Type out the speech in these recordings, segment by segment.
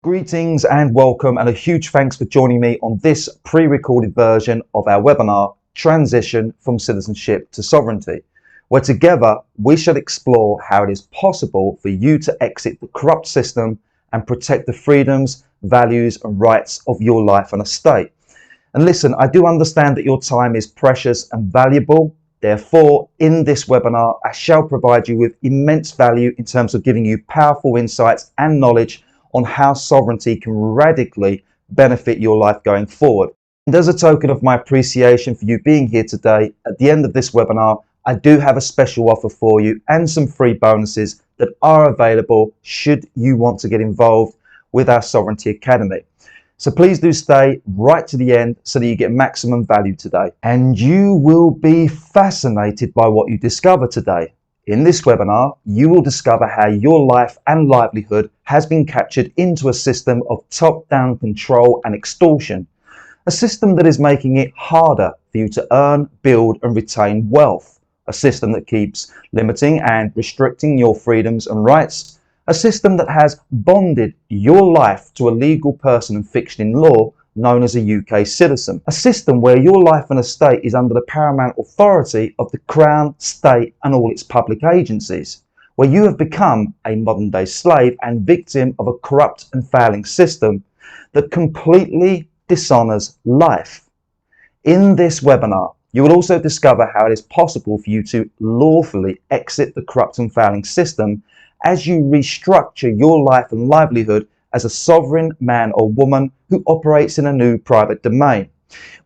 Greetings and welcome, and a huge thanks for joining me on this pre-recorded version of our webinar, Transition from Citizenship to Sovereignty, where together we shall explore how it is possible for you to exit the corrupt system and protect the freedoms, values and rights of your life and estate. And listen, I do understand that your time is precious and valuable. Therefore, in this webinar, I shall provide you with immense value in terms of giving you powerful insights and knowledge on how sovereignty can radically benefit your life going forward. And as a token of my appreciation for you being here today, at the end of this webinar, I do have a special offer for you and some free bonuses that are available should you want to get involved with our Sovereignty Academy. So please do stay right to the end so that you get maximum value today. And you will be fascinated by what you discover today. In this webinar, you will discover how your life and livelihood has been captured into a system of top-down control and extortion. A system that is making it harder for you to earn, build and retain wealth. A system that keeps limiting and restricting your freedoms and rights. A system that has bonded your life to a legal person and fiction in law known as a UK citizen. A system where your life and estate is under the paramount authority of the Crown, State and all its public agencies. Where you have become a modern day slave and victim of a corrupt and failing system that completely dishonours life. In this webinar, you will also discover how it is possible for you to lawfully exit the corrupt and failing system as you restructure your life and livelihood as a sovereign man or woman who operates in a new private domain,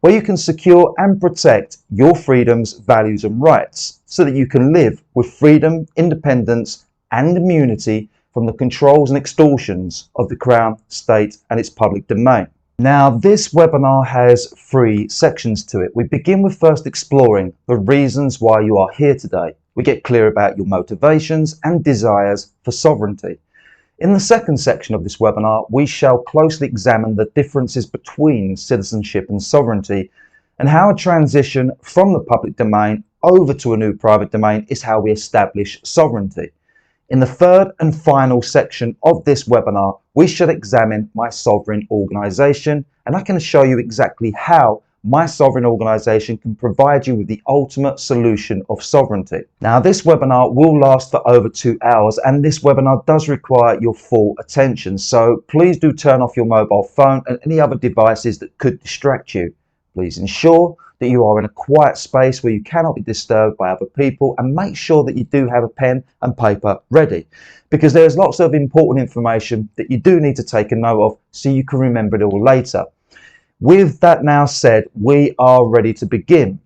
where you can secure and protect your freedoms, values and rights so that you can live with freedom, independence and immunity from the controls and extortions of the Crown, State and its public domain. Now, this webinar has 3 sections to it. We begin with first exploring the reasons why you are here today. We get clear about your motivations and desires for sovereignty. In the second section of this webinar, we shall closely examine the differences between citizenship and sovereignty and how a transition from the public domain over to a new private domain is how we establish sovereignty. In the third and final section of this webinar, we shall examine my sovereign organisation, and I can show you exactly how my sovereign organisation can provide you with the ultimate solution of sovereignty. Now, this webinar will last for over 2 hours, and this webinar does require your full attention. So please do turn off your mobile phone and any other devices that could distract you. Please ensure that you are in a quiet space where you cannot be disturbed by other people, and make sure that you do have a pen and paper ready, because there's lots of important information that you do need to take a note of so you can remember it all later. With that now said, we are ready to begin.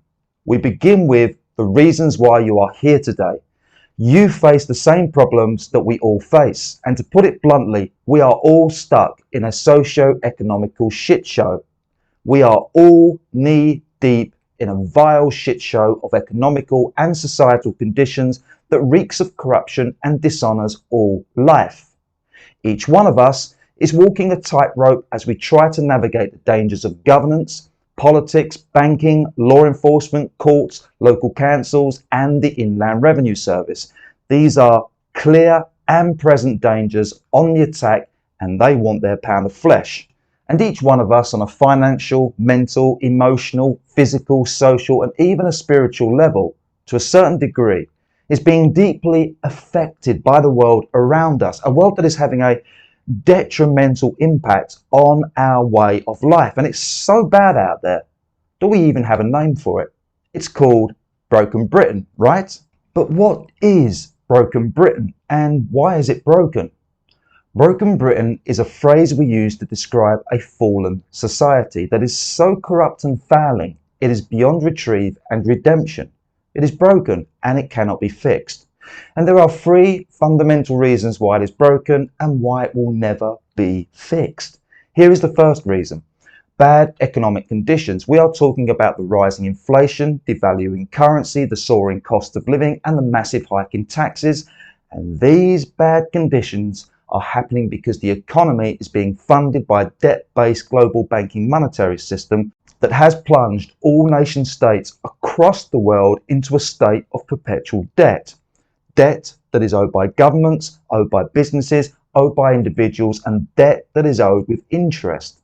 We begin with the reasons why you are here today. You face the same problems that we all face, and to put it bluntly, we are all stuck in a socio-economical shit show. We are all knee deep in a vile shit show of economical and societal conditions that reeks of corruption and dishonours all life. Each one of us is walking a tightrope as we try to navigate the dangers of governance, politics, banking, law enforcement, courts, local councils and the Inland Revenue Service. These are clear and present dangers on the attack, and they want their pound of flesh. And each one of us on a financial, mental, emotional, physical, social and even a spiritual level, to a certain degree, is being deeply affected by the world around us, a world that is having a detrimental impact on our way of life. And it's so bad out there that we even have a name for it. It's called Broken Britain, right? But what is Broken Britain and why is it broken? Broken Britain is a phrase we use to describe a fallen society that is so corrupt and failing, it is beyond retrieve and redemption. It is broken and it cannot be fixed. And there are 3 fundamental reasons why it is broken and why it will never be fixed. Here is the first reason. Bad economic conditions. We are talking about the rising inflation, devaluing currency, the soaring cost of living and the massive hike in taxes. And these bad conditions are happening because the economy is being funded by a debt-based global banking monetary system that has plunged all nation states across the world into a state of perpetual debt. Debt that is owed by governments, owed by businesses, owed by individuals and debt that is owed with interest.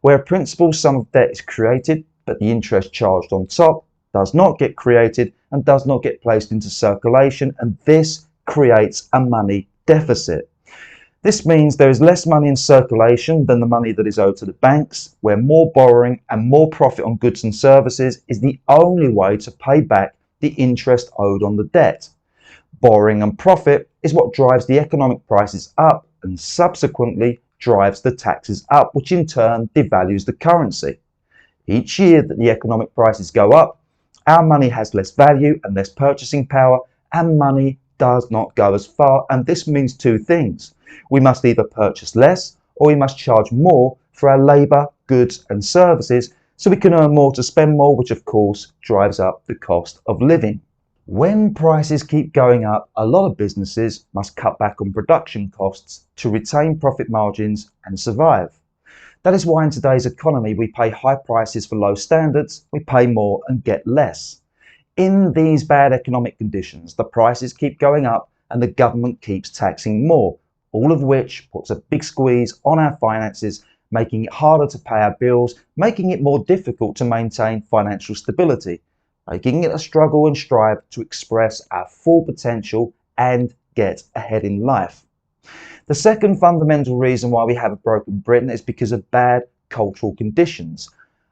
Where a principal sum of debt is created, but the interest charged on top does not get created and does not get placed into circulation, and this creates a money deficit. This means there is less money in circulation than the money that is owed to the banks, where more borrowing and more profit on goods and services is the only way to pay back the interest owed on the debt. Borrowing and profit is what drives the economic prices up and subsequently drives the taxes up, which in turn devalues the currency. Each year that the economic prices go up, our money has less value and less purchasing power, and money does not go as far, and this means two things. We must either purchase less or we must charge more for our labour, goods and services so we can earn more to spend more, which of course drives up the cost of living. When prices keep going up, a lot of businesses must cut back on production costs to retain profit margins and survive. That is why in today's economy we pay high prices for low standards, we pay more and get less. In these bad economic conditions, the prices keep going up and the government keeps taxing more, all of which puts a big squeeze on our finances, making it harder to pay our bills, making it more difficult to maintain financial stability, making it a struggle and strive to express our full potential and get ahead in life. The second fundamental reason why we have a broken Britain is because of bad cultural conditions.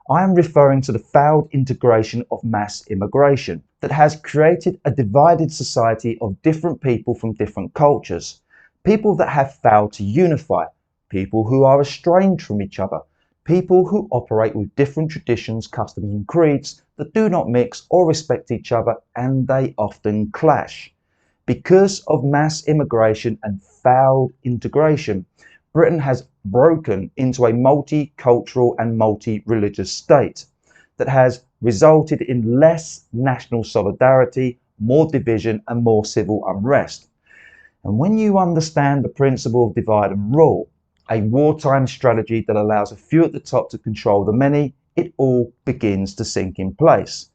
I am referring to the failed integration of mass immigration that has created a divided society of different people from different cultures. People that have failed to unify, people who are estranged from each other, people who operate with different traditions, customs and creeds that do not mix or respect each other, and they often clash. Because of mass immigration and failed integration, Britain has broken into a multicultural and multi-religious state that has resulted in less national solidarity, more division and more civil unrest. And when you understand the principle of divide and rule, a wartime strategy that allows a few at the top to control the many, it all begins to sink in place.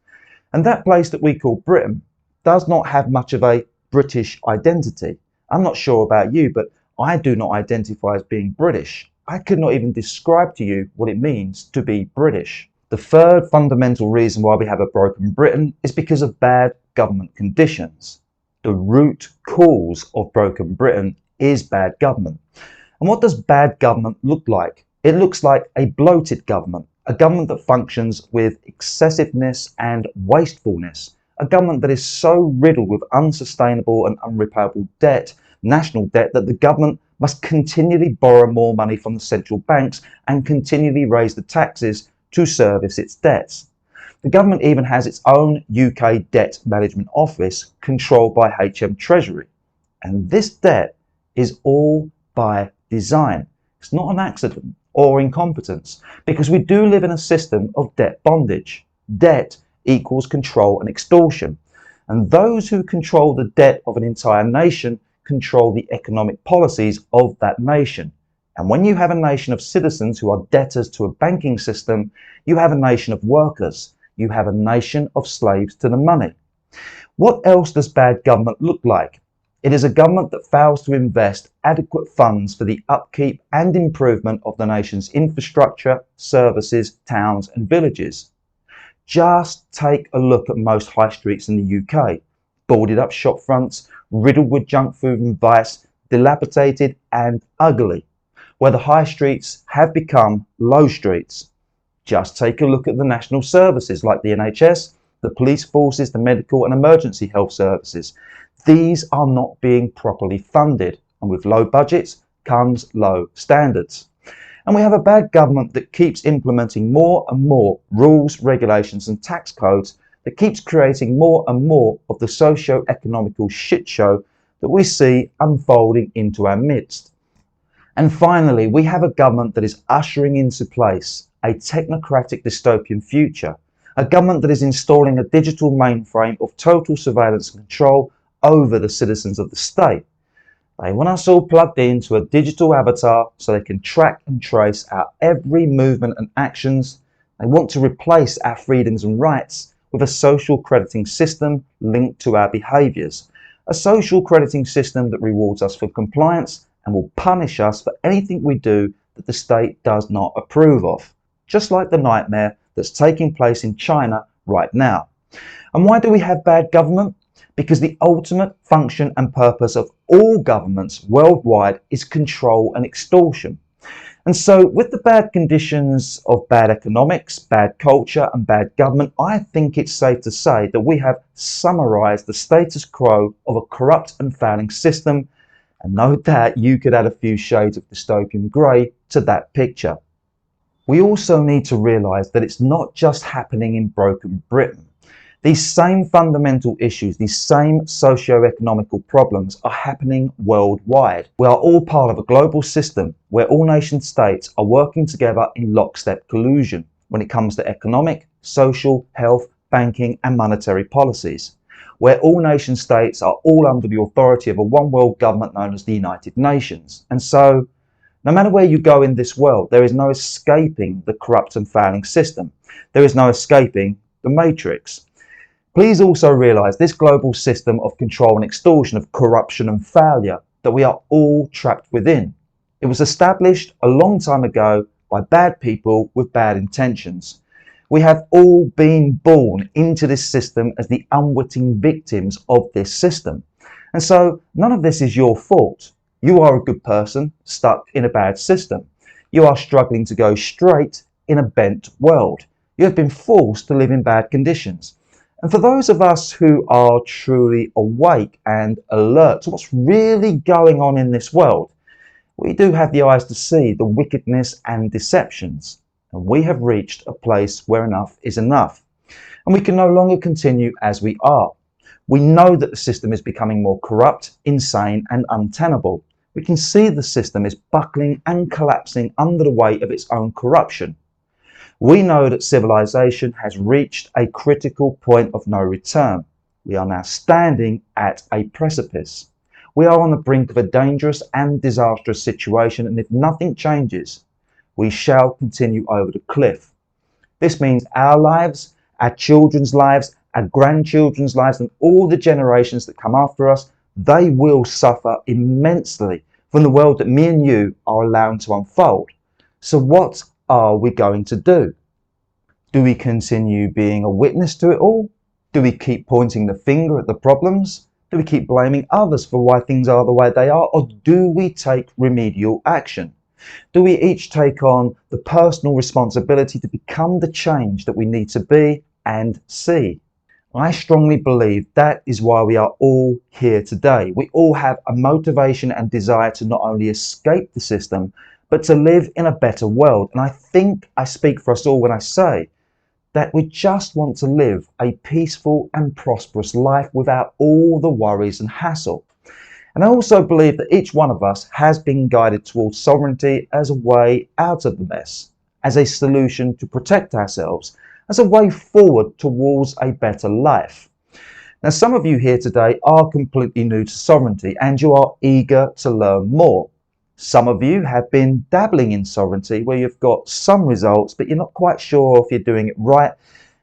And that place that we call Britain does not have much of a British identity. I'm not sure about you, but I do not identify as being British. I could not even describe to you what it means to be British. The third fundamental reason why we have a broken Britain is because of bad government conditions. The root cause of broken Britain is bad government. And what does bad government look like? It looks like a bloated government, a government that functions with excessiveness and wastefulness, a government that is so riddled with unsustainable and unrepayable debt, national debt, that the government must continually borrow more money from the central banks and continually raise the taxes to service its debts. The government even has its own UK Debt Management Office controlled by HM Treasury. And this debt is all by design. It's not an accident or incompetence, because we do live in a system of debt bondage. Debt equals control and extortion. And those who control the debt of an entire nation control the economic policies of that nation. And when you have a nation of citizens who are debtors to a banking system, you have a nation of workers. You have a nation of slaves to the money. What else does bad government look like? It is a government that fails to invest adequate funds for the upkeep and improvement of the nation's infrastructure, services, towns and villages. Just take a look at most high streets in the UK. Boarded up shop fronts, riddled with junk food and vice, dilapidated and ugly, where the high streets have become low streets. Just take a look at the national services like the NHS, the police forces, the medical and emergency health services. These are not being properly funded, and with low budgets comes low standards. And we have a bad government that keeps implementing more and more rules, regulations and tax codes, that keeps creating more and more of the socio-economical shit show that we see unfolding into our midst. And finally, we have a government that is ushering into place a technocratic dystopian future, a government that is installing a digital mainframe of total surveillance and control over the citizens of the state. They want us all plugged into a digital avatar so they can track and trace our every movement and actions. They want to replace our freedoms and rights with a social crediting system linked to our behaviours. A social crediting system that rewards us for compliance and will punish us for anything we do that the state does not approve of, just like the nightmare that's taking place in China right now. And why do we have bad government? Because the ultimate function and purpose of all governments worldwide is control and extortion. And so with the bad conditions of bad economics, bad culture and bad government, I think it's safe to say that we have summarized the status quo of a corrupt and failing system. And no doubt you could add a few shades of dystopian grey to that picture. We also need to realise that it's not just happening in broken Britain. These same fundamental issues, these same socio-economical problems are happening worldwide. We are all part of a global system where all nation states are working together in lockstep collusion when it comes to economic, social, health, banking and monetary policies, where all nation states are all under the authority of a one world government known as the United Nations. And so, no matter where you go in this world, there is no escaping the corrupt and failing system. There is no escaping the matrix. Please also realise this global system of control and extortion, of corruption and failure, that we are all trapped within. It was established a long time ago by bad people with bad intentions. We have all been born into this system as the unwitting victims of this system. And so none of this is your fault. You are a good person stuck in a bad system. You are struggling to go straight in a bent world. You have been forced to live in bad conditions. And for those of us who are truly awake and alert to what's really going on in this world, we do have the eyes to see the wickedness and deceptions. And we have reached a place where enough is enough. And we can no longer continue as we are. We know that the system is becoming more corrupt, insane and untenable. We can see the system is buckling and collapsing under the weight of its own corruption. We know that civilization has reached a critical point of no return. We are now standing at a precipice. We are on the brink of a dangerous and disastrous situation, and if nothing changes, we shall continue over the cliff. This means our lives, our children's lives, our grandchildren's lives, and all the generations that come after us, they will suffer immensely from the world that me and you are allowing to unfold. So what are we going to do? Do we continue being a witness to it all? Do we keep pointing the finger at the problems? Do we keep blaming others for why things are the way they are? Or do we take remedial action? Do we each take on the personal responsibility to become the change that we need to be and see? I strongly believe that is why we are all here today. We all have a motivation and desire to not only escape the system, but to live in a better world. And I think I speak for us all when I say that we just want to live a peaceful and prosperous life without all the worries and hassle. And I also believe that each one of us has been guided towards sovereignty as a way out of the mess, as a solution to protect ourselves, as a way forward towards a better life. Now, some of you here today are completely new to sovereignty and you are eager to learn more. Some of you have been dabbling in sovereignty where you've got some results, but you're not quite sure if you're doing it right,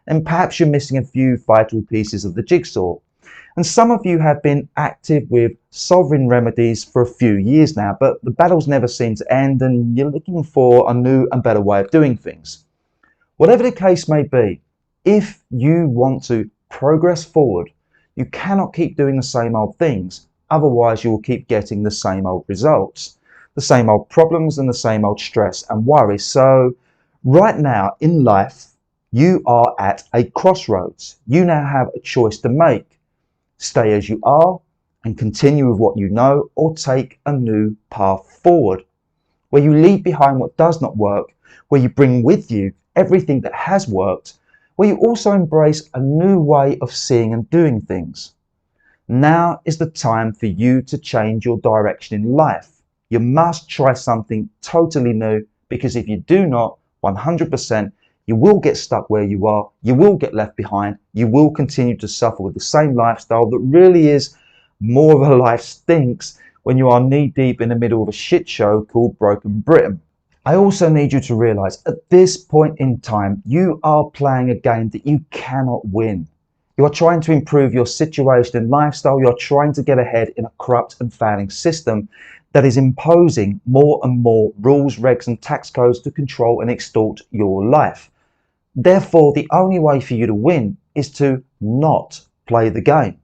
and perhaps you're missing a few vital pieces of the jigsaw. And some of you have been active with sovereign remedies for a few years now, but the battles never seem to end and you're looking for a new and better way of doing things. Whatever the case may be, if you want to progress forward, you cannot keep doing the same old things. Otherwise, you will keep getting the same old results, the same old problems and the same old stress and worry. So right now in life, you are at a crossroads. You now have a choice to make. Stay as you are and continue with what you know, or take a new path forward, where you leave behind what does not work, where you bring with you everything that has worked, where you also embrace a new way of seeing and doing things. Now is the time for you to change your direction in life. You must try something totally new, because if you do not, 100%, you will get stuck where you are, you will get left behind, you will continue to suffer with the same lifestyle that really is more of a life stinks when you are knee deep in the middle of a shit show called Broken Britain. I also need you to realise at this point in time, you are playing a game that you cannot win. You are trying to improve your situation and lifestyle. You are trying to get ahead in a corrupt and failing system that is imposing more and more rules, regs and tax codes to control and extort your life. Therefore, the only way for you to win is to not play the game.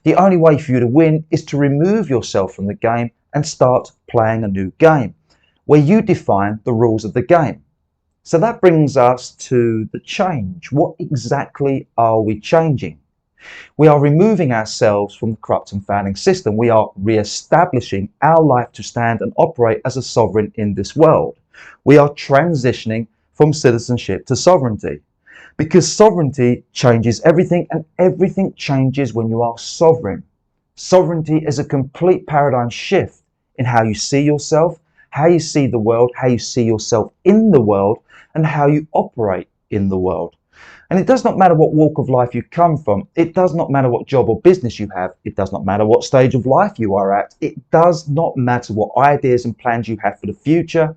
The only way for you to win is to remove yourself from the game and start playing a new game, where you define the rules of the game. So that brings us to the change. What exactly are we changing? We are removing ourselves from the corrupt and failing system. We are re-establishing our life to stand and operate as a sovereign in this world. We are transitioning from citizenship to sovereignty, because sovereignty changes everything, and everything changes when you are sovereign. Sovereignty is a complete paradigm shift in how you see yourself, how you see the world, how you see yourself in the world, and how you operate in the world. And it does not matter what walk of life you come from. It does not matter what job or business you have. It does not matter what stage of life you are at. It does not matter what ideas and plans you have for the future.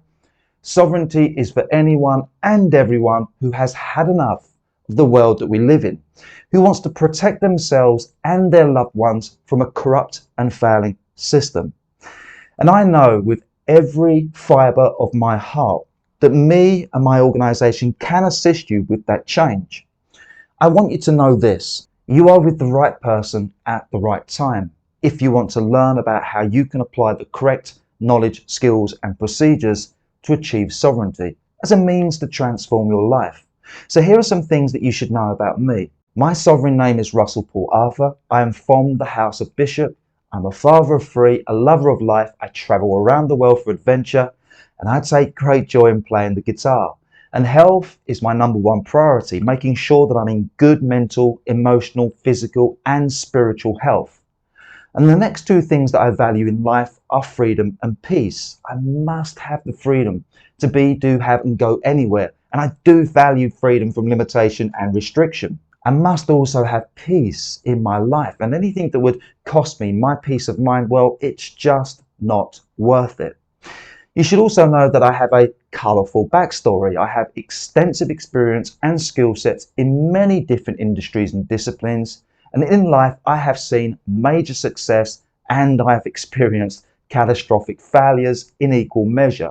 Sovereignty is for anyone and everyone who has had enough of the world that we live in, who wants to protect themselves and their loved ones from a corrupt and failing system. And I know with every fibre of my heart that me and my organisation can assist you with that change. I want you to know this: you are with the right person at the right time if you want to learn about how you can apply the correct knowledge, skills and procedures to achieve sovereignty as a means to transform your life. So here are some things that you should know about me. My sovereign name is Russell Paul Arthur. I am from the House of Bishop. I'm a father of three, a lover of life. I travel around the world for adventure, and I take great joy in playing the guitar. And health is my number one priority, making sure that I'm in good mental, emotional, physical and spiritual health. And the next two things that I value in life are freedom and peace. I must have the freedom to be, do, have and go anywhere. And I do value freedom from limitation and restriction. I must also have peace in my life, and anything that would cost me my peace of mind, well, it's just not worth it. You should also know that I have a colourful backstory. I have extensive experience and skill sets in many different industries and disciplines. And in life, I have seen major success and I have experienced catastrophic failures in equal measure,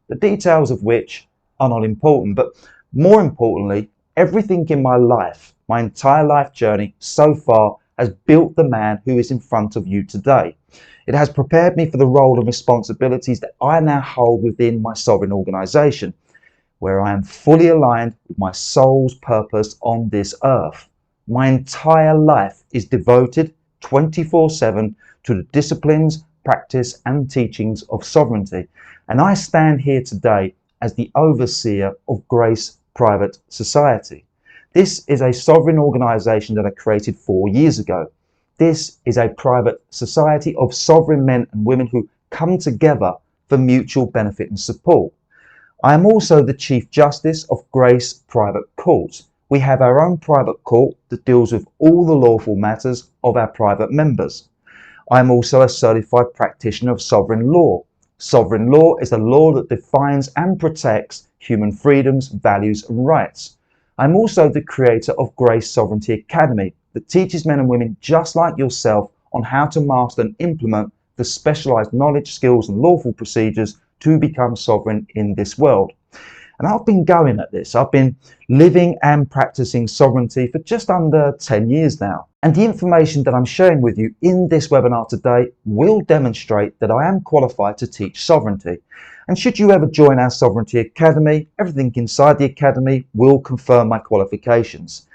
the details of which are not important. But more importantly, everything in my life, my entire life journey so far, has built the man who is in front of you today. It has prepared me for the role and responsibilities that I now hold within my sovereign organisation, where I am fully aligned with my soul's purpose on this earth. My entire life is devoted 24/7 to the disciplines, practice and teachings of sovereignty. And I stand here today as the overseer of Grace Private Society. This is a sovereign organisation that I created 4 years ago. This is a private society of sovereign men and women who come together for mutual benefit and support. I am also the Chief Justice of Grace Private Court. We have our own private court that deals with all the lawful matters of our private members. I am also a certified practitioner of sovereign law. Sovereign law is a law that defines and protects human freedoms, values and rights. I'm also the creator of Grace Sovereignty Academy that teaches men and women just like yourself on how to master and implement the specialised knowledge, skills and lawful procedures to become sovereign in this world. And I've been going at this. I've been living and practicing sovereignty for just under 10 years now. And the information that I'm sharing with you in this webinar today will demonstrate that I am qualified to teach sovereignty. And should you ever join our Sovereignty Academy, everything inside the Academy will confirm my qualifications.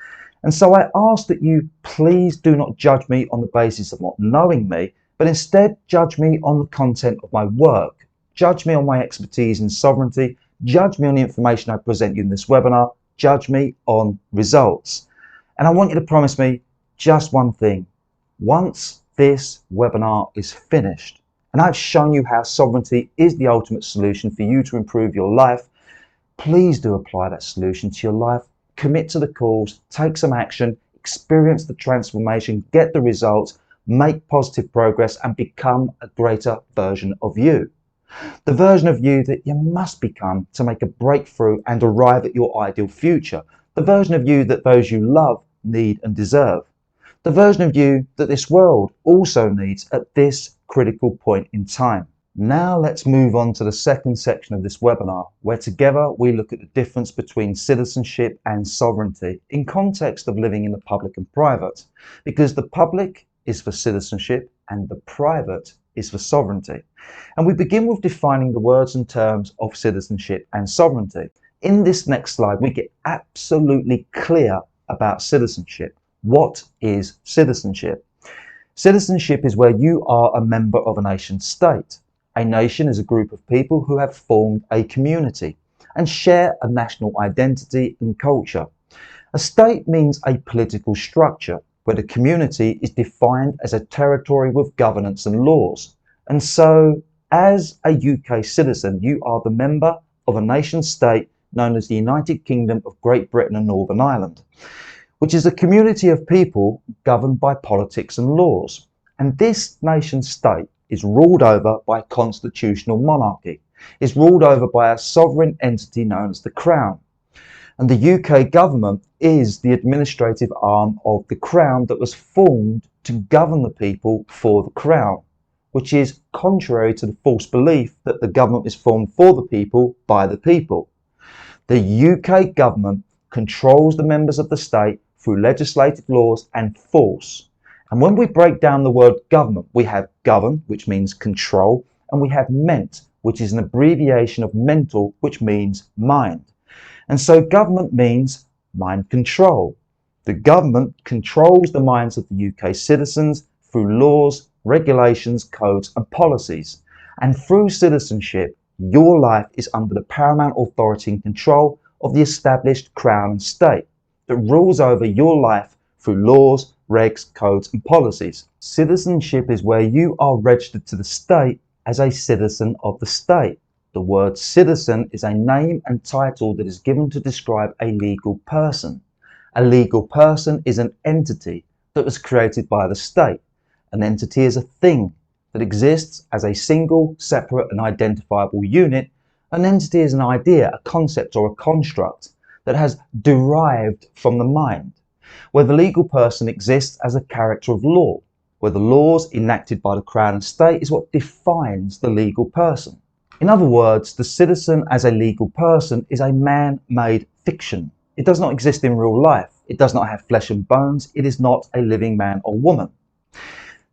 And so I ask that you please do not judge me on the basis of not knowing me, but instead judge me on the content of my work. Judge me on my expertise in sovereignty. Judge me on the information I present you in this webinar. Judge me on results. And I want you to promise me just one thing. Once this webinar is finished, and I've shown you how sovereignty is the ultimate solution for you to improve your life, please do apply that solution to your life. Commit to the cause, take some action, experience the transformation, get the results, make positive progress and become a greater version of you. The version of you that you must become to make a breakthrough and arrive at your ideal future. The version of you that those you love need and deserve. The version of you that this world also needs at this critical point in time. Now let's move on to the second section of this webinar, where together we look at the difference between citizenship and sovereignty in context of living in the public and private, because the public is for citizenship and the private is for sovereignty. And we begin with defining the words and terms of citizenship and sovereignty. In this next slide, we get absolutely clear about citizenship. What is citizenship? Citizenship is where you are a member of a nation state. A nation is a group of people who have formed a community and share a national identity and culture. A state means a political structure where the community is defined as a territory with governance and laws. And so, as a UK citizen, you are the member of a nation state known as the United Kingdom of Great Britain and Northern Ireland, which is a community of people governed by politics and laws. And this nation state is ruled over by constitutional monarchy, is ruled over by a sovereign entity known as the Crown. And the UK government is the administrative arm of the Crown that was formed to govern the people for the Crown, which is contrary to the false belief that the government is formed for the people by the people. The UK government controls the members of the state through legislative laws and force. And when we break down the word government, we have govern, which means control, and we have ment, which is an abbreviation of mental, which means mind. And so government means mind control. The government controls the minds of the UK citizens through laws, regulations, codes and policies. And through citizenship, your life is under the paramount authority and control of the established Crown and state that rules over your life through laws, regs, codes and policies. Citizenship is where you are registered to the state as a citizen of the state. The word citizen is a name and title that is given to describe a legal person. A legal person is an entity that was created by the state. An entity is a thing that exists as a single, separate and identifiable unit. An entity is an idea, a concept or a construct that has derived from the mind, where the legal person exists as a character of law, where the laws enacted by the Crown and state is what defines the legal person. In other words, the citizen as a legal person is a man-made fiction. It does not exist in real life. It does not have flesh and bones. It is not a living man or woman.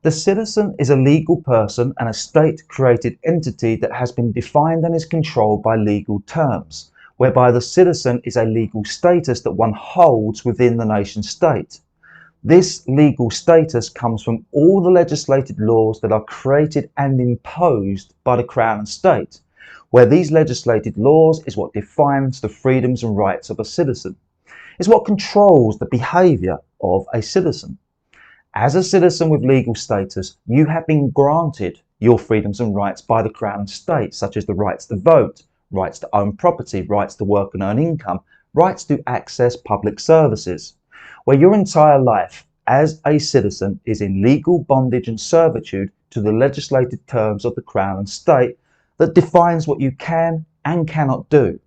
The citizen is a legal person and a state-created entity that has been defined and is controlled by legal terms, whereby the citizen is a legal status that one holds within the nation state. This legal status comes from all the legislated laws that are created and imposed by the Crown and state, where these legislated laws is what defines the freedoms and rights of a citizen. It's what controls the behaviour of a citizen. As a citizen with legal status, you have been granted your freedoms and rights by the Crown and state, such as the rights to vote, rights to own property, rights to work and earn income, rights to access public services, where your entire life as a citizen is in legal bondage and servitude to the legislated terms of the Crown and state that defines what you can and cannot do,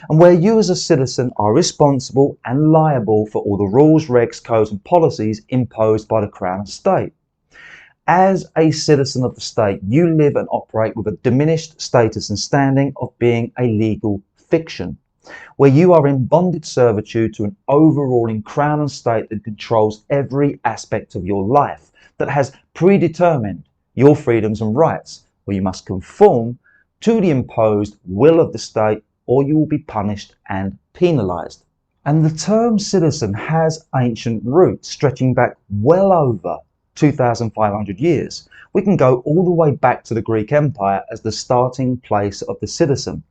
and where you as a citizen are responsible and liable for all the rules, regs, codes and policies imposed by the Crown and state. As a citizen of the state, you live and operate with a diminished status and standing of being a legal fiction, where you are in bonded servitude to an overruling Crown and state that controls every aspect of your life, that has predetermined your freedoms and rights, where you must conform to the imposed will of the state or you will be punished and penalised. And the term citizen has ancient roots stretching back well over 2,500 years. We can go all the way back to the Greek Empire as the starting place of the citizen.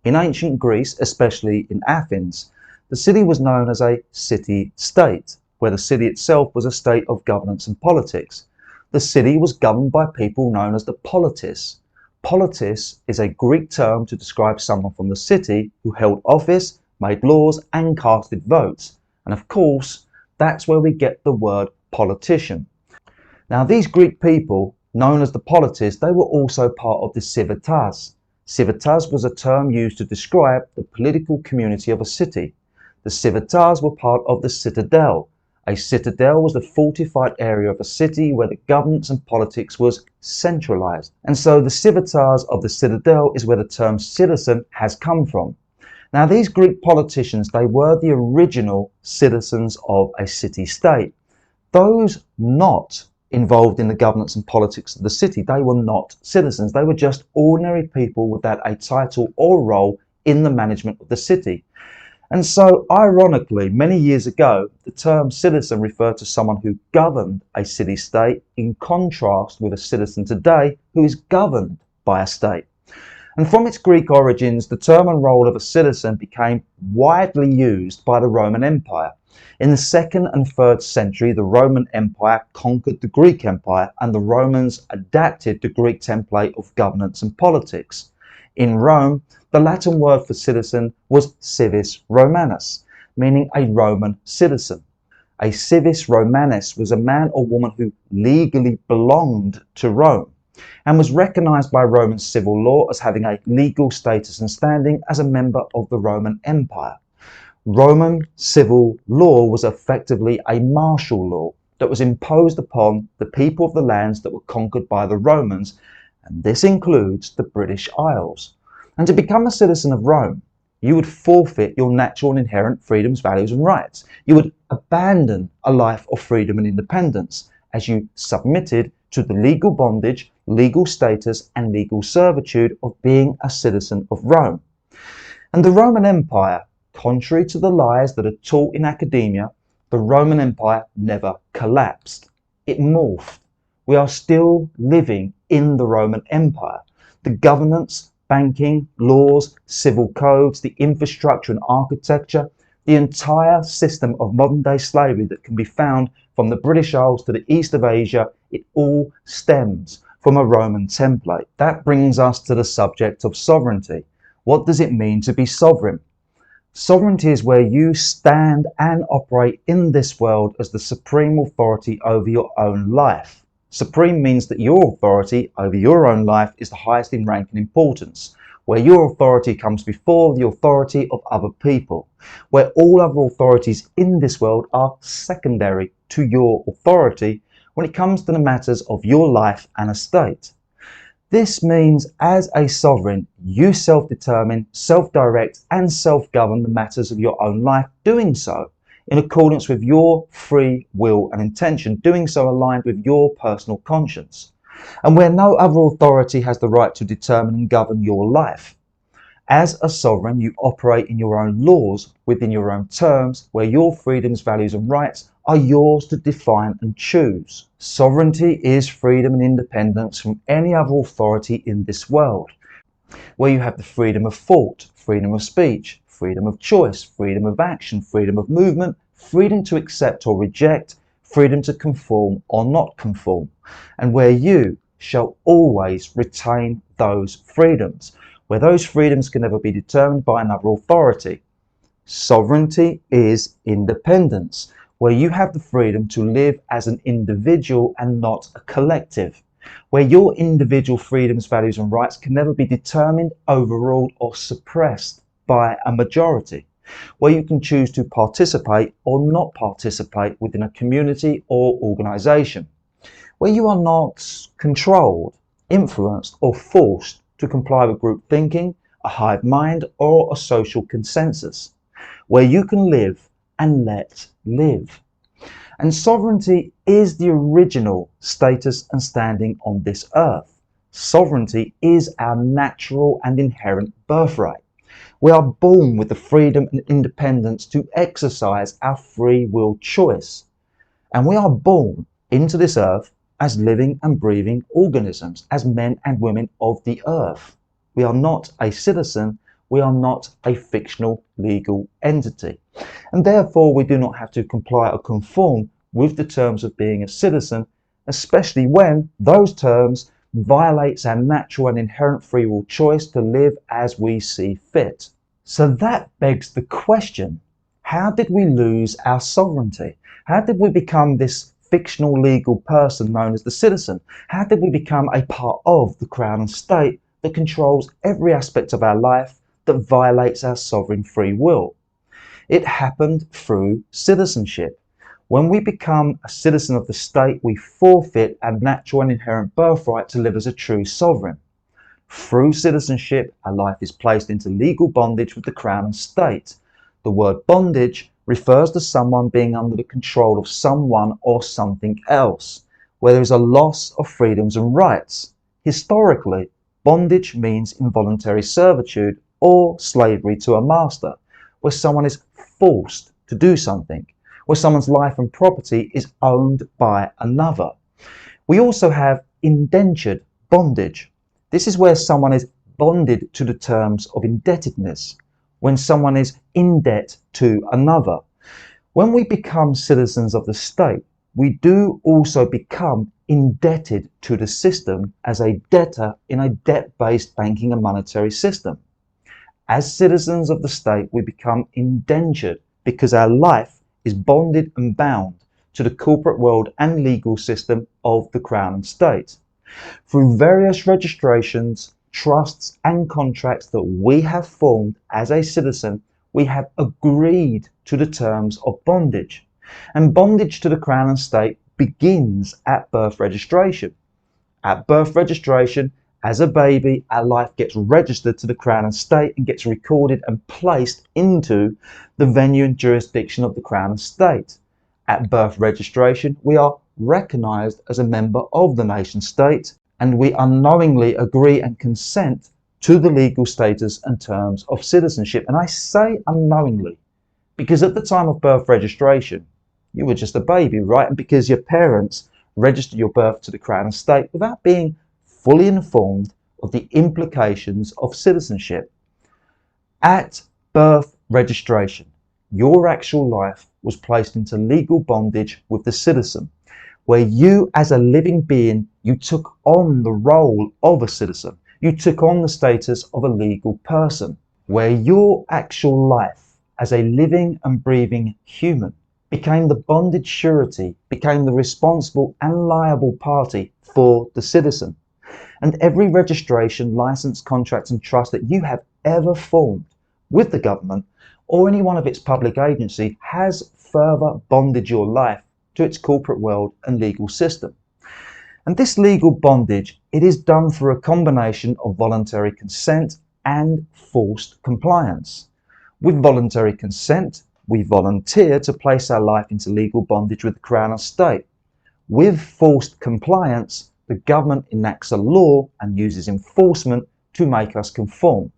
In ancient Greece, especially in Athens, the city was known as a city-state, where the city itself was a state of governance and politics. The city was governed by people known as the politis. Politis is a Greek term to describe someone from the city who held office, made laws and casted votes. And of course, that's where we get the word politician. Now these Greek people, known as the politis, they were also part of the civitas. Civitas was a term used to describe the political community of a city. The civitas were part of the citadel, A citadel was the fortified area of a city where the governance and politics was centralized. And so the civitas of the citadel is where the term citizen has come from. Now, these Greek politicians, they were the original citizens of a city-state. Those not involved in the governance and politics of the city, they were not citizens. They were just ordinary people without a title or role in the management of the city. And so, ironically, many years ago, the term citizen referred to someone who governed a city-state, in contrast with a citizen today who is governed by a state. And from its Greek origins, the term and role of a citizen became widely used by the Roman Empire. In the 2nd and 3rd century, the Roman Empire conquered the Greek Empire, and the Romans adapted the Greek template of governance and politics. In Rome, the Latin word for citizen was civis Romanus, meaning a Roman citizen. A civis Romanus was a man or woman who legally belonged to Rome and was recognized by Roman civil law as having a legal status and standing as a member of the Roman Empire. Roman civil law was effectively a martial law that was imposed upon the people of the lands that were conquered by the Romans, and this includes the British Isles. And to become a citizen of Rome, you would forfeit your natural and inherent freedoms, values and rights. You would abandon a life of freedom and independence as you submitted to the legal bondage, legal status and legal servitude of being a citizen of Rome. And the Roman Empire, contrary to the lies that are taught in academia, the Roman Empire never collapsed. It morphed. We are still living in the Roman Empire. The governance, banking, laws, civil codes, the infrastructure and architecture, the entire system of modern day slavery that can be found from the British Isles to the east of Asia, it all stems from a Roman template. That brings us to the subject of sovereignty. What does it mean to be sovereign? Sovereignty is where you stand and operate in this world as the supreme authority over your own life. Supreme means that your authority over your own life is the highest in rank and importance, where your authority comes before the authority of other people, where all other authorities in this world are secondary to your authority when it comes to the matters of your life and estate. This means as a sovereign, you self-determine, self-direct and self-govern the matters of your own life, doing so in accordance with your free will and intention, doing so aligned with your personal conscience, and where no other authority has the right to determine and govern your life. As a sovereign, you operate in your own laws, within your own terms, where your freedoms, values and rights are yours to define and choose. Sovereignty is freedom and independence from any other authority in this world, where you have the freedom of thought, freedom of speech, freedom of choice, freedom of action, freedom of movement, freedom to accept or reject, freedom to conform or not conform, and where you shall always retain those freedoms, where those freedoms can never be determined by another authority. Sovereignty is independence, where you have the freedom to live as an individual and not a collective, where your individual freedoms, values and rights can never be determined, overruled or suppressed by a majority, where you can choose to participate or not participate within a community or organisation, where you are not controlled, influenced or forced to comply with group thinking, a hive mind or a social consensus, where you can live and let live. And sovereignty is the original status and standing on this earth. Sovereignty is our natural and inherent birthright. We are born with the freedom and independence to exercise our free will choice. And we are born into this earth as living and breathing organisms, as men and women of the earth. We are not a citizen, we are not a fictional legal entity. And therefore we do not have to comply or conform with the terms of being a citizen, especially when those terms violates our natural and inherent free will choice to live as we see fit. So that begs the question, how did we lose our sovereignty? How did we become this fictional legal person known as the citizen? How did we become a part of the crown and state that controls every aspect of our life that violates our sovereign free will? It happened through citizenship. When we become a citizen of the state, we forfeit our natural and inherent birthright to live as a true sovereign. Through citizenship, our life is placed into legal bondage with the Crown and state. The word bondage refers to someone being under the control of someone or something else, where there is a loss of freedoms and rights. Historically, bondage means involuntary servitude or slavery to a master, where someone is forced to do something, where someone's life and property is owned by another. We also have indentured bondage. This is where someone is bonded to the terms of indebtedness, when someone is in debt to another. When we become citizens of the state, we do also become indebted to the system as a debtor in a debt-based banking and monetary system. As citizens of the state, we become indentured because our life is bonded and bound to the corporate world and legal system of the Crown and state. Through various registrations, trusts and contracts that we have formed as a citizen, we have agreed to the terms of bondage. And bondage to the Crown and state begins at birth registration. At birth registration, as a baby, our life gets registered to the Crown and state and gets recorded and placed into the venue and jurisdiction of the Crown and state. At birth registration, we are recognised as a member of the nation state, and we unknowingly agree and consent to the legal status and terms of citizenship. And I say unknowingly because at the time of birth registration, you were just a baby, right? And because your parents registered your birth to the Crown and state without being fully informed of the implications of citizenship. At birth registration, your actual life was placed into legal bondage with the citizen, where you as a living being, you took on the role of a citizen. You took on the status of a legal person, where your actual life as a living and breathing human became the bonded surety, became the responsible and liable party for the citizen. And every registration, license, contract and trust that you have ever formed with the government or any one of its public agency has further bonded your life to its corporate world and legal system. And this legal bondage, it is done through a combination of voluntary consent and forced compliance. With voluntary consent, we volunteer to place our life into legal bondage with the Crown and state. With forced compliance, the government enacts a law and uses enforcement to make us conform.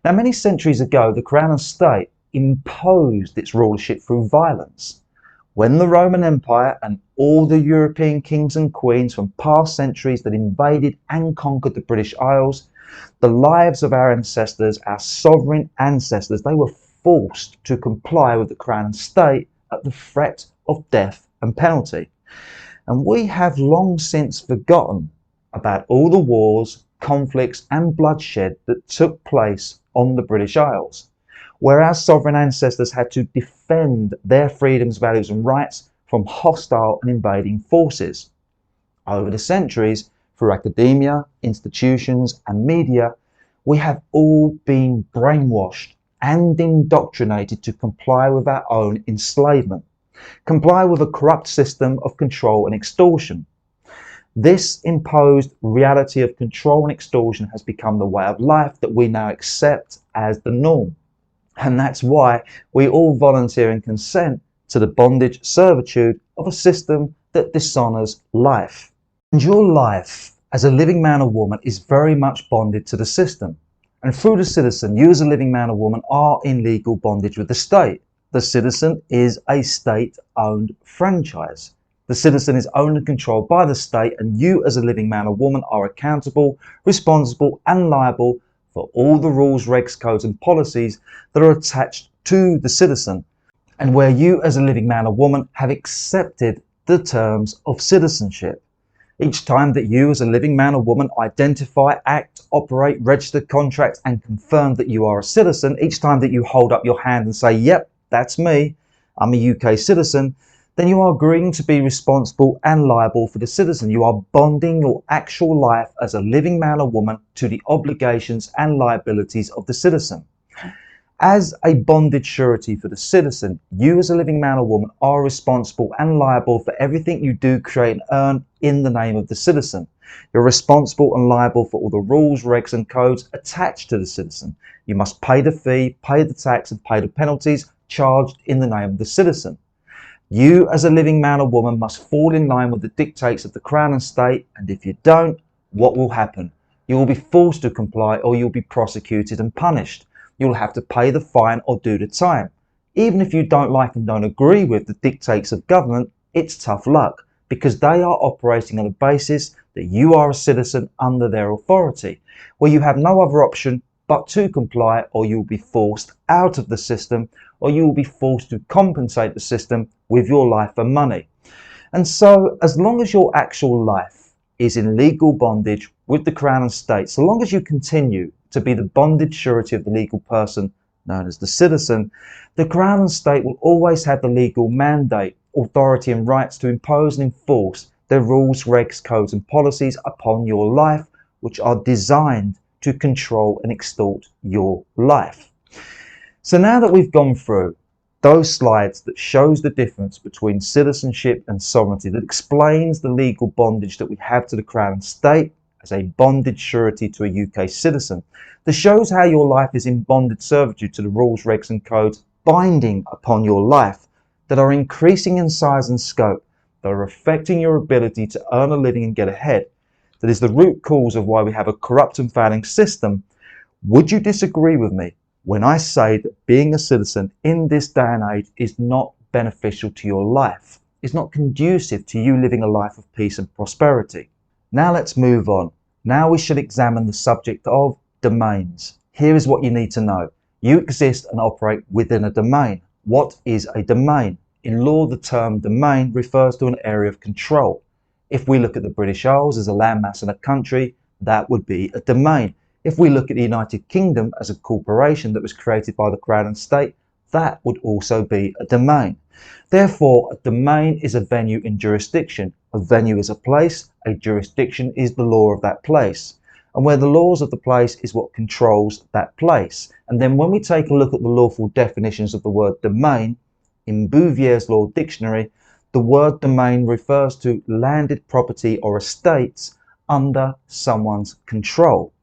Now, many centuries ago, the Crown and state imposed its rulership through violence. When the Roman Empire and all the European kings and queens from past centuries that invaded and conquered the British Isles, the lives of our ancestors, our sovereign ancestors, they were forced to comply with the Crown and state at the threat of death and penalty. And we have long since forgotten about all the wars, conflicts and bloodshed that took place on the British Isles, where our sovereign ancestors had to defend their freedoms, values and rights from hostile and invading forces. Over the centuries, through academia, institutions and media, we have all been brainwashed and indoctrinated to comply with our own enslavement, comply with a corrupt system of control and extortion. This imposed reality of control and extortion has become the way of life that we now accept as the norm. And that's why we all volunteer and consent to the bondage servitude of a system that dishonours life. And your life as a living man or woman is very much bonded to the system. And through the citizen, you as a living man or woman are in legal bondage with the state. The citizen is a state-owned franchise. The citizen is owned and controlled by the state, and you as a living man or woman are accountable, responsible and liable for all the rules, regs, codes and policies that are attached to the citizen, and where you as a living man or woman have accepted the terms of citizenship. Each time that you as a living man or woman identify, act, operate, register, contract and confirm that you are a citizen, each time that you hold up your hand and say, yep, that's me, I'm a UK citizen, then you are agreeing to be responsible and liable for the citizen. You are bonding your actual life as a living man or woman to the obligations and liabilities of the citizen. As a bonded surety for the citizen, you as a living man or woman are responsible and liable for everything you do, create and earn in the name of the citizen. You're responsible and liable for all the rules, regs and codes attached to the citizen. You must pay the fee, pay the tax and pay the penalties charged in the name of the citizen. You as a living man or woman must fall in line with the dictates of the Crown and State, and if you don't, what will happen? You will be forced to comply or you'll be prosecuted and punished. You'll have to pay the fine or do the time. Even if you don't like and don't agree with the dictates of government, it's tough luck because they are operating on the basis that you are a citizen under their authority, where you have no other option but to comply or you will be forced out of the system or you will be forced to compensate the system with your life and money. And so as long as your actual life is in legal bondage with the Crown and State, so long as you continue to be the bonded surety of the legal person known as the citizen, the Crown and State will always have the legal mandate, authority and rights to impose and enforce their rules, regs, codes and policies upon your life, which are designed to control and extort your life. So now that we've gone through those slides that shows the difference between citizenship and sovereignty, that explains the legal bondage that we have to the Crown and State as a bonded surety to a UK citizen, that shows how your life is in bonded servitude to the rules, regs and codes binding upon your life, that are increasing in size and scope, that are affecting your ability to earn a living and get ahead, that is the root cause of why we have a corrupt and failing system. Would you disagree with me when I say that being a citizen in this day and age is not beneficial to your life, is not conducive to you living a life of peace and prosperity? Now let's move on. Now we should examine the subject of domains. Here is what you need to know. You exist and operate within a domain. What is a domain? In law, the term domain refers to an area of control. If we look at the British Isles as a landmass and a country, that would be a domain. If we look at the United Kingdom as a corporation that was created by the Crown and State, that would also be a domain. Therefore, a domain is a venue in jurisdiction. A venue is a place, a jurisdiction is the law of that place. And where the laws of the place is what controls that place. And then when we take a look at the lawful definitions of the word domain, in Bouvier's Law Dictionary, the word domain refers to landed property or estates under someone's control.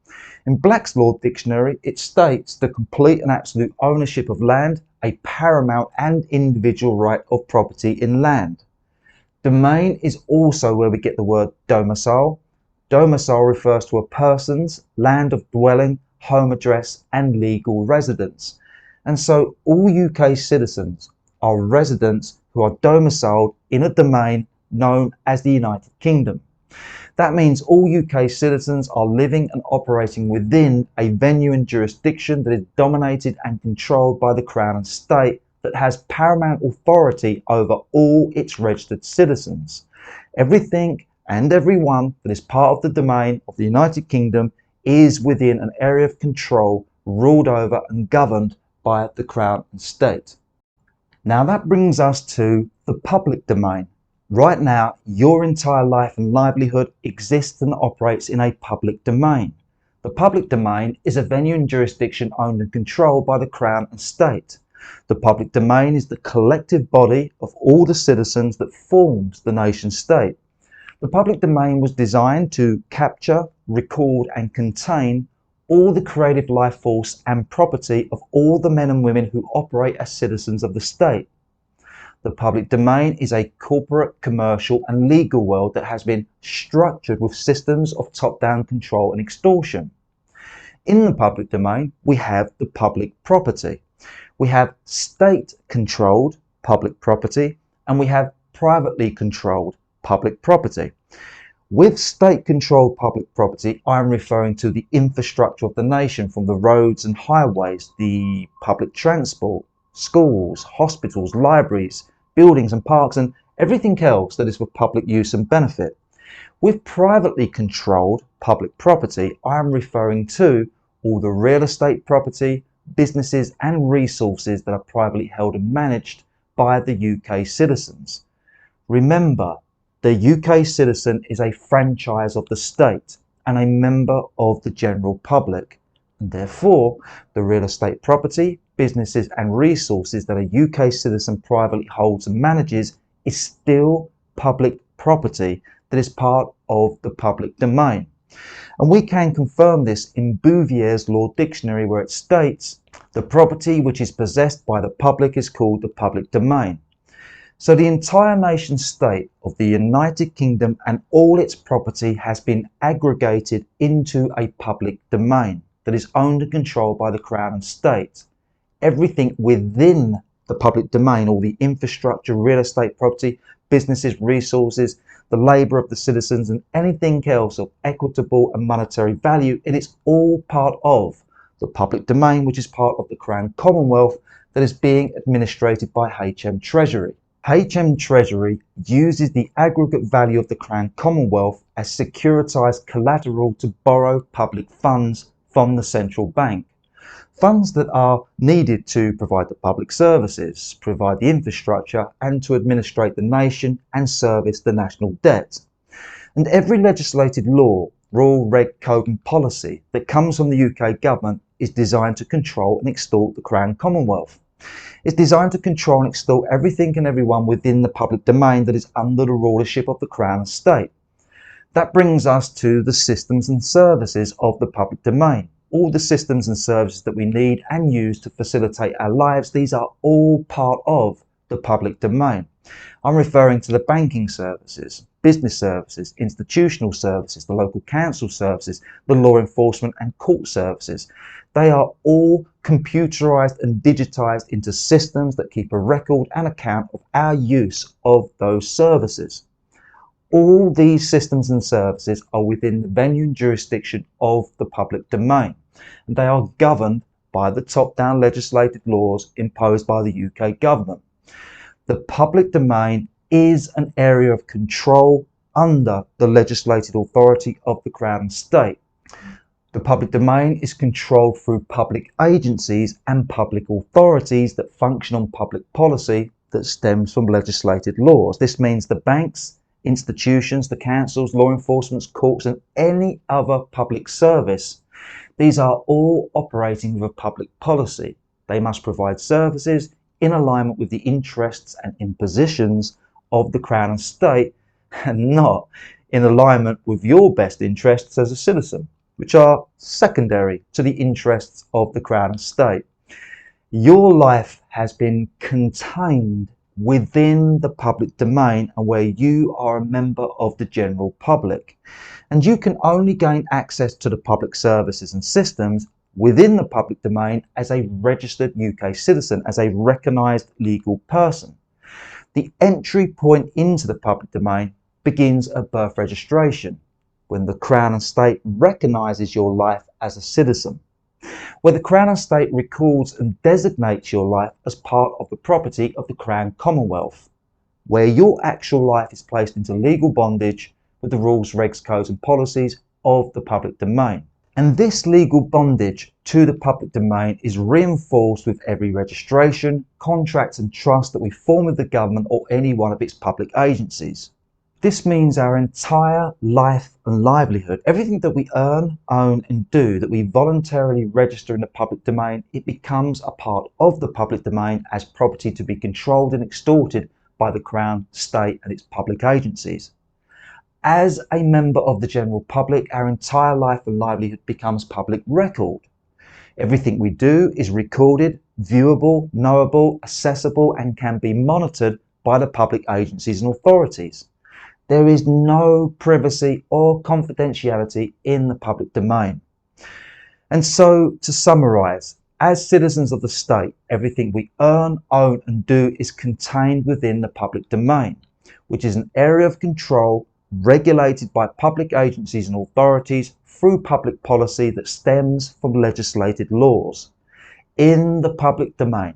In Black's Law Dictionary, it states the complete and absolute ownership of land, a paramount and individual right of property in land. Domain is also where we get the word domicile. Domicile refers to a person's land of dwelling, home address and legal residence. And so all UK citizens are residents who are domiciled in a domain known as the United Kingdom. That means all UK citizens are living and operating within a venue and jurisdiction that is dominated and controlled by the Crown and State, that has paramount authority over all its registered citizens. Everything and everyone that is part of the domain of the United Kingdom is within an area of control ruled over and governed by the Crown and State. Now that brings us to the public domain. Right now, your entire life and livelihood exists and operates in a public domain. The public domain is a venue and jurisdiction owned and controlled by the Crown and State. The public domain is the collective body of all the citizens that forms the nation state. The public domain was designed to capture, record and contain all the creative life force and property of all the men and women who operate as citizens of the state. The public domain is a corporate, commercial and legal world that has been structured with systems of top-down control and extortion. In the public domain, we have the public property. We have state-controlled public property and we have privately controlled public property. With state-controlled public property, I am referring to the infrastructure of the nation, from the roads and highways, the public transport, schools, hospitals, libraries, buildings and parks and everything else that is for public use and benefit. With privately controlled public property, I am referring to all the real estate property, businesses and resources that are privately held and managed by the UK citizens. Remember, the UK citizen is a franchise of the state and a member of the general public. And therefore, the real estate property, businesses and resources that a UK citizen privately holds and manages is still public property that is part of the public domain. And we can confirm this in Bouvier's Law Dictionary, where it states, the property which is possessed by the public is called the public domain. So the entire nation state of the United Kingdom and all its property has been aggregated into a public domain that is owned and controlled by the Crown and State. Everything within the public domain, all the infrastructure, real estate property, businesses, resources, the labour of the citizens and anything else of equitable and monetary value, it is all part of the public domain, which is part of the Crown Commonwealth that is being administrated by HM Treasury. HM Treasury uses the aggregate value of the Crown Commonwealth as securitised collateral to borrow public funds from the central bank. Funds that are needed to provide the public services, provide the infrastructure and to administrate the nation and service the national debt. And every legislated law, rule, reg, code and policy that comes from the UK government is designed to control and extort the Crown Commonwealth. It's designed to control and extort everything and everyone within the public domain that is under the rulership of the Crown and State. That brings us to the systems and services of the public domain. All the systems and services that we need and use to facilitate our lives, these are all part of the public domain. I'm referring to the banking services, business services, institutional services, the local council services, the law enforcement and court services. They are all computerized and digitized into systems that keep a record and account of our use of those services. All these systems and services are within the venue and jurisdiction of the public domain, and they are governed by the top-down legislated laws imposed by the UK government. The public domain is an area of control under the legislated authority of the Crown and State. The public domain is controlled through public agencies and public authorities that function on public policy that stems from legislated laws. This means the banks, institutions, the councils, law enforcement, courts and any other public service. These are all operating with a public policy. They must provide services in alignment with the interests and impositions of the Crown and State and not in alignment with your best interests as a citizen, which are secondary to the interests of the Crown and State. Your life has been contained within the public domain and where you are a member of the general public. And you can only gain access to the public services and systems within the public domain as a registered UK citizen, as a recognised legal person. The entry point into the public domain begins at birth registration, when the Crown and State recognises your life as a citizen, where the Crown and State records and designates your life as part of the property of the Crown Commonwealth, where your actual life is placed into legal bondage with the rules, regs, codes and policies of the public domain. And this legal bondage to the public domain is reinforced with every registration, contract and trust that we form with the government or any one of its public agencies. This means our entire life and livelihood, everything that we earn, own and do, that we voluntarily register in the public domain, it becomes a part of the public domain as property to be controlled and extorted by the Crown, State and its public agencies. As a member of the general public, our entire life and livelihood becomes public record. Everything we do is recorded, viewable, knowable, accessible and can be monitored by the public agencies and authorities. There is no privacy or confidentiality in the public domain. And so, to summarise, as citizens of the state, everything we earn, own and do is contained within the public domain, which is an area of control regulated by public agencies and authorities through public policy that stems from legislated laws. In the public domain,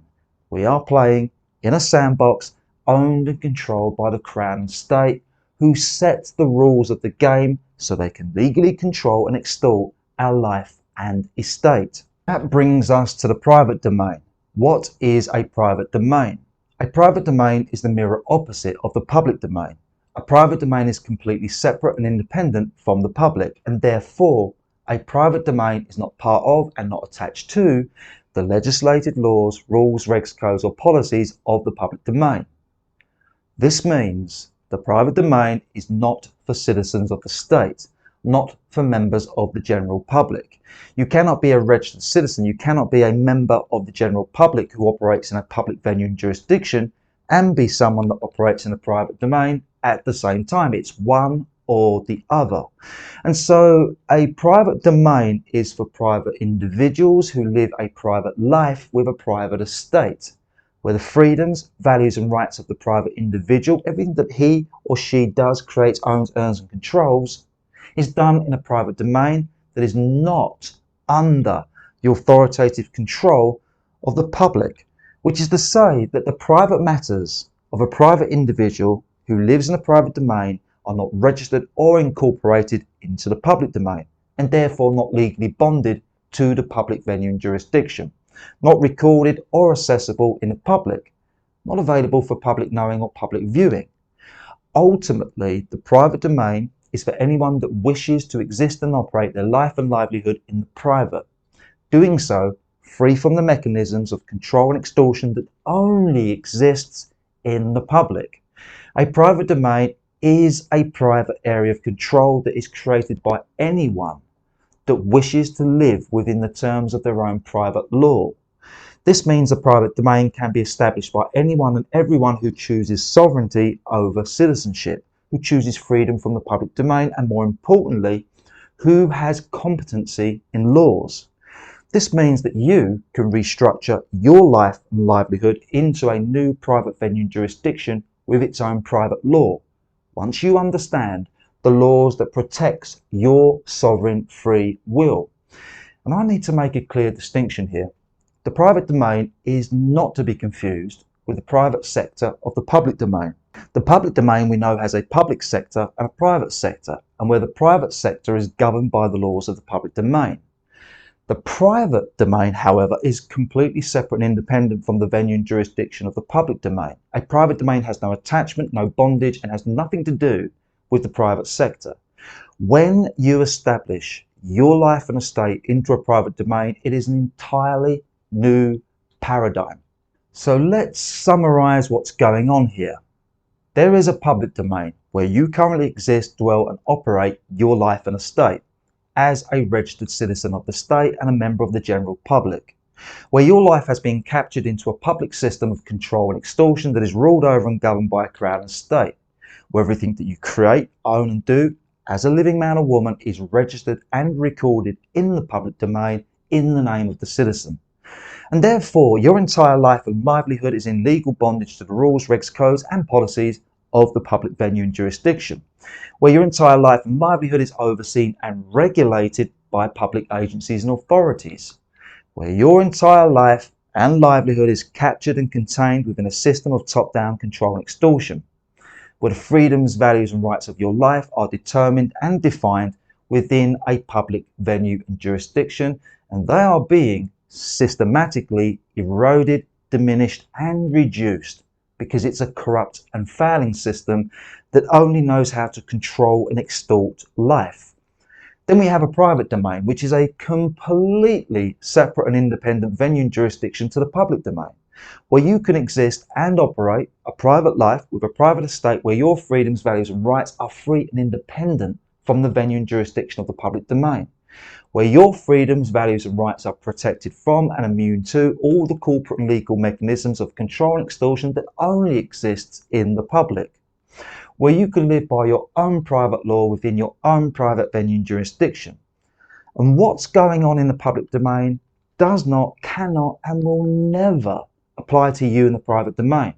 we are playing in a sandbox owned and controlled by the Crown and State, who sets the rules of the game so they can legally control and extort our life and estate. That brings us to the private domain. What is a private domain? A private domain is the mirror opposite of the public domain. A private domain is completely separate and independent from the public and therefore A private domain is not part of and not attached to the legislated laws, rules, regs, codes or policies of the public domain. This means the private domain is not for citizens of the state, not for members of the general public. You cannot be a registered citizen, you cannot be a member of the general public who operates in a public venue and jurisdiction and be someone that operates in a private domain at the same time. It's one or the other. And so a private domain is for private individuals who live a private life with a private estate, where the freedoms, values and rights of the private individual, everything that he or she does, creates, owns, earns and controls, is done in a private domain that is not under the authoritative control of the public, which is to say that the private matters of a private individual who lives in a private domain are not registered or incorporated into the public domain and therefore not legally bonded to the public venue and jurisdiction, not recorded or accessible in the public, not available for public knowing or public viewing. Ultimately, the private domain is for anyone that wishes to exist and operate their life and livelihood in the private, doing so free from the mechanisms of control and extortion that only exists in the public. A private domain is a private area of control that is created by anyone that wishes to live within the terms of their own private law. This means a private domain can be established by anyone and everyone who chooses sovereignty over citizenship, who chooses freedom from the public domain, and more importantly, who has competency in laws. This means that you can restructure your life and livelihood into a new private venue and jurisdiction with its own private law, once you understand the laws that protects your sovereign free will. And I need to make a clear distinction here. The private domain is not to be confused with the private sector of the public domain. The public domain we know has a public sector and a private sector, and where the private sector is governed by the laws of the public domain. The private domain, however, is completely separate and independent from the venue and jurisdiction of the public domain. A private domain has no attachment, no bondage, and has nothing to do with the private sector. When you establish your life and estate into a private domain, it is an entirely new paradigm. So let's summarize what's going on here. There is a public domain where you currently exist, dwell, and operate your life and estate as a registered citizen of the state and a member of the general public, where your life has been captured into a public system of control and extortion that is ruled over and governed by a crown and state, where everything that you create, own and do as a living man or woman is registered and recorded in the public domain in the name of the citizen. And therefore your entire life and livelihood is in legal bondage to the rules, regs, codes and policies of the public venue and jurisdiction, where your entire life and livelihood is overseen and regulated by public agencies and authorities, where your entire life and livelihood is captured and contained within a system of top-down control and extortion, where the freedoms, values and rights of your life are determined and defined within a public venue and jurisdiction, and they are being systematically eroded, diminished and reduced because it's a corrupt and failing system that only knows how to control and extort life. Then we have a private domain, which is a completely separate and independent venue and jurisdiction to the public domain, where you can exist and operate a private life with a private estate where your freedoms, values and rights are free and independent from the venue and jurisdiction of the public domain, where your freedoms, values and rights are protected from and immune to all the corporate and legal mechanisms of control and extortion that only exists in the public, where you can live by your own private law within your own private venue and jurisdiction. And what's going on in the public domain does not, cannot and will never apply to you in the private domain,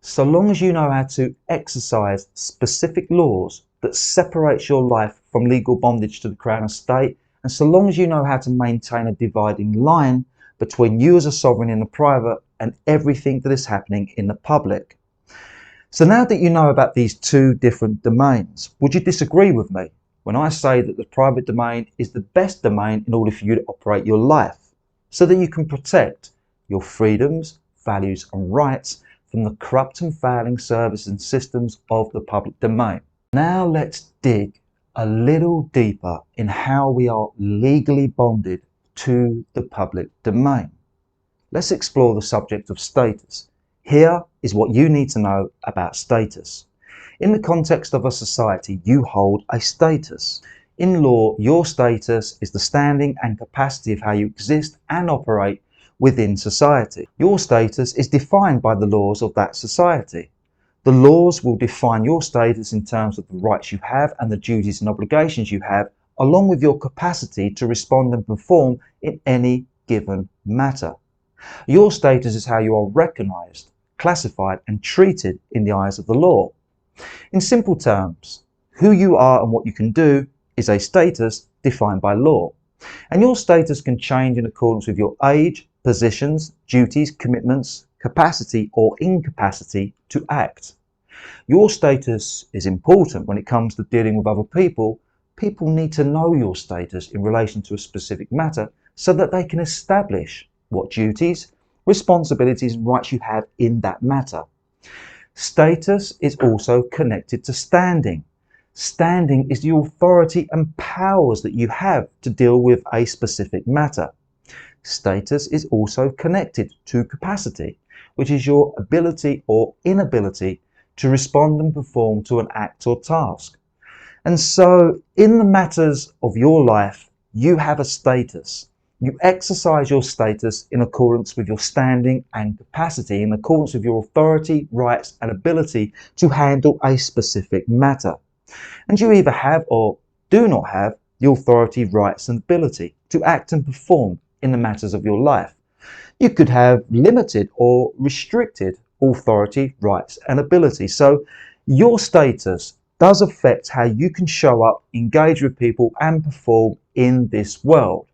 so long as you know how to exercise specific laws that separates your life from legal bondage to the crown and state, and so long as you know how to maintain a dividing line between you as a sovereign in the private and everything that is happening in the public. So now that you know about these two different domains, would you disagree with me when I say that the private domain is the best domain in order for you to operate your life, so that you can protect your freedoms, values and rights from the corrupt and failing services and systems of the public domain? Now let's dig a little deeper in how we are legally bonded to the public domain. Let's explore the subject of status. Here is what you need to know about status. In the context of a society, you hold a status. In law, your status is the standing and capacity of how you exist and operate within society. Your status is defined by the laws of that society. The laws will define your status in terms of the rights you have and the duties and obligations you have, along with your capacity to respond and perform in any given matter. Your status is how you are recognised, classified and treated in the eyes of the law. In simple terms, who you are and what you can do is a status defined by law. And your status can change in accordance with your age, positions, duties, commitments, capacity or incapacity to act. Your status is important when it comes to dealing with other people. People need to know your status in relation to a specific matter so that they can establish what duties, responsibilities and rights you have in that matter. Status is also connected to standing. Standing is the authority and powers that you have to deal with a specific matter. Status is also connected to capacity, which is your ability or inability to respond and perform to an act or task. And so in the matters of your life, you have a status. You exercise your status in accordance with your standing and capacity, in accordance with your authority, rights and ability to handle a specific matter. And you either have or do not have the authority, rights and ability to act and perform in the matters of your life. You could have limited or restricted authority, rights and ability. So your status does affect how you can show up, engage with people and perform in this world.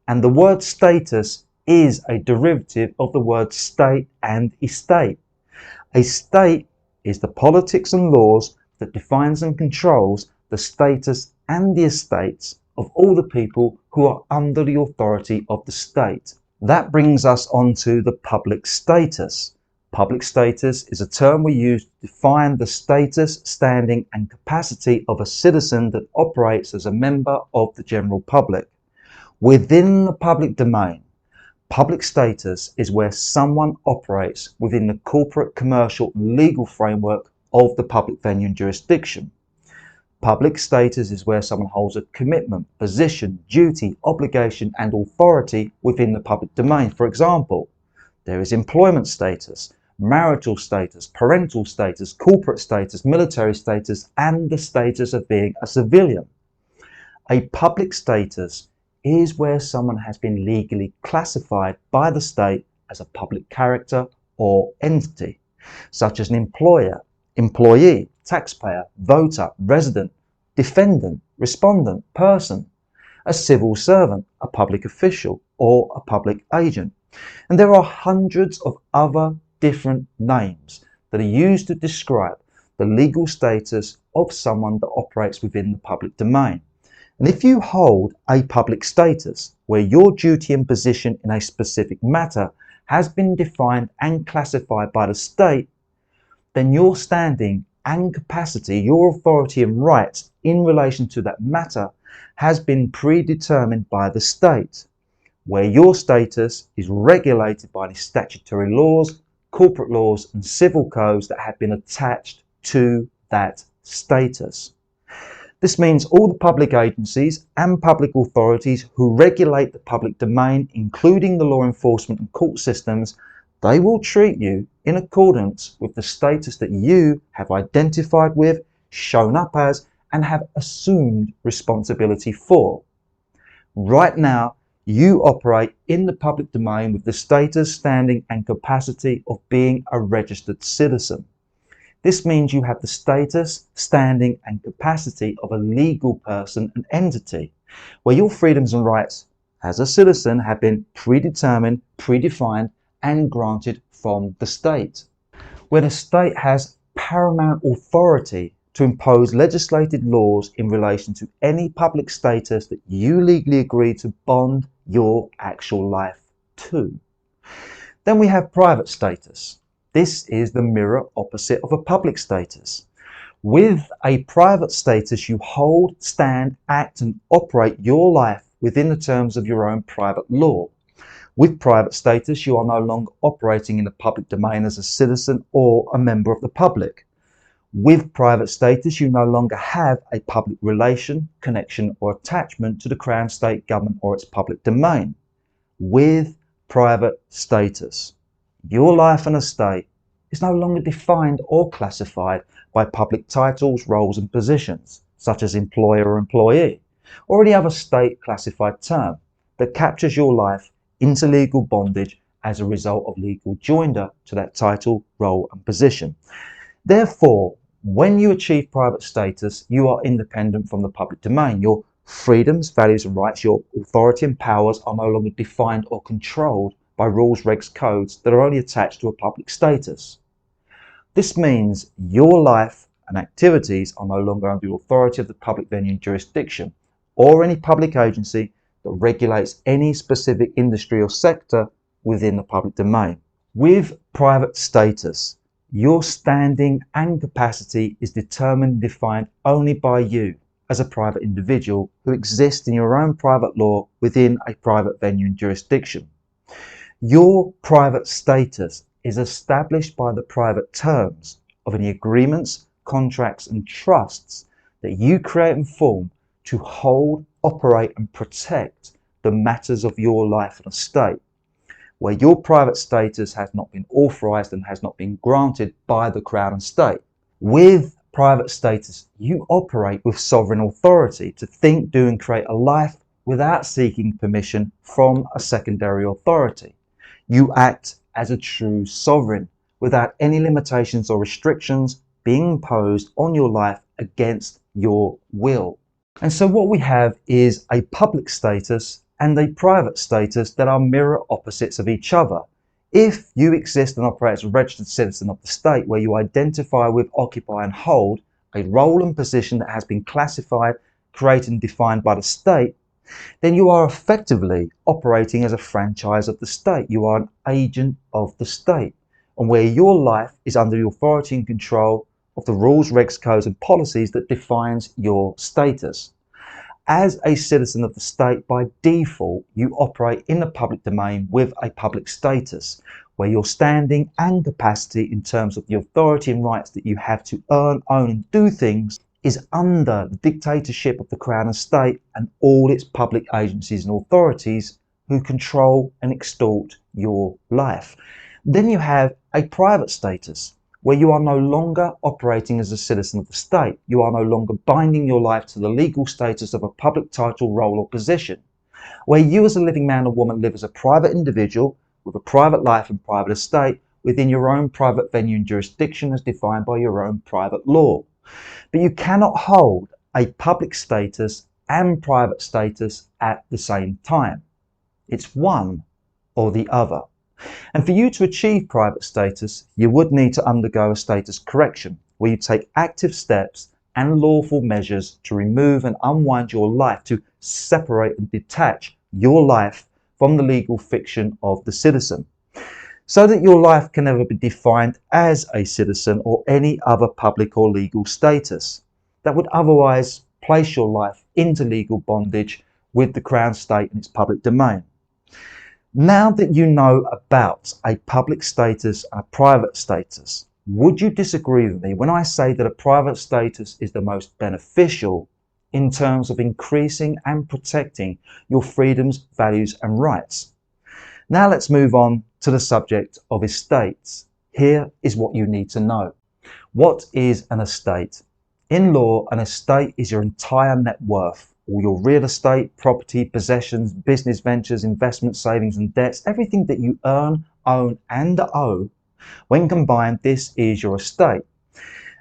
And the word status is a derivative of the word state and estate. A state is the politics and laws that defines and controls the status and the estates of all the people who are under the authority of the state. That brings us on to the public status. Public status is a term we use to define the status, standing and capacity of a citizen that operates as a member of the general public. Within the public domain, public status is where someone operates within the corporate, commercial and legal framework of the public venue and jurisdiction. Public status is where someone holds a commitment, position, duty, obligation and authority within the public domain. For example, there is employment status, marital status, parental status, corporate status, military status and the status of being a civilian. A public status is where someone has been legally classified by the state as a public character or entity, such as an employer, employee, taxpayer, voter, resident, defendant, respondent, person, a civil servant, a public official, or a public agent. And there are hundreds of other different names that are used to describe the legal status of someone that operates within the public domain. And if you hold a public status where your duty and position in a specific matter has been defined and classified by the state, then your standing and capacity, your authority and rights in relation to that matter has been predetermined by the state, where your status is regulated by the statutory laws, corporate laws and civil codes that have been attached to that status. This means all the public agencies and public authorities who regulate the public domain, including the law enforcement and court systems, they will treat you in accordance with the status that you have identified with, shown up as, and have assumed responsibility for. Right now, you operate in the public domain with the status, standing and capacity of being a registered citizen. This means you have the status, standing and capacity of a legal person and entity, where your freedoms and rights as a citizen have been predetermined, predefined and granted from the state, where the state has paramount authority to impose legislated laws in relation to any public status that you legally agree to bond your actual life to. Then we have private status. This is the mirror opposite of a public status, With a private status, you hold, stand, act and operate your life within the terms of your own private law. With private status, you are no longer operating in the public domain as a citizen or a member of the public. With private status, you no longer have a public relation, connection or attachment to the Crown, state government or its public domain. With private status, your life and estate is no longer defined or classified by public titles, roles and positions, such as employer or employee, or any other state classified term that captures your life into legal bondage as a result of legal joinder to that title, role and position. Therefore, when you achieve private status, you are independent from the public domain. Your freedoms, values and rights, your authority and powers are no longer defined or controlled by rules, regs, codes that are only attached to a public status. This means your life and activities are no longer under the authority of the public venue and jurisdiction or any public agency that regulates any specific industry or sector within the public domain. With private status, your standing and capacity is determined and defined only by you as a private individual who exists in your own private law within a private venue and jurisdiction. Your private status is established by the private terms of any agreements, contracts and trusts that you create and form to hold, operate and protect the matters of your life and estate, where your private status has not been authorised and has not been granted by the Crown and State. With private status, you operate with sovereign authority to think, do and create a life without seeking permission from a secondary authority. You act as a true sovereign without any limitations or restrictions being imposed on your life against your will. And so what we have is a public status and a private status that are mirror opposites of each other. If you exist and operate as a registered citizen of the state, where you identify with, occupy and hold a role and position that has been classified, created and defined by the state, then you are effectively operating as a franchise of the state. You are an agent of the state, and where your life is under the authority and control of the rules, regs, codes and policies that defines your status. As a citizen of the state, by default, you operate in the public domain with a public status, where your standing and capacity in terms of the authority and rights that you have to earn, own and do things is under the dictatorship of the Crown and State and all its public agencies and authorities who control and extort your life. Then you have a private status, where you are no longer operating as a citizen of the state. You are no longer binding your life to the legal status of a public title, role or position, where you as a living man or woman live as a private individual with a private life and private estate within your own private venue and jurisdiction as defined by your own private law. But you cannot hold a public status and private status at the same time. It's one or the other. And for you to achieve private status, you would need to undergo a status correction, where you take active steps and lawful measures to remove and unwind your life, to separate and detach your life from the legal fiction of the citizen, so that your life can never be defined as a citizen or any other public or legal status that would otherwise place your life into legal bondage with the Crown, State and its public domain. Now that you know about a public status and a private status, would you disagree with me when I say that a private status is the most beneficial in terms of increasing and protecting your freedoms, values and rights? Now let's move on to the subject of estates. Here is what you need to know. What is an estate? In law, an estate is your entire net worth, all your real estate, property, possessions, business ventures, investments, savings and debts, everything that you earn, own and owe. When combined, this is your estate.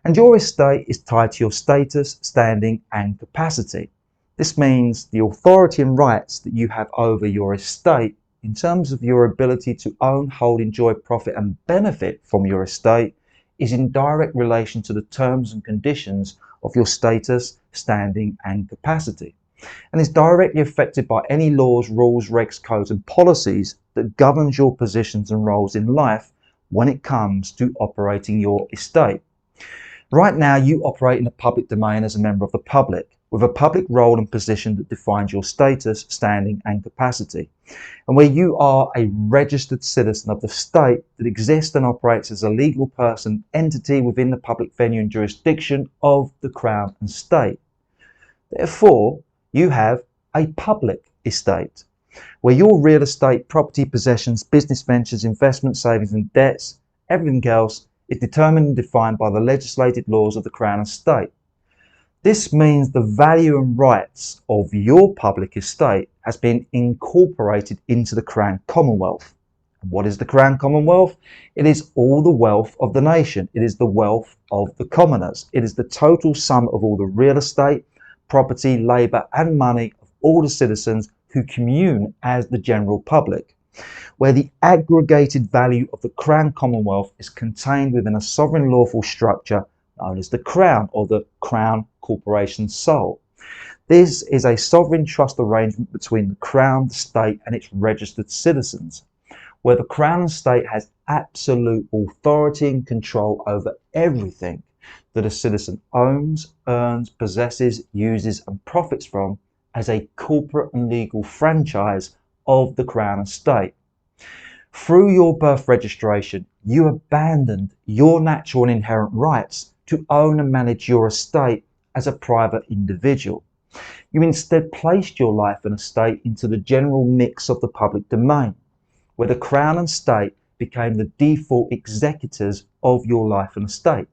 And your estate is tied to your status, standing and capacity. This means the authority and rights that you have over your estate in terms of your ability to own, hold, enjoy, profit and benefit from your estate is in direct relation to the terms and conditions of your status, standing and capacity, and is directly affected by any laws, rules, regs, codes and policies that governs your positions and roles in life when it comes to operating your estate. Right now, you operate in the public domain as a member of the public, with a public role and position that defines your status, standing, and capacity, and where you are a registered citizen of the state that exists and operates as a legal person, entity within the public venue and jurisdiction of the Crown and State. Therefore, you have a public estate, where your real estate, property, possessions, business ventures, investments, savings and debts, everything else is determined and defined by the legislated laws of the Crown and State. This means the value and rights of your public estate has been incorporated into the Crown Commonwealth. And what is the Crown Commonwealth? It is all the wealth of the nation. It is the wealth of the commoners. It is the total sum of all the real estate, property, labour and money of all the citizens who commune as the general public, where the aggregated value of the Crown Commonwealth is contained within a sovereign lawful structure known as the Crown, or the Crown Corporation Sole. This is a sovereign trust arrangement between the Crown, the State and its registered citizens, where the Crown and State has absolute authority and control over everything that a citizen owns, earns, possesses, uses and profits from as a corporate and legal franchise of the Crown and State. Through your birth registration, you abandoned your natural and inherent rights to own and manage your estate as a private individual. You instead placed your life and estate into the general mix of the public domain, where the Crown and State became the default executors of your life and estate.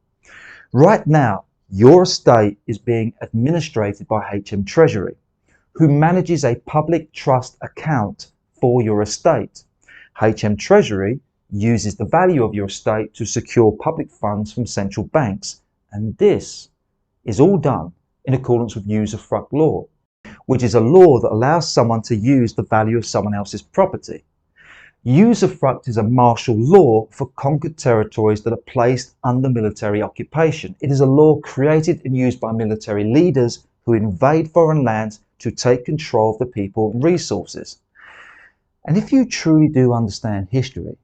Right now, your estate is being administrated by HM Treasury, who manages a public trust account for your estate. HM Treasury uses the value of your estate to secure public funds from central banks, and this is all done in accordance with usufruct law, which is a law that allows someone to use the value of someone else's property. Usufruct is a martial law for conquered territories that are placed under military occupation. It is a law created and used by military leaders who invade foreign lands to take control of the people and resources. And if you truly do understand history,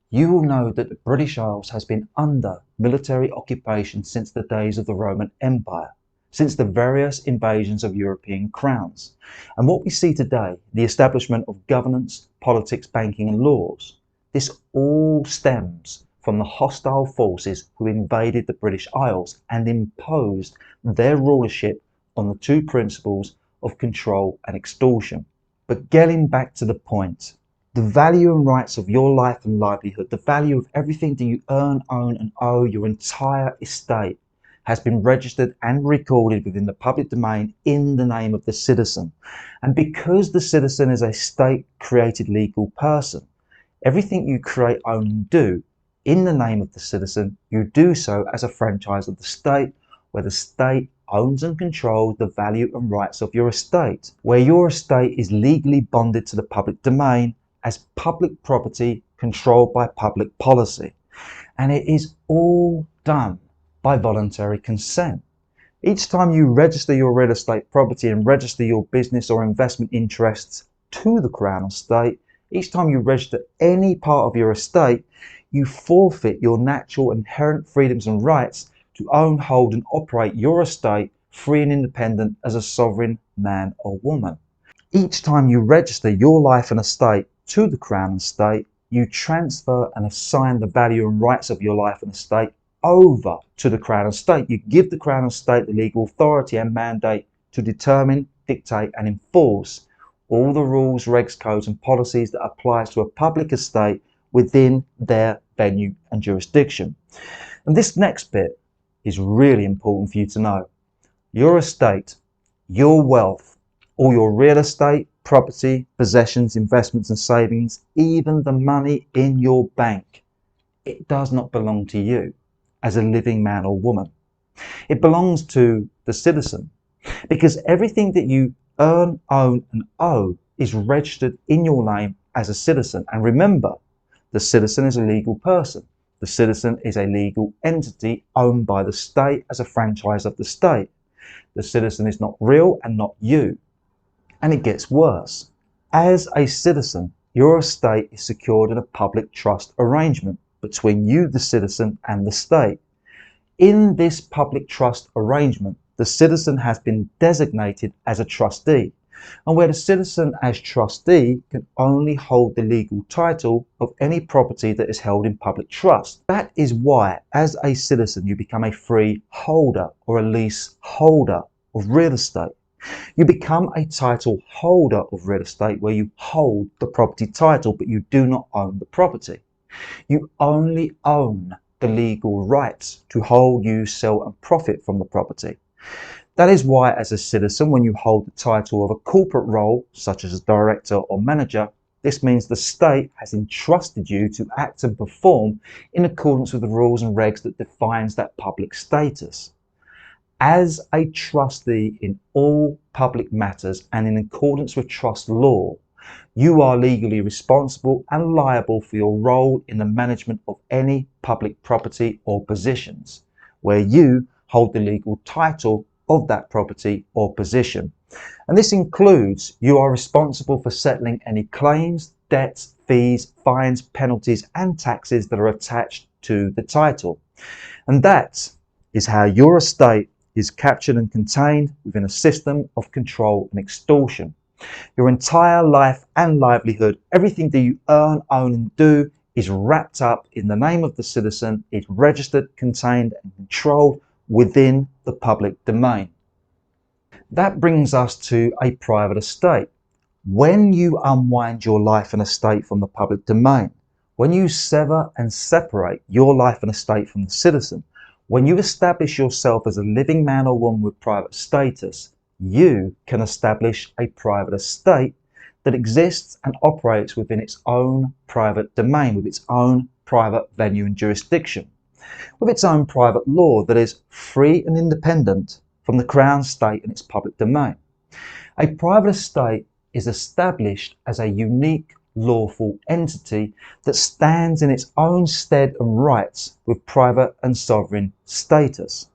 you will know that the British Isles has been under military occupation since the days of the Roman Empire, since the various invasions of European crowns. And what we see today, the establishment of governance, politics, banking and laws, this all stems from the hostile forces who invaded the British Isles and imposed their rulership on the two principles of control and extortion. But getting back to the point, the value and rights of your life and livelihood, the value of everything that you earn, own and owe, your entire estate, has been registered and recorded within the public domain in the name of the citizen. And because the citizen is a state-created legal person, everything you create, own and do in the name of the citizen, you do so as a franchise of the state, where the state owns and controls the value and rights of your estate, where your estate is legally bonded to the public domain as public property controlled by public policy. And it is all done by voluntary consent. Each time you register your real estate property and register your business or investment interests to the Crown or State, each time you register any part of your estate, you forfeit your natural inherent freedoms and rights to own, hold and operate your estate free and independent as a sovereign man or woman. Each time you register your life and estate to the Crown and State, you transfer and assign the value and rights of your life and estate over to the Crown and State. You give the Crown and State the legal authority and mandate to determine, dictate and enforce all the rules, regs, codes and policies that applies to a public estate within their venue and jurisdiction. And this next bit is really important for you to know. Your estate, your wealth, all your real estate, property, possessions, investments and savings, even the money in your bank, it does not belong to you as a living man or woman. It belongs to the citizen, because everything that you earn, own and owe is registered in your name as a citizen. And remember, the citizen is a legal person. The citizen is a legal entity owned by the state as a franchise of the state. The citizen is not real and not you. And it gets worse. As a citizen, your estate is secured in a public trust arrangement between you, the citizen, and the state. In this public trust arrangement, the citizen has been designated as a trustee, and where the citizen as trustee can only hold the legal title of any property that is held in public trust. That is why, as a citizen, you become a free holder or a lease holder of real estate. You become a title holder of real estate where you hold the property title, but you do not own the property. You only own the legal rights to hold, use, sell and profit from the property. That is why, as a citizen, when you hold the title of a corporate role, such as a director or manager, this means the state has entrusted you to act and perform in accordance with the rules and regs that defines that public status. As a trustee in all public matters and in accordance with trust law, you are legally responsible and liable for your role in the management of any public property or positions, where you hold the legal title of that property or position. And this includes you are responsible for settling any claims, debts, fees, fines, penalties and taxes that are attached to the title. And that is how your estate is captured and contained within a system of control and extortion. Your entire life and livelihood, everything that you earn, own and do is wrapped up in the name of the citizen. It's registered, contained and controlled within the public domain. That brings us to a private estate. When you unwind your life and estate from the public domain, when you sever and separate your life and estate from the citizen, when you establish yourself as a living man or woman with private status, you can establish a private estate that exists and operates within its own private domain, with its own private venue and jurisdiction, with its own private law that is free and independent from the Crown, state and its public domain. A private estate is established as a unique lawful entity that stands in its own stead and rights with private and sovereign status.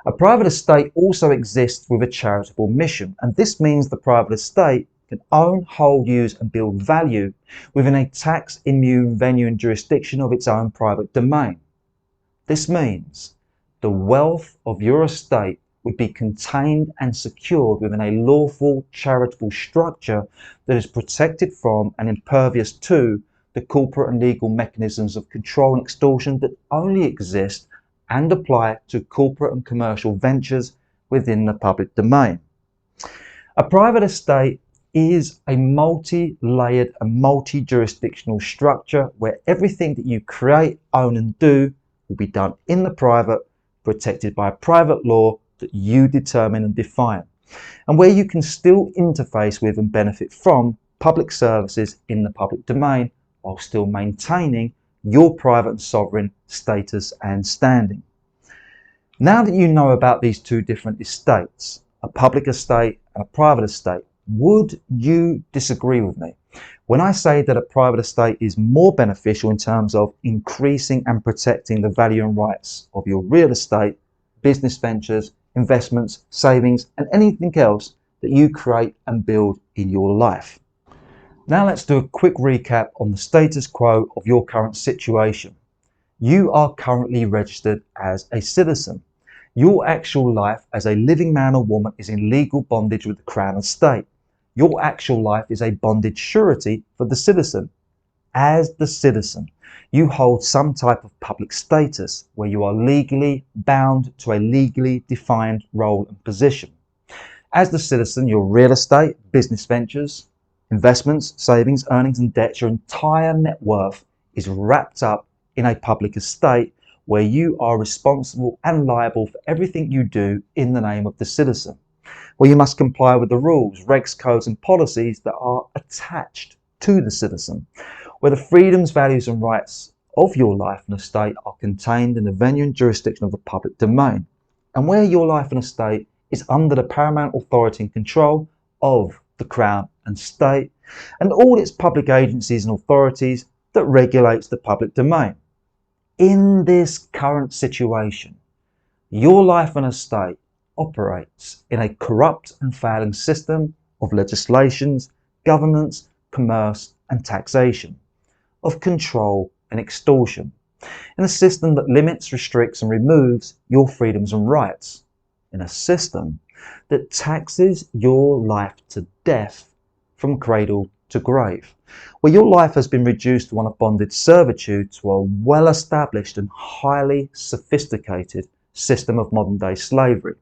A private estate also exists with a charitable mission, and this means the private estate can own, hold, use and build value within a tax-immune venue and jurisdiction of its own private domain. This means the wealth of your estate would be contained and secured within a lawful charitable structure that is protected from and impervious to the corporate and legal mechanisms of control and extortion that only exist and apply to corporate and commercial ventures within the public domain. A private estate is a multi-layered and multi-jurisdictional structure where everything that you create, own and do will be done in the private, protected by private law that you determine and define, and where you can still interface with and benefit from public services in the public domain while still maintaining your private and sovereign status and standing. Now that you know about these two different estates, a public estate and a private estate, would you disagree with me when I say that a private estate is more beneficial in terms of increasing and protecting the value and rights of your real estate, business ventures, investments, savings and anything else that you create and build in your life? Now let's do a quick recap on the status quo of your current situation. You are currently registered as a citizen. Your actual life as a living man or woman is in legal bondage with the Crown and state. Your actual life is a bondage surety for the citizen. As the citizen, you hold some type of public status where you are legally bound to a legally defined role and position. As the citizen, your real estate, business ventures, investments, savings, earnings and debts, your entire net worth is wrapped up in a public estate where you are responsible and liable for everything you do in the name of the citizen, where you must comply with the rules, regs, codes and policies that are attached to the citizen, where the freedoms, values and rights of your life and estate are contained in the venue and jurisdiction of the public domain, and where your life and estate is under the paramount authority and control of the Crown and state and all its public agencies and authorities that regulates the public domain. In this current situation, your life and estate operates in a corrupt and failing system of legislations, governance, commerce and taxation, of control and extortion. in a system that limits, restricts and removes your freedoms and rights, in a system that taxes your life to death from cradle to grave, where your life has been reduced to one of bonded servitude to a well-established and highly sophisticated system of modern-day slavery,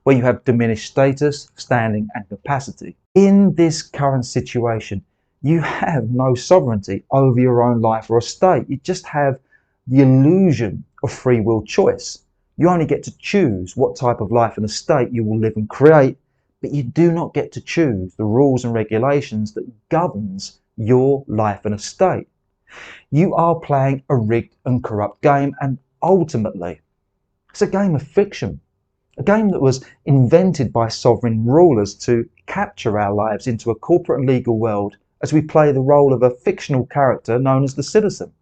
where you have diminished status, standing and capacity. In this current situation, you have no sovereignty over your own life or estate. You just have the illusion of free will choice. You only get to choose what type of life and estate you will live and create, but you do not get to choose the rules and regulations that governs your life and estate. You are playing a rigged and corrupt game, and ultimately, it's a game of fiction. A game that was invented by sovereign rulers to capture our lives into a corporate and legal world as we play the role of a fictional character known as the citizen.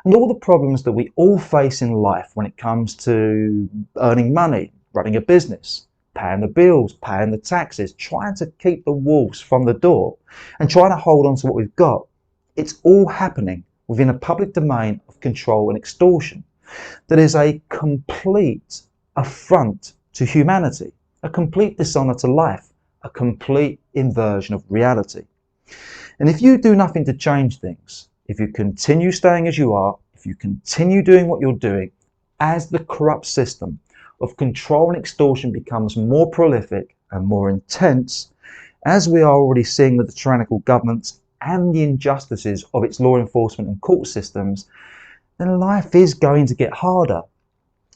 And all the problems that we all face in life when it comes to earning money, running a business, paying the bills, paying the taxes, trying to keep the wolves from the door and trying to hold on to what we've got, it's all happening within a public domain of control and extortion that is a complete affront to humanity, a complete dishonour to life, a complete inversion of reality. And if you do nothing to change things, if you continue staying as you are, if you continue doing what you're doing, as the corrupt system of control and extortion becomes more prolific and more intense, as we are already seeing with the tyrannical governments and the injustices of its law enforcement and court systems, then life is going to get harder.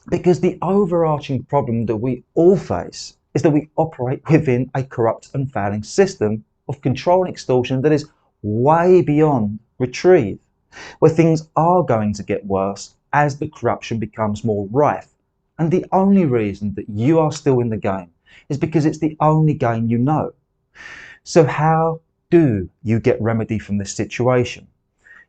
Because the overarching problem that we all face is that we operate within a corrupt and failing system of control and extortion that is way beyond retrieve, where things are going to get worse as the corruption becomes more rife. And the only reason that you are still in the game is because it's the only game you know. So how do you get remedy from this situation?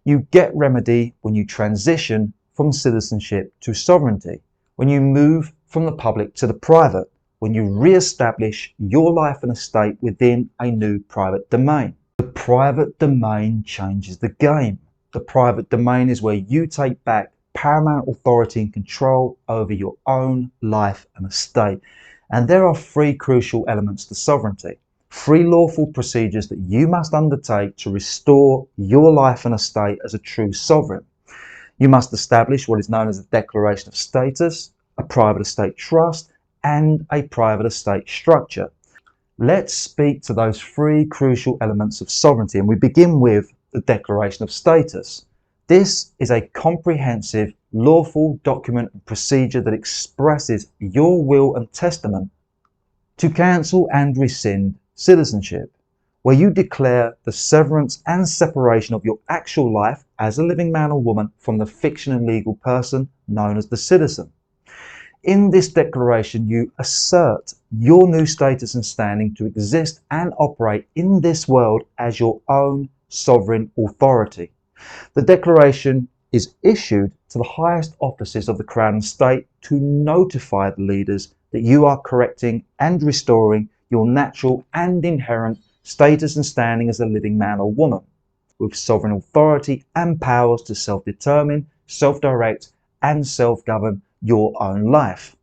You get remedy when you transition from citizenship to sovereignty, when you move from the public to the private, when you re-establish your life and estate within a new private domain. The private domain changes the game. The private domain is where you take back paramount authority and control over your own life and estate. And there are three crucial elements to sovereignty. Three lawful procedures that you must undertake to restore your life and estate as a true sovereign. You must establish what is known as a declaration of status, a private estate trust, and a private estate structure. Let's speak to those three crucial elements of sovereignty, and we begin with the declaration of status. This is a comprehensive, lawful document and procedure that expresses your will and testament to cancel and rescind citizenship, where you declare the severance and separation of your actual life as a living man or woman from the fictional legal person known as the citizen. In this declaration, you assert your new status and standing to exist and operate in this world as your own sovereign authority. The declaration is issued to the highest offices of the Crown and State to notify the leaders that you are correcting and restoring your natural and inherent status and standing as a living man or woman, with sovereign authority and powers to self-determine, self-direct and self-govern your own life,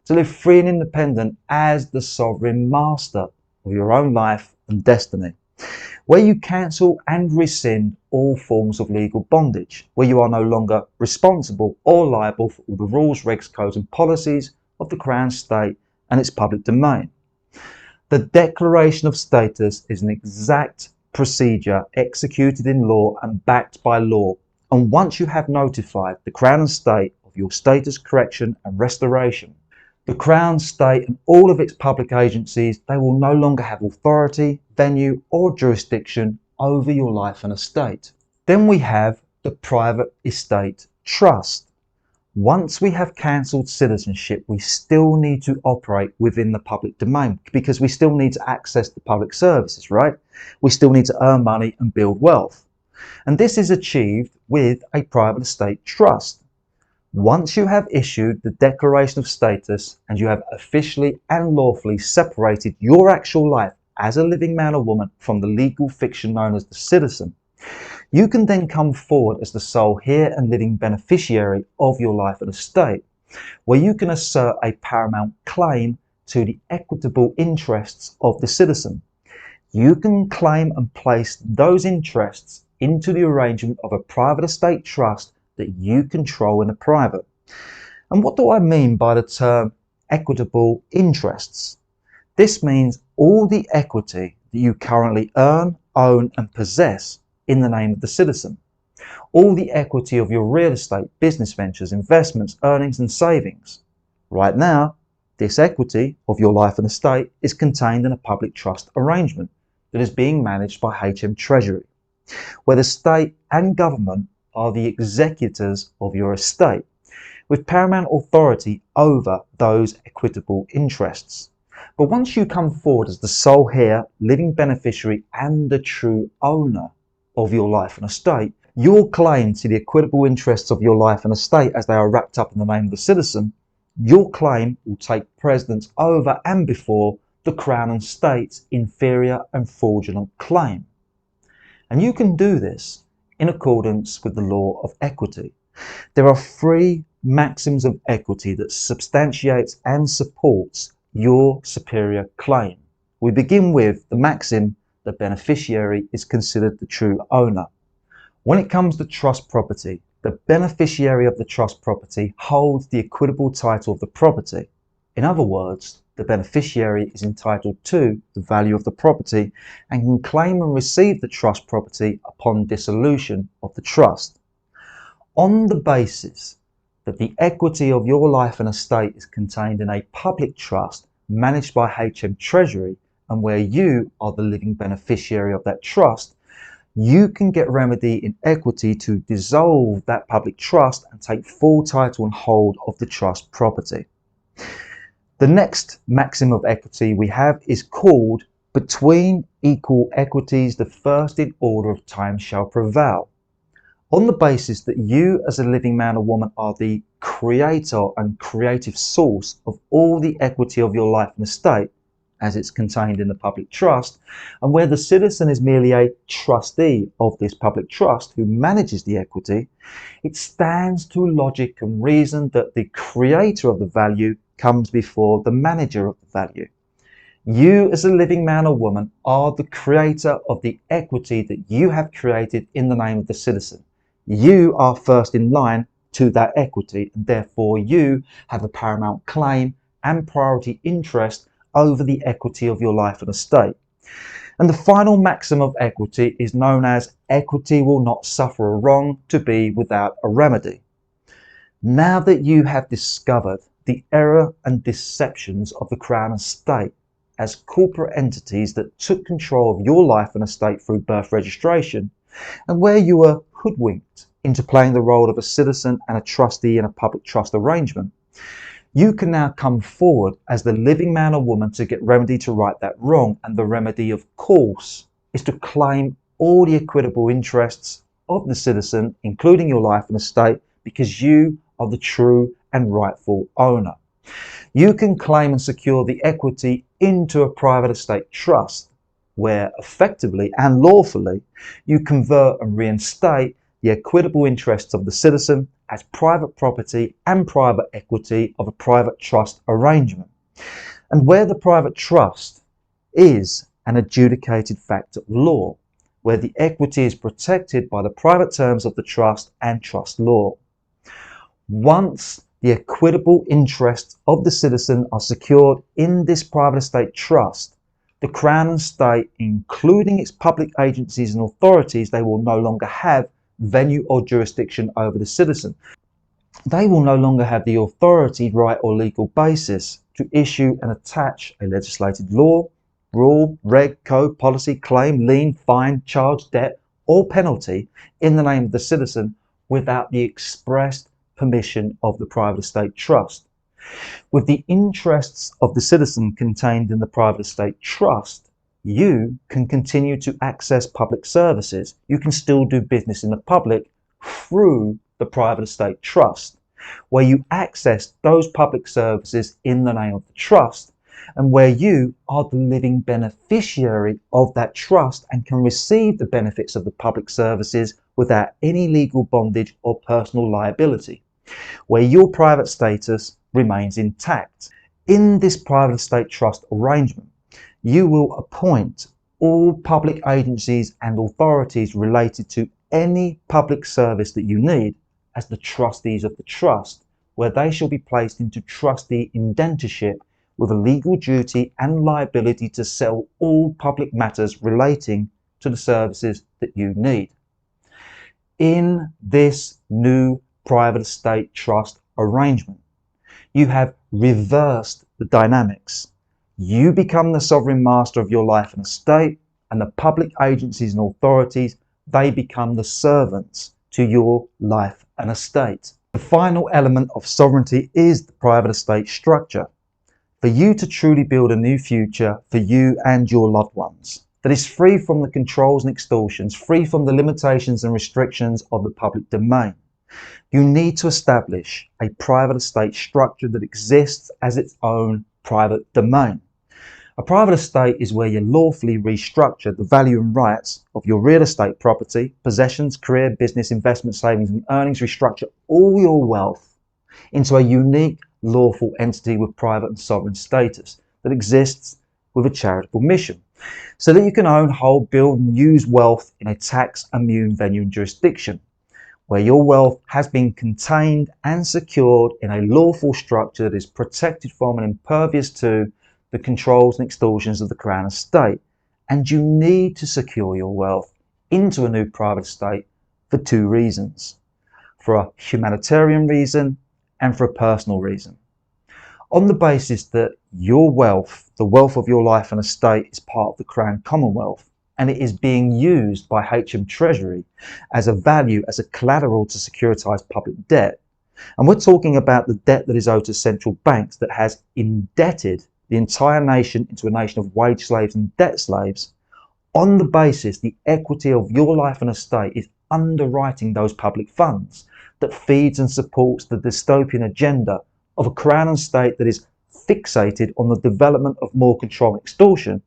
to live free and independent as the sovereign master of your own life and destiny, where you cancel and rescind all forms of legal bondage, where you are no longer responsible or liable for all the rules, regs, codes and policies of the Crown, State and its public domain. The declaration of status is an exact procedure executed in law and backed by law, and once you have notified the Crown and State of your status correction and restoration, the Crown, State and all of its public agencies, they will no longer have authority, venue or jurisdiction over your life and estate. Then we have the private estate trust. Once we have cancelled citizenship, we still need to operate within the public domain because we still need to access the public services, right? We still need to earn money and build wealth. And this is achieved with a private estate trust. Once you have issued the declaration of status and you have officially and lawfully separated your actual life as a living man or woman from the legal fiction known as the citizen, You can then come forward as the sole heir and living beneficiary of your life and estate, where you can assert a paramount claim to the equitable interests of the citizen. You can claim and place those interests into the arrangement of a private estate trust that you control in the private. And what do I mean by the term equitable interests? This means all the equity that you currently earn, own and possess in the name of the citizen. All the equity of your real estate, business ventures, investments, earnings and savings. Right now, this equity of your life and estate is contained in a public trust arrangement that is being managed by HM Treasury, where the state and government are the executors of your estate, with paramount authority over those equitable interests. But once you come forward as the sole heir, living beneficiary and the true owner of your life and estate, your claim to the equitable interests of your life and estate as they are wrapped up in the name of the citizen, your claim will take precedence over and before the Crown and State's inferior and fraudulent claim. And you can do this in accordance with the law of equity. There are three maxims of equity that substantiates and supports your superior claim. We begin with the maxim that beneficiary is considered the true owner. When it comes to trust property, the beneficiary of the trust property holds the equitable title of the property. In other words, the beneficiary is entitled to the value of the property and can claim and receive the trust property upon dissolution of the trust. On the basis that the equity of your life and estate is contained in a public trust managed by HM Treasury and where you are the living beneficiary of that trust, you can get remedy in equity to dissolve that public trust and take full title and hold of the trust property. The next maxim of equity we have is called between equal equities, the first in order of time shall prevail. On the basis that you as a living man or woman are the creator and creative source of all the equity of your life and estate, as it's contained in the public trust, and where the citizen is merely a trustee of this public trust who manages the equity, it stands to logic and reason that the creator of the value comes before the manager of the value. You as a living man or woman are the creator of the equity that you have created in the name of the citizen. You are first in line to that equity, and therefore you have a paramount claim and priority interest over the equity of your life and estate. And the final maxim of equity is known as equity will not suffer a wrong to be without a remedy. Now that you have discovered the error and deceptions of the Crown and State as corporate entities that took control of your life and estate through birth registration, and where you were hoodwinked into playing the role of a citizen and a trustee in a public trust arrangement, you can now come forward as the living man or woman to get remedy to right that wrong. And the remedy, of course, is to claim all the equitable interests of the citizen, including your life and estate, because you are the true and rightful owner. You can claim and secure the equity into a private estate trust, where effectively and lawfully you convert and reinstate the equitable interests of the citizen as private property and private equity of a private trust arrangement, and where the private trust is an adjudicated fact of law, where the equity is protected by the private terms of the trust and trust law. Once the equitable interests of the citizen are secured in this private estate trust, the Crown and State, including its public agencies and authorities, they will no longer have venue or jurisdiction over the citizen. They will no longer have the authority, right or legal basis to issue and attach a legislated law, rule, reg, code, policy, claim, lien, fine, charge, debt or penalty in the name of the citizen without the expressed permission of the private estate trust. With the interests of the citizen contained in the private estate trust, you can continue to access public services. You can still do business in the public through the private estate trust, where you access those public services in the name of the trust, and where you are the living beneficiary of that trust and can receive the benefits of the public services without any legal bondage or personal liability, where your private status remains intact. In this private estate trust arrangement, you will appoint all public agencies and authorities related to any public service that you need as the trustees of the trust, where they shall be placed into trustee indentureship with a legal duty and liability to settle all public matters relating to the services that you need. In this new private estate trust arrangement, you have reversed the dynamics. You become the sovereign master of your life and estate, and the public agencies and authorities, they become the servants to your life and estate. The final element of sovereignty is the private estate structure. For you to truly build a new future for you and your loved ones that is free from the controls and extortions, free from the limitations and restrictions of the public domain, you need to establish a private estate structure that exists as its own private domain. A private estate is where you lawfully restructure the value and rights of your real estate property, possessions, career, business, investment, savings and earnings, restructure all your wealth into a unique lawful entity with private and sovereign status that exists with a charitable mission, so that you can own, hold, build and use wealth in a tax immune venue and jurisdiction, where your wealth has been contained and secured in a lawful structure that is protected from and impervious to the controls and extortions of the Crown estate. And you need to secure your wealth into a new private estate for two reasons: for a humanitarian reason and for a personal reason. On the basis that your wealth, the wealth of your life and estate, is part of the Crown Commonwealth, and it is being used by HM Treasury as a value, as a collateral to securitise public debt. And we're talking about the debt that is owed to central banks that has indebted the entire nation into a nation of wage slaves and debt slaves. On the basis the equity of your life and estate is underwriting those public funds that feeds and supports the dystopian agenda of a Crown and state that is fixated on the development of more control and extortion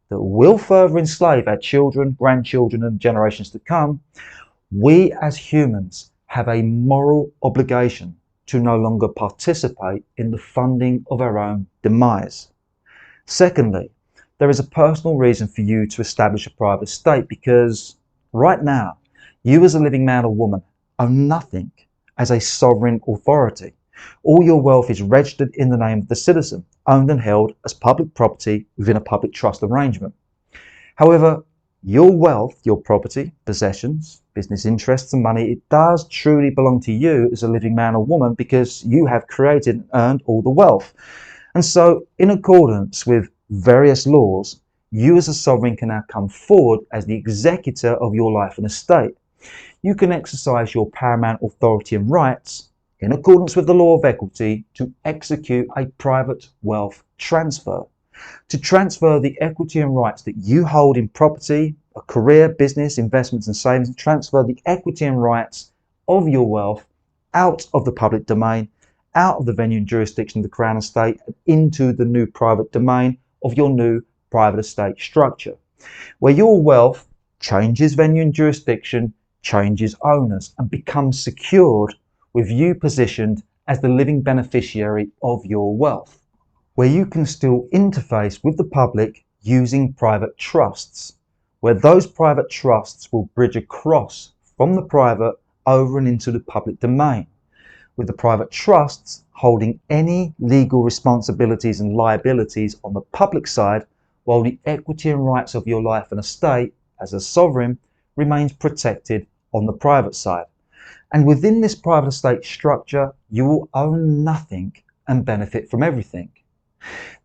that will further enslave our children, grandchildren and generations to come. We as humans have a moral obligation to no longer participate in the funding of our own demise. Secondly, there is a personal reason for you to establish a private estate, because right now, you as a living man or woman own nothing as a sovereign authority. All your wealth is registered in the name of the citizen, owned and held as public property within a public trust arrangement. However, your wealth, your property, possessions, business interests and money, it does truly belong to you as a living man or woman, because you have created and earned all the wealth. And so, in accordance with various laws, you as a sovereign can now come forward as the executor of your life and estate. You can exercise your paramount authority and rights in accordance with the law of equity to execute a private wealth transfer, to transfer the equity and rights that you hold in property, a career, business, investments and savings, and transfer the equity and rights of your wealth out of the public domain, out of the venue and jurisdiction of the Crown estate, and into the new private domain of your new private estate structure, where your wealth changes venue and jurisdiction, changes owners, and becomes secured with you positioned as the living beneficiary of your wealth, where you can still interface with the public using private trusts, where those private trusts will bridge across from the private over and into the public domain, with the private trusts holding any legal responsibilities and liabilities on the public side, while the equity and rights of your life and estate as a sovereign remains protected on the private side. And within this private estate structure, you will own nothing and benefit from everything.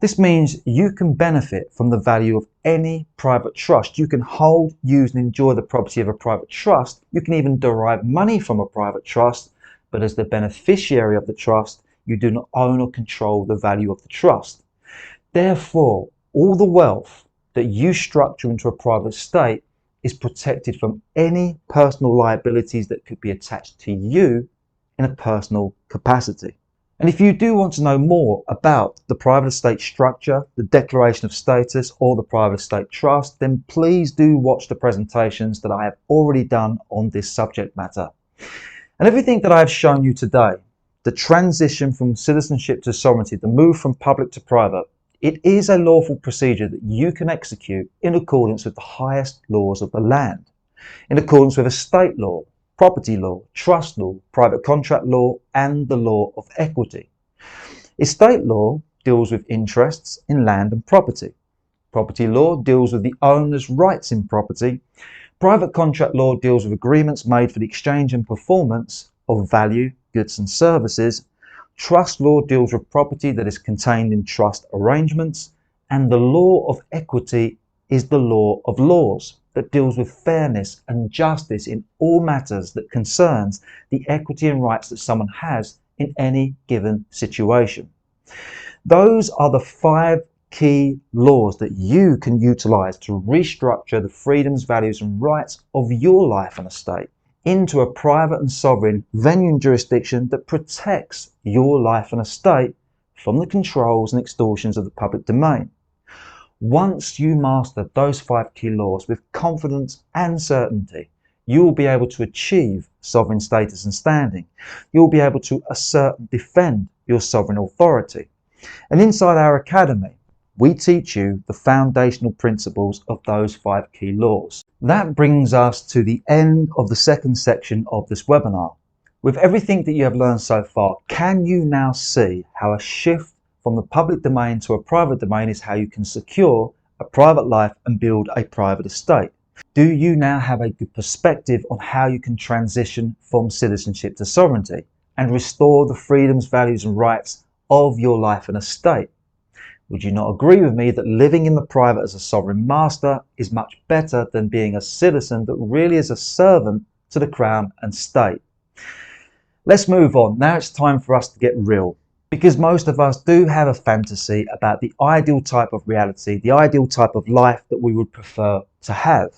This means you can benefit from the value of any private trust. You can hold, use and enjoy the property of a private trust. You can even derive money from a private trust, but as the beneficiary of the trust, you do not own or control the value of the trust. Therefore, all the wealth that you structure into a private estate is protected from any personal liabilities that could be attached to you in a personal capacity. And if you do want to know more about the private estate structure, the declaration of status, or the private estate trust, then please do watch the presentations that I have already done on this subject matter. And everything that I have shown you today, the transition from citizenship to sovereignty, the move from public to private, it is a lawful procedure that you can execute in accordance with the highest laws of the land, in accordance with estate law, property law, trust law, private contract law, and the law of equity. Estate law deals with interests in land and property. Property law deals with the owner's rights in property. Private contract law deals with agreements made for the exchange and performance of value, goods and services. Trust law deals with property that is contained in trust arrangements. And the law of equity is the law of laws that deals with fairness and justice in all matters that concerns the equity and rights that someone has in any given situation. Those are the 5 key laws that you can utilize to restructure the freedoms, values and rights of your life and estate into a private and sovereign venue and jurisdiction that protects your life and estate from the controls and extortions of the public domain. Once you master those 5 key laws with confidence and certainty, you will be able to achieve sovereign status and standing. You'll be able to assert and defend your sovereign authority. And inside our academy, we teach you the foundational principles of those 5 key laws. That brings us to the end of the second section of this webinar. With everything that you have learned so far, can you now see how a shift from the public domain to a private domain is how you can secure a private life and build a private estate? Do you now have a good perspective on how you can transition from citizenship to sovereignty and restore the freedoms, values and rights of your life and estate? Would you not agree with me that living in the private as a sovereign master is much better than being a citizen that really is a servant to the crown and state? Let's move on. Now it's time for us to get real, because most of us do have a fantasy about the ideal type of reality, the ideal type of life that we would prefer to have.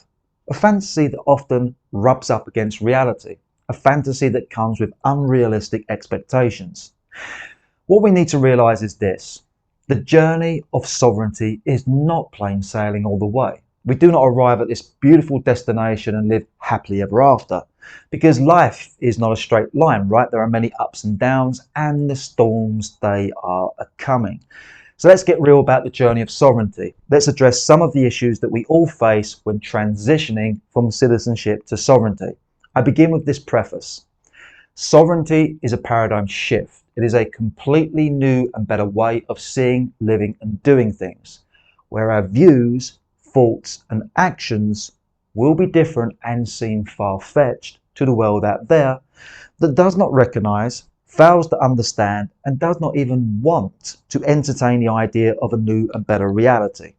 A fantasy that often rubs up against reality, a fantasy that comes with unrealistic expectations. What we need to realize is this: the journey of sovereignty is not plain sailing all the way. We do not arrive at this beautiful destination and live happily ever after, because life is not a straight line, right? There are many ups and downs, and the storms, they are a-coming. So let's get real about the journey of sovereignty. Let's address some of the issues that we all face when transitioning from citizenship to sovereignty. I begin with this preface. Sovereignty is a paradigm shift. It is a completely new and better way of seeing, living and doing things, where our views, thoughts and actions will be different and seem far-fetched to the world out there that does not recognize, fails to understand and does not even want to entertain the idea of a new and better reality.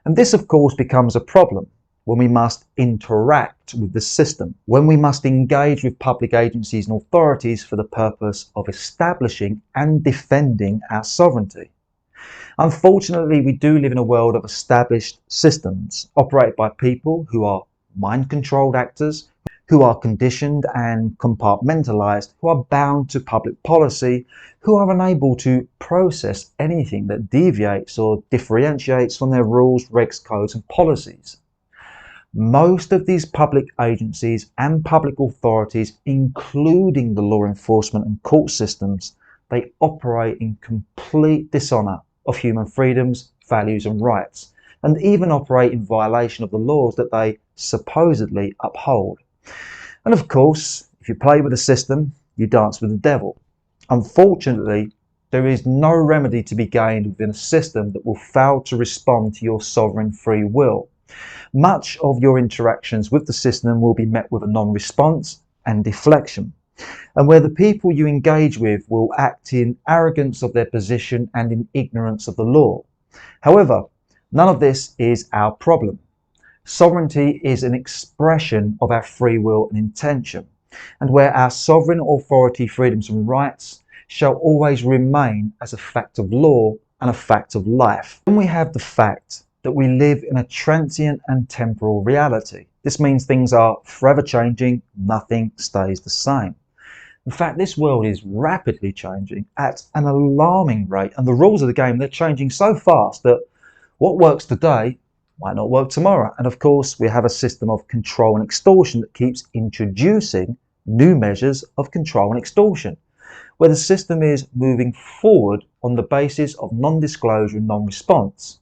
And this of course becomes a problem when we must interact with the system, when we must engage with public agencies and authorities for the purpose of establishing and defending our sovereignty. Unfortunately, we do live in a world of established systems operated by people who are mind-controlled actors, who are conditioned and compartmentalized, who are bound to public policy, who are unable to process anything that deviates or differentiates from their rules, regs, codes and policies. Most of these public agencies and public authorities, including the law enforcement and court systems, they operate in complete dishonor of human freedoms, values and rights, and even operate in violation of the laws that they supposedly uphold. And of course, if you play with the system, you dance with the devil. Unfortunately, there is no remedy to be gained within a system that will fail to respond to your sovereign free will. Much of your interactions with the system will be met with a non-response and deflection, and where the people you engage with will act in arrogance of their position and in ignorance of the law. However, none of this is our problem. Sovereignty is an expression of our free will and intention, and where our sovereign authority, freedoms and rights shall always remain as a fact of law and a fact of life. When we have the fact that we live in a transient and temporal reality, this means things are forever changing, nothing stays the same. In fact, this world is rapidly changing at an alarming rate, and the rules of the game, they're changing so fast that what works today might not work tomorrow. And of course, we have a system of control and extortion that keeps introducing new measures of control and extortion, where the system is moving forward on the basis of non-disclosure and non-response.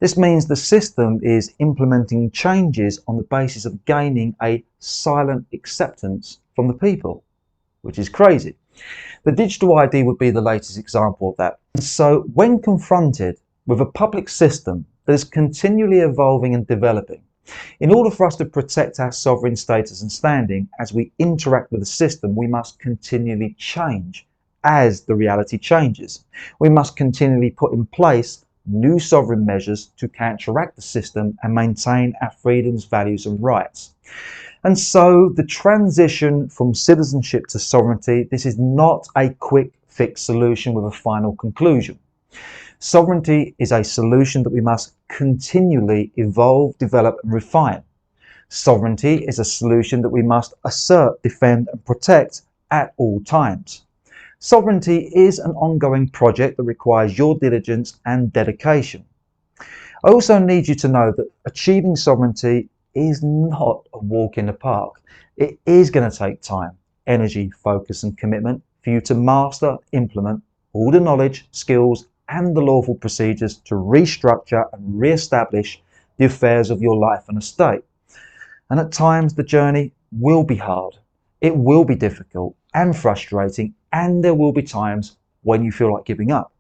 This means the system is implementing changes on the basis of gaining a silent acceptance from the people, which is crazy. The digital ID would be the latest example of that. So when confronted with a public system that is continually evolving and developing, in order for us to protect our sovereign status and standing as we interact with the system, we must continually change as the reality changes. We must continually put in place new sovereign measures to counteract the system and maintain our freedoms, values and rights. And so the transition from citizenship to sovereignty, this is not a quick fix solution with a final conclusion. Sovereignty is a solution that we must continually evolve, develop and refine. Sovereignty is a solution that we must assert, defend and protect at all times. Sovereignty is an ongoing project that requires your diligence and dedication. I also need you to know that achieving sovereignty is not a walk in the park. It is going to take time, energy, focus and commitment for you to master, implement all the knowledge, skills and the lawful procedures to restructure and re-establish the affairs of your life and estate. And at times the journey will be hard, it will be difficult and frustrating, and there will be times when you feel like giving up.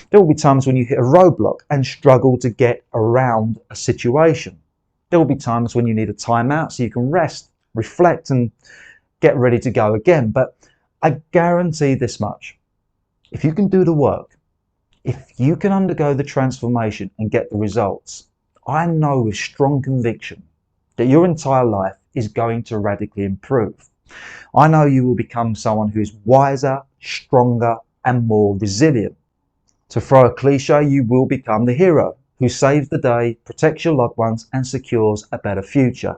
There will be times when you hit a roadblock and struggle to get around a situation. There will be times when you need a timeout so you can rest, reflect and get ready to go again. But I guarantee this much: if you can do the work, if you can undergo the transformation and get the results, I know with strong conviction that your entire life is going to radically improve. I know you will become someone who is wiser, stronger and more resilient. To throw a cliche, you will become the hero who saves the day, protects your loved ones and secures a better future.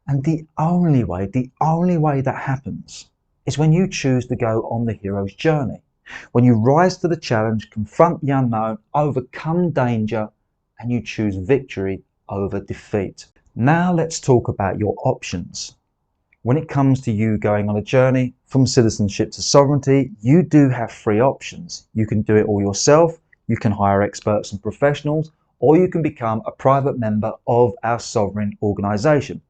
And the only way that happens is when you choose to go on the hero's journey. When you rise to the challenge, confront the unknown, overcome danger, and you choose victory over defeat. Now let's talk about your options. When it comes to you going on a journey from citizenship to sovereignty, you do have three options. You can do it all yourself, you can hire experts and professionals, or you can become a private member of our sovereign organisation.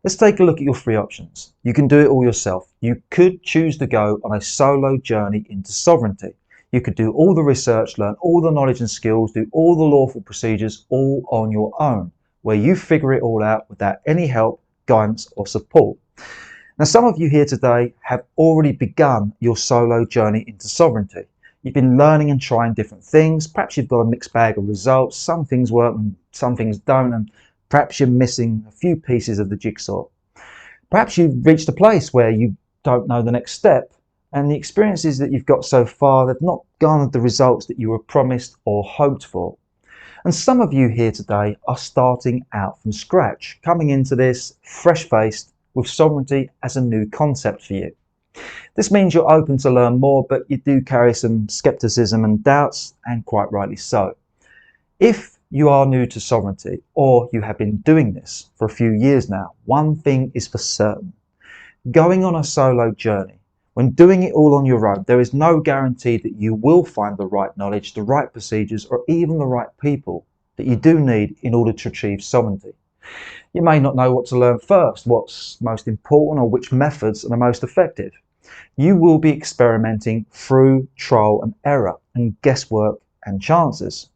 Let's take a look at your three options. You can do it all yourself. You could choose to go on a solo journey into sovereignty. You could do all the research, learn all the knowledge and skills, do all the lawful procedures all on your own, where you figure it all out without any help, guidance or support. Now, some of you here today have already begun your solo journey into sovereignty. You've been learning and trying different things. Perhaps you've got a mixed bag of results. Some things work and some things don't, and perhaps you're missing a few pieces of the jigsaw. Perhaps you've reached a place where you don't know the next step, and the experiences that you've got so far, they've not garnered the results that you were promised or hoped for. And some of you here today are starting out from scratch, coming into this fresh-faced with sovereignty as a new concept for you. This means you're open to learn more, but you do carry some skepticism and doubts, and quite rightly so. If you are new to sovereignty, or you have been doing this for a few years now, one thing is for certain. Going on a solo journey, when doing it all on your own, there is no guarantee that you will find the right knowledge, the right procedures, or even the right people that you do need in order to achieve sovereignty. You may not know what to learn first, what's most important, or which methods are the most effective. You will be experimenting through trial and error and guesswork and chances.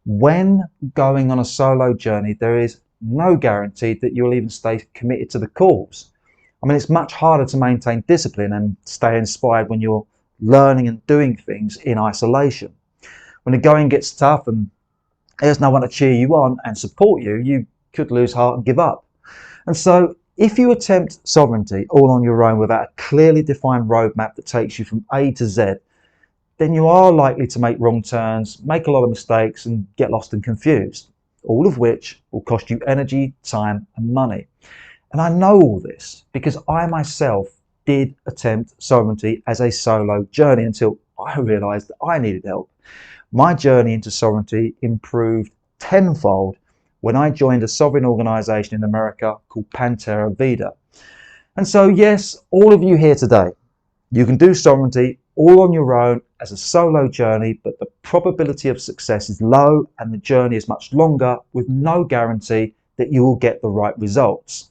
When going on a solo journey, there is no guarantee that you'll even stay committed to the cause. I mean, it's much harder to maintain discipline and stay inspired when you're learning and doing things in isolation. When the going gets tough and there's no one to cheer you on and support you, you could lose heart and give up. And so if you attempt sovereignty all on your own without a clearly defined roadmap that takes you from A to Z, then you are likely to make wrong turns, make a lot of mistakes and get lost and confused, all of which will cost you energy, time and money. And I know all this because I myself did attempt sovereignty as a solo journey until I realised that I needed help. My journey into sovereignty improved tenfold when I joined a sovereign organisation in America called Pantera Vida. And so, yes, all of you here today, you can do sovereignty all on your own as a solo journey, but the probability of success is low and the journey is much longer with no guarantee that you will get the right results.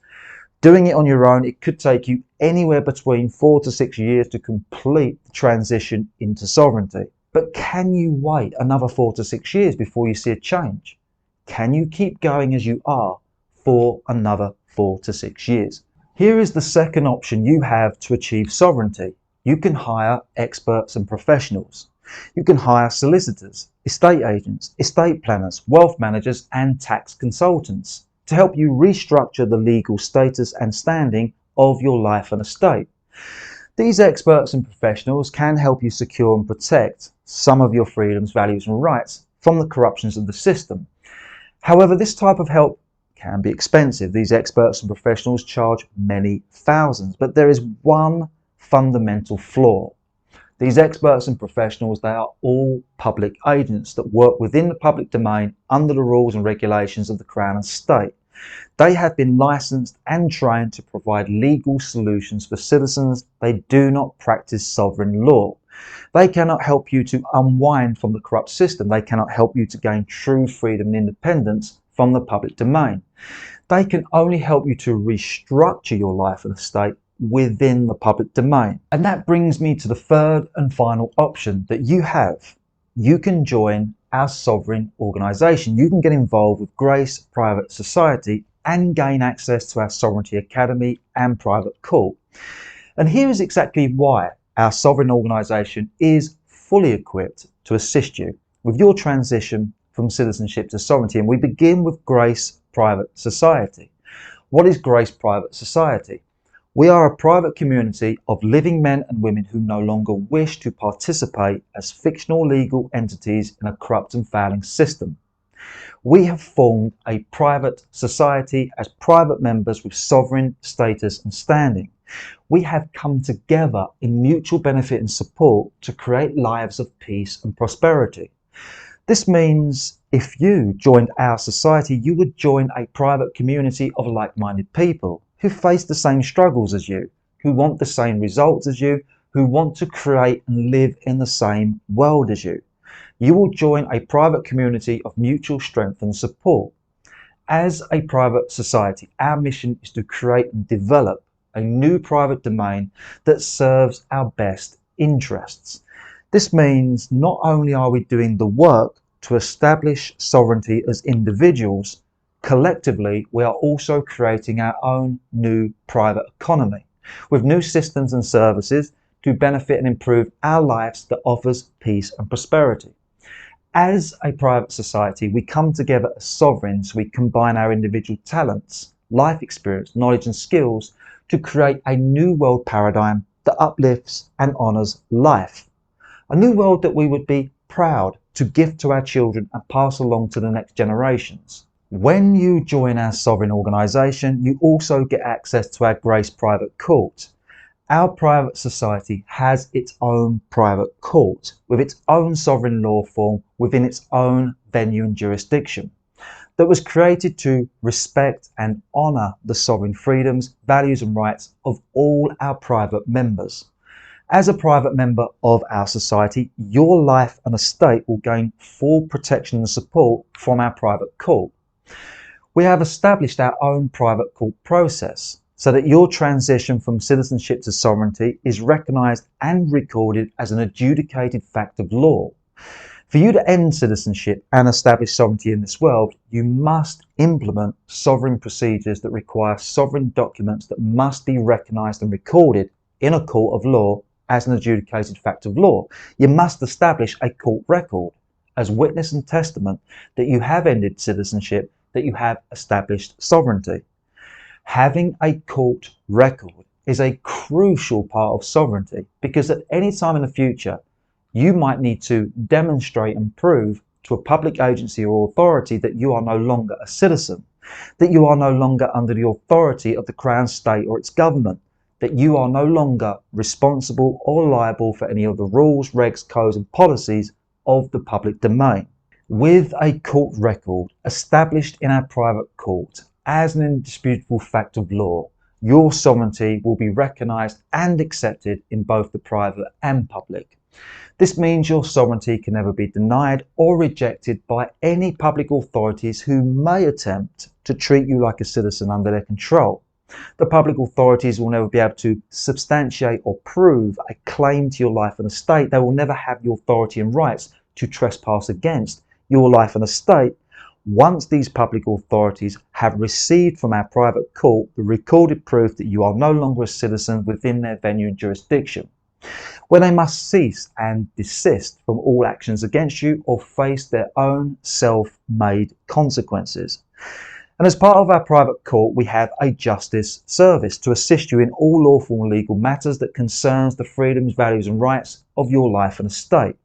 Doing it on your own, it could take you anywhere between 4 to 6 years to complete the transition into sovereignty. But can you wait another 4 to 6 years before you see a change? Can you keep going as you are for another 4 to 6 years? Here is the second option you have to achieve sovereignty. You can hire experts and professionals. You can hire solicitors, estate agents, estate planners, wealth managers, and tax consultants to help you restructure the legal status and standing of your life and estate. These experts and professionals can help you secure and protect some of your freedoms, values, and rights from the corruptions of the system. However, this type of help can be expensive. These experts and professionals charge many thousands, but there is one fundamental flaw. These experts and professionals, they are all public agents that work within the public domain under the rules and regulations of the Crown and State. They have been licensed and trained to provide legal solutions for citizens. They do not practice sovereign law. They cannot help you to unwind from the corrupt system. They cannot help you to gain true freedom and independence from the public domain. They can only help you to restructure your life and estate within the public domain. And that brings me to the third and final option that you have. You can join our sovereign organisation. You can get involved with Grace Private Society and gain access to our Sovereignty Academy and private court. And here is exactly why our sovereign organisation is fully equipped to assist you with your transition from citizenship to sovereignty. And we begin with Grace Private Society. What is Grace Private Society? We are a private community of living men and women who no longer wish to participate as fictional legal entities in a corrupt and failing system. We have formed a private society as private members with sovereign status and standing. We have come together in mutual benefit and support to create lives of peace and prosperity. This means if you joined our society, you would join a private community of like-minded people who face the same struggles as you, who want the same results as you, who want to create and live in the same world as you. You will join a private community of mutual strength and support. As a private society, our mission is to create and develop a new private domain that serves our best interests. This means not only are we doing the work to establish sovereignty as individuals, collectively, we are also creating our own new private economy with new systems and services to benefit and improve our lives that offers peace and prosperity. As a private society, we come together as sovereigns. We combine our individual talents, life experience, knowledge and skills to create a new world paradigm that uplifts and honours life. A new world that we would be proud to give to our children and pass along to the next generations. When you join our sovereign organisation, you also get access to our Grace Private Court. Our private society has its own private court with its own sovereign law form within its own venue and jurisdiction that was created to respect and honour the sovereign freedoms, values and rights of all our private members. As a private member of our society, your life and estate will gain full protection and support from our private court. We have established our own private court process so that your transition from citizenship to sovereignty is recognised and recorded as an adjudicated fact of law. For you to end citizenship and establish sovereignty in this world, you must implement sovereign procedures that require sovereign documents that must be recognised and recorded in a court of law as an adjudicated fact of law. You must establish a court record as witness and testament that you have ended citizenship, that you have established sovereignty. Having a court record is a crucial part of sovereignty because at any time in the future, you might need to demonstrate and prove to a public agency or authority that you are no longer a citizen, that you are no longer under the authority of the Crown, State or its government, that you are no longer responsible or liable for any of the rules, regs, codes and policies of the public domain. With a court record established in our private court as an indisputable fact of law, your sovereignty will be recognised and accepted in both the private and public. This means your sovereignty can never be denied or rejected by any public authorities who may attempt to treat you like a citizen under their control. The public authorities will never be able to substantiate or prove a claim to your life and estate. They will never have the authority and rights to trespass against your life and estate once these public authorities have received from our private court the recorded proof that you are no longer a citizen within their venue and jurisdiction, where they must cease and desist from all actions against you or face their own self-made consequences. And as part of our private court, we have a justice service to assist you in all lawful and legal matters that concerns the freedoms, values and rights of your life and estate.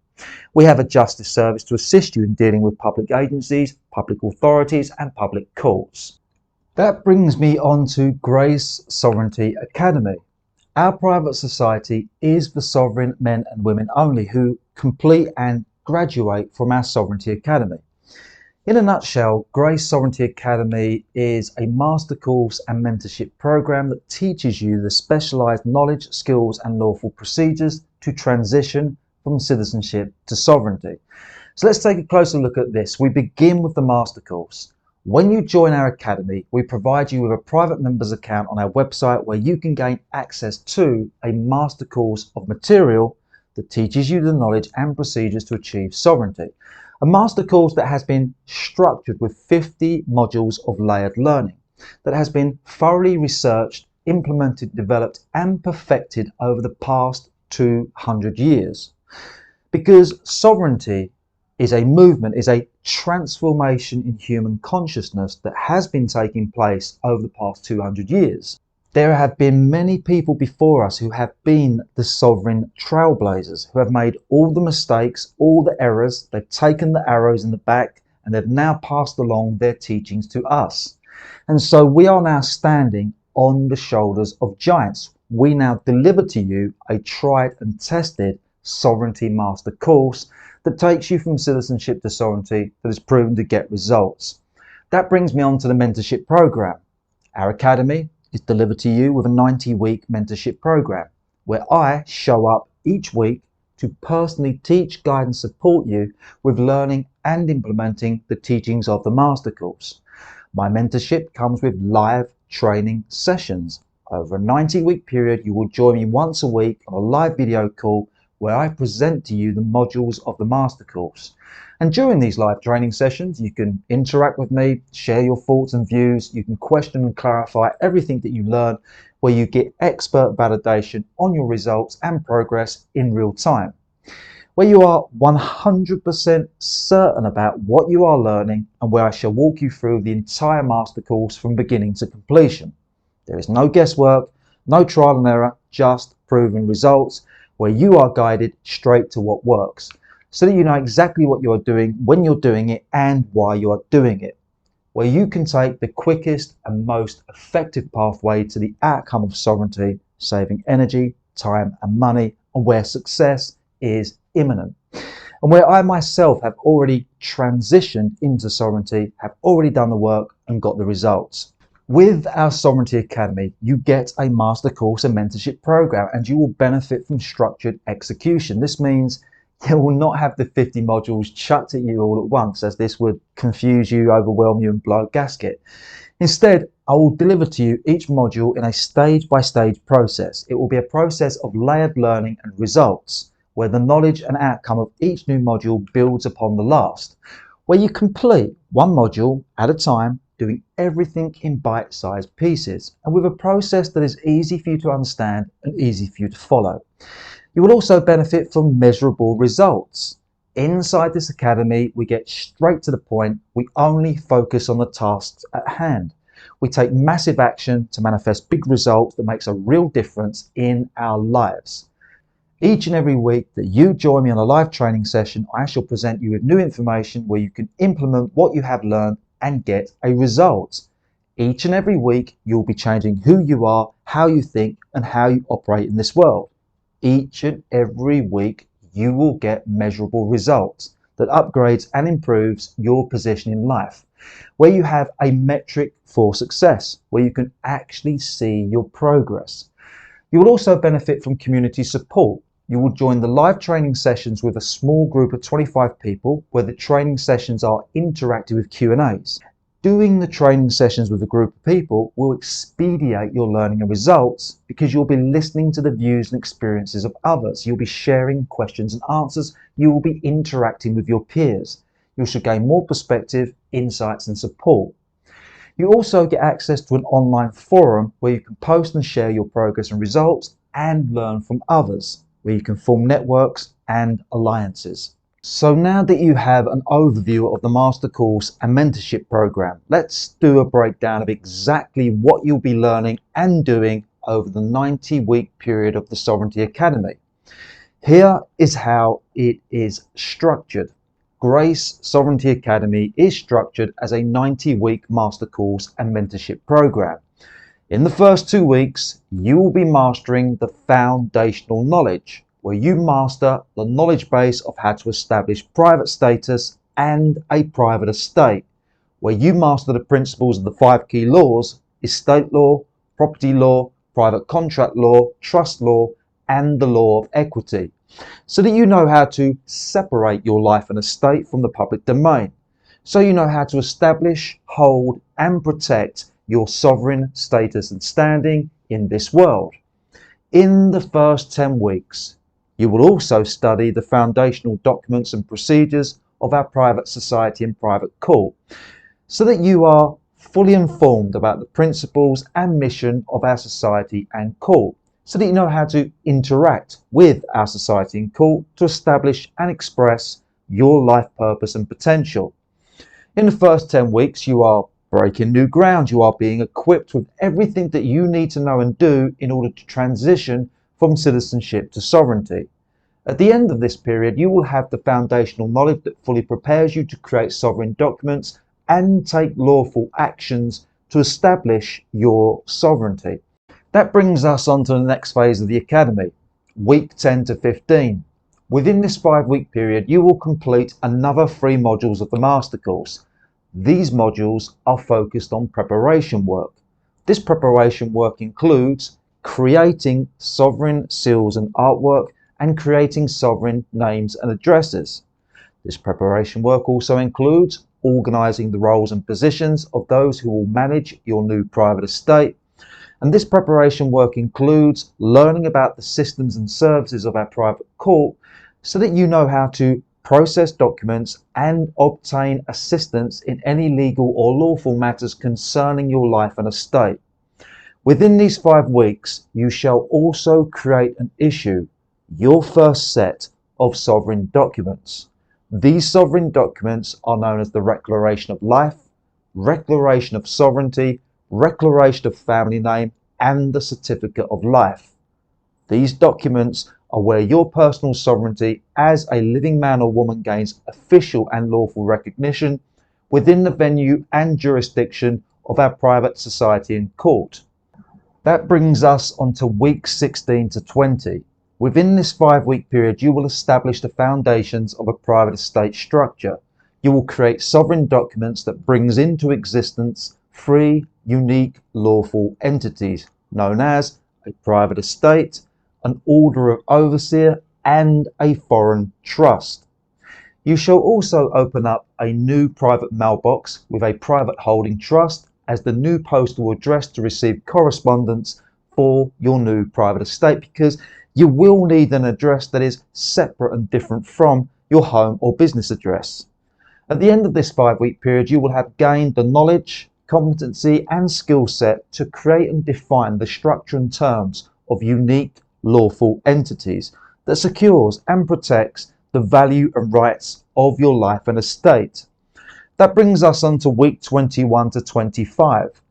We have a justice service to assist you in dealing with public agencies, public authorities and public courts. That brings me on to Grace Sovereignty Academy. Our private society is for sovereign men and women only who complete and graduate from our Sovereignty Academy. In a nutshell, Grace Sovereignty Academy is a master course and mentorship program that teaches you the specialised knowledge, skills and lawful procedures to transition from citizenship to sovereignty. So let's take a closer look at this. We begin with the master course. When you join our academy, we provide you with a private members account on our website where you can gain access to a master course of material that teaches you the knowledge and procedures to achieve sovereignty. A master course that has been structured with 50 modules of layered learning, that has been thoroughly researched, implemented, developed and perfected over the past 200 years. Because sovereignty is a movement, is a transformation in human consciousness that has been taking place over the past 200 years. There have been many people before us who have been the sovereign trailblazers, who have made all the mistakes, all the errors, they've taken the arrows in the back and they've now passed along their teachings to us. And so we are now standing on the shoulders of giants. We now deliver to you a tried and tested sovereignty master course that takes you from citizenship to sovereignty that is proven to get results. That brings me on to the mentorship program. Our academy is delivered to you with a 90-week mentorship program where I show up each week to personally teach, guide and support you with learning and implementing the teachings of the master course. My mentorship comes with live training sessions. Over a 90-week period, you will join me once a week on a live video call where I present to you the modules of the master course. And during these live training sessions, you can interact with me, share your thoughts and views, you can question and clarify everything that you learn, where you get expert validation on your results and progress in real time, where you are 100% certain about what you are learning and where I shall walk you through the entire master course from beginning to completion. There is no guesswork, no trial and error, just proven results, where you are guided straight to what works, so that you know exactly what you are doing, when you're doing it, and why you are doing it. Where you can take the quickest and most effective pathway to the outcome of sovereignty, saving energy, time, and money, and where success is imminent. And where I myself have already transitioned into sovereignty, have already done the work and got the results. With our Sovereignty Academy, you get a master course and mentorship program, and you will benefit from structured execution. This means you will not have the 50 modules chucked at you all at once, as this would confuse you, overwhelm you and blow a gasket. Instead, I will deliver to you each module in a stage-by-stage process. It will be a process of layered learning and results, where the knowledge and outcome of each new module builds upon the last, where you complete one module at a time, doing everything in bite-sized pieces and with a process that is easy for you to understand and easy for you to follow. You will also benefit from measurable results. Inside this academy, we get straight to the point. We only focus on the tasks at hand. We take massive action to manifest big results that makes a real difference in our lives. Each and every week that you join me on a live training session, I shall present you with new information where you can implement what you have learned and get a result. Each and every week, you'll be changing who you are, how you think, and how you operate in this world. Each and every week, you will get measurable results that upgrades and improves your position in life, where you have a metric for success, where you can actually see your progress. You will also benefit from community support. You will join the live training sessions with a small group of 25 people, where the training sessions are interactive with Q&As. Doing the training sessions with a group of people will expedite your learning and results because you'll be listening to the views and experiences of others. You'll be sharing questions and answers. You will be interacting with your peers. You should gain more perspective, insights, and support. You also get access to an online forum where you can post and share your progress and results and learn from others, where you can form networks and alliances. So now that you have an overview of the master course and mentorship program, let's do a breakdown of exactly what you'll be learning and doing over the 90-week period of the Sovereignty Academy. Here is how it is structured. Grace Sovereignty Academy is structured as a 90-week master course and mentorship program. In the first 2 weeks, you will be mastering the foundational knowledge, where you master the knowledge base of how to establish private status and a private estate, where you master the principles of the 5 key laws: estate law, property law, private contract law, trust law, and the law of equity, so that you know how to separate your life and estate from the public domain, so you know how to establish, hold, and protect your sovereign status and standing in this world. In the first 10 weeks, you will also study the foundational documents and procedures of our private society and private court, so that you are fully informed about the principles and mission of our society and court, so that you know how to interact with our society and court to establish and express your life purpose and potential. In the first 10 weeks, you are breaking new ground. You are being equipped with everything that you need to know and do in order to transition from citizenship to sovereignty. At the end of this period, you will have the foundational knowledge that fully prepares you to create sovereign documents and take lawful actions to establish your sovereignty. That brings us on to the next phase of the Academy, week 10 to 15. Within this 5-week period, you will complete another 3 modules of the Master Course. These modules are focused on preparation work. This preparation work includes creating sovereign seals and artwork and creating sovereign names and addresses. This preparation work also includes organising the roles and positions of those who will manage your new private estate. And this preparation work includes learning about the systems and services of our private court, so that you know how to process documents and obtain assistance in any legal or lawful matters concerning your life and estate. Within these 5 weeks, you shall also create and issue your first set of sovereign documents. These sovereign documents are known as the Declaration of Life, Declaration of Sovereignty, Declaration of Family Name, and the Certificate of Life. These documents are where your personal sovereignty as a living man or woman gains official and lawful recognition within the venue and jurisdiction of our private society and court. That brings us on to weeks 16 to 20. Within this 5-week period, you will establish the foundations of a private estate structure. You will create sovereign documents that brings into existence 3 unique lawful entities, known as a private estate, an order of overseer, and a foreign trust. You shall also open up a new private mailbox with a private holding trust as the new postal address to receive correspondence for your new private estate, because you will need an address that is separate and different from your home or business address. At the end of this 5-week period, you will have gained the knowledge, competency, and skill set to create and define the structure and terms of unique lawful entities that secures and protects the value and rights of your life and estate. That brings us on to week 21 to 25.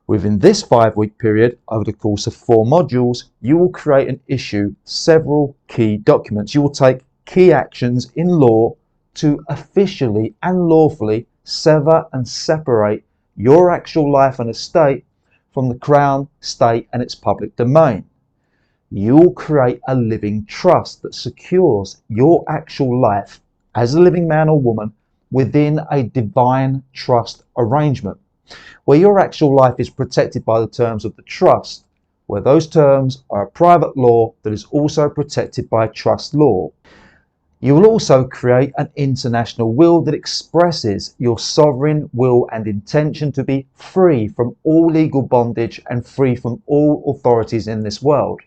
Within this 5-week period, over the course of 4 modules, you will create and issue several key documents. You will take key actions in law to officially and lawfully sever and separate your actual life and estate from the Crown, state and its public domain. You'll create a living trust that secures your actual life as a living man or woman within a divine trust arrangement, where your actual life is protected by the terms of the trust, where those terms are a private law that is also protected by trust law. You will also create an international will that expresses your sovereign will and intention to be free from all legal bondage and free from all authorities in this world.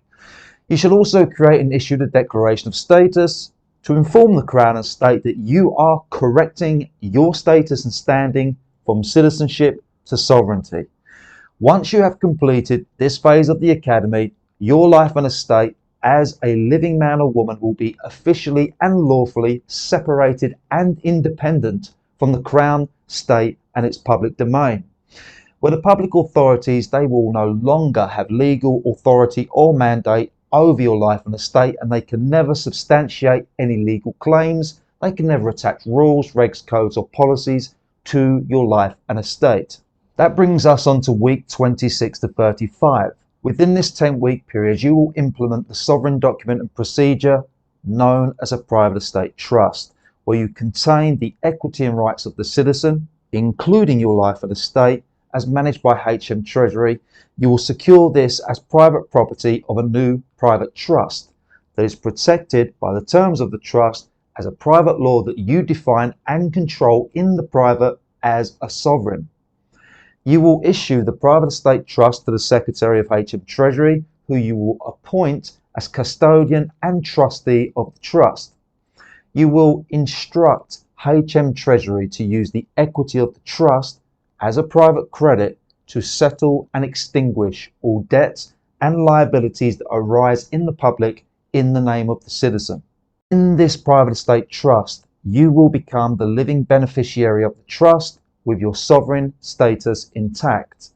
You shall also create and issue the declaration of status to inform the Crown and state that you are correcting your status and standing from citizenship to sovereignty. Once you have completed this phase of the Academy, your life and estate as a living man or woman will be officially and lawfully separated and independent from the Crown, state and its public domain, where the public authorities, they will no longer have legal authority or mandate over your life and estate, and they can never substantiate any legal claims. They can never attach rules, regs, codes or policies to your life and estate. That brings us on to week 26 to 35. Within this 10-week period, you will implement the sovereign document and procedure known as a private estate trust, where you contain the equity and rights of the citizen, including your life and estate, as managed by HM Treasury. You will secure this as private property of a new private trust that is protected by the terms of the trust as a private law that you define and control in the private as a sovereign. You will issue the private estate trust to the Secretary of HM Treasury, who you will appoint as custodian and trustee of the trust. You will instruct HM Treasury to use the equity of the trust as a private credit to settle and extinguish all debts and liabilities that arise in the public in the name of the citizen. In this private estate trust, you will become the living beneficiary of the trust with your sovereign status intact.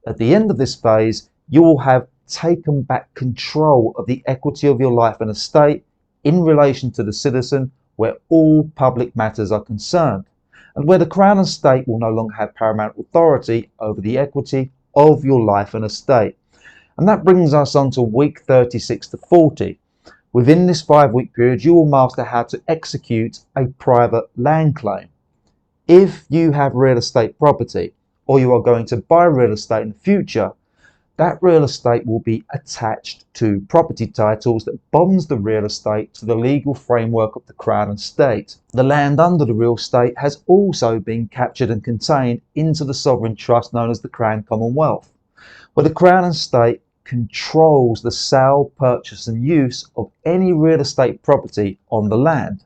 At the end of this phase, you will have taken back control of the equity of your life and estate in relation to the citizen, where all public matters are concerned, and where the Crown and state will no longer have paramount authority over the equity of your life and estate. And that brings us on to week 36 to 40. Within this 5-week period, you will master how to execute a private land claim. If you have real estate property, or you are going to buy real estate in the future, that real estate will be attached to property titles that bonds the real estate to the legal framework of the Crown and state. The land under the real estate has also been captured and contained into the sovereign trust known as the Crown Commonwealth, where the Crown and state controls the sale, purchase and use of any real estate property on the land.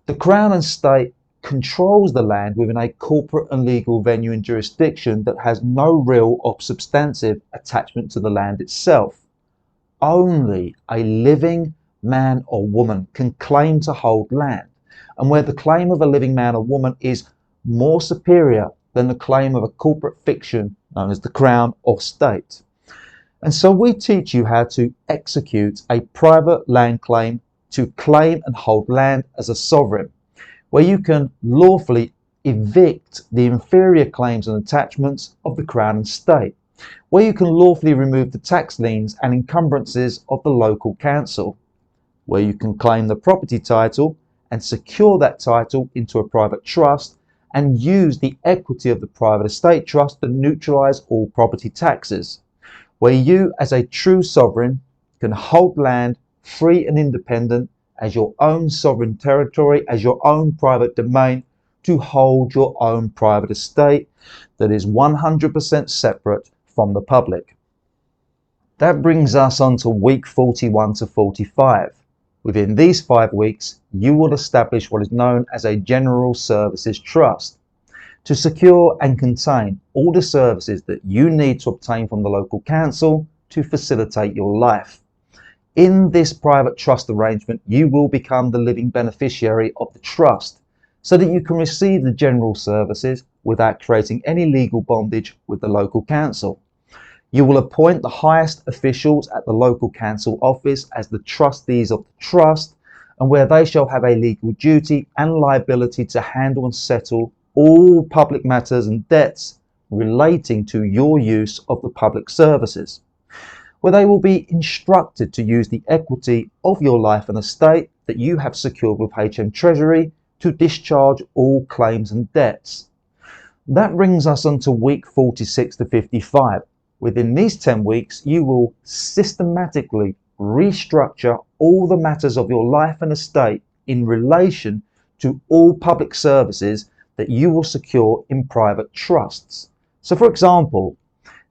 The Crown and state controls the land within a corporate and legal venue and jurisdiction that has no real or substantive attachment to the land itself. Only a living man or woman can claim to hold land, and where the claim of a living man or woman is more superior than the claim of a corporate fiction known as the Crown or state. And so we teach you how to execute a private land claim to claim and hold land as a sovereign, where you can lawfully evict the inferior claims and attachments of the Crown and state, where you can lawfully remove the tax liens and encumbrances of the local council, where you can claim the property title and secure that title into a private trust and use the equity of the private estate trust to neutralise all property taxes, where you as a true sovereign can hold land free and independent as your own sovereign territory, as your own private domain, to hold your own private estate that is 100% separate from the public. That brings us on to week 41 to 45. Within these 5 weeks, you will establish what is known as a General Services Trust to secure and contain all the services that you need to obtain from the local council to facilitate your life. In this private trust arrangement, you will become the living beneficiary of the trust so that you can receive the general services without creating any legal bondage with the local council. You will appoint the highest officials at the local council office as the trustees of the trust, and where they shall have a legal duty and liability to handle and settle all public matters and debts relating to your use of the public services, where they will be instructed to use the equity of your life and estate that you have secured with HM Treasury to discharge all claims and debts. That brings us on to week 46 to 55. Within these 10 weeks, you will systematically restructure all the matters of your life and estate in relation to all public services that you will secure in private trusts. So for example,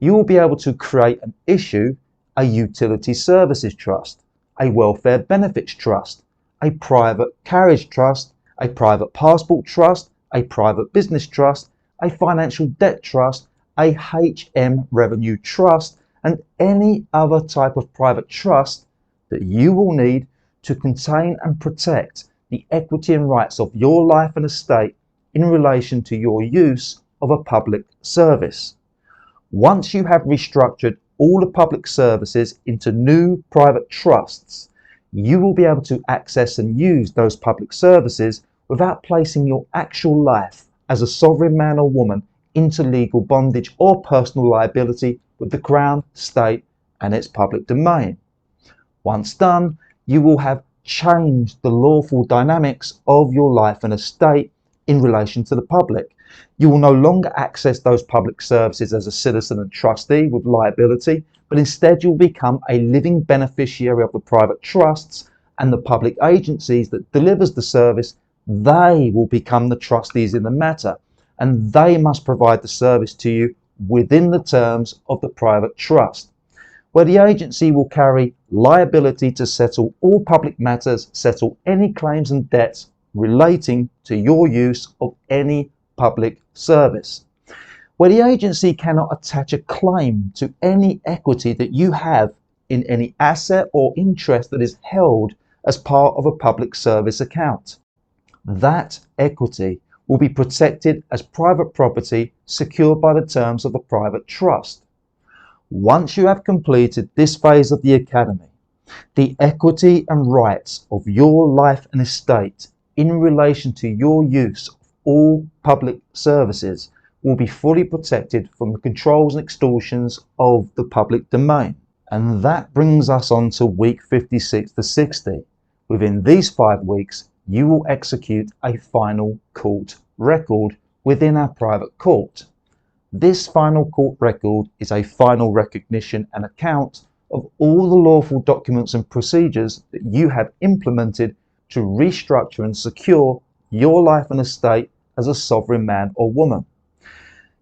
you will be able to create and issue a utility services trust, a welfare benefits trust, a private carriage trust, a private passport trust, a private business trust, a financial debt trust, a HM revenue trust, and any other type of private trust that you will need to contain and protect the equity and rights of your life and estate in relation to your use of a public service. Once you have restructured all the public services into new private trusts, you will be able to access and use those public services without placing your actual life as a sovereign man or woman into legal bondage or personal liability with the Crown, state and its public domain. Once done, you will have changed the lawful dynamics of your life and estate in relation to the public. You will no longer access those public services as a citizen and trustee with liability, but instead you will become a living beneficiary of the private trusts, and the public agencies that delivers the service, they will become the trustees in the matter, and they must provide the service to you within the terms of the private trust, where the agency will carry liability to settle all public matters, settle any claims and debts relating to your use of any public service, where the agency cannot attach a claim to any equity that you have in any asset or interest that is held as part of a public service account. That equity will be protected as private property secured by the terms of the private trust. Once you have completed this phase of the academy, the equity and rights of your life and estate in relation to your use of all public services will be fully protected from the controls and extortions of the public domain. And that brings us on to week 56 to 60. Within these 5 weeks, you will execute a final court record within our private court. This final court record is a final recognition and account of all the lawful documents and procedures that you have implemented to restructure and secure your life and estate as a sovereign man or woman.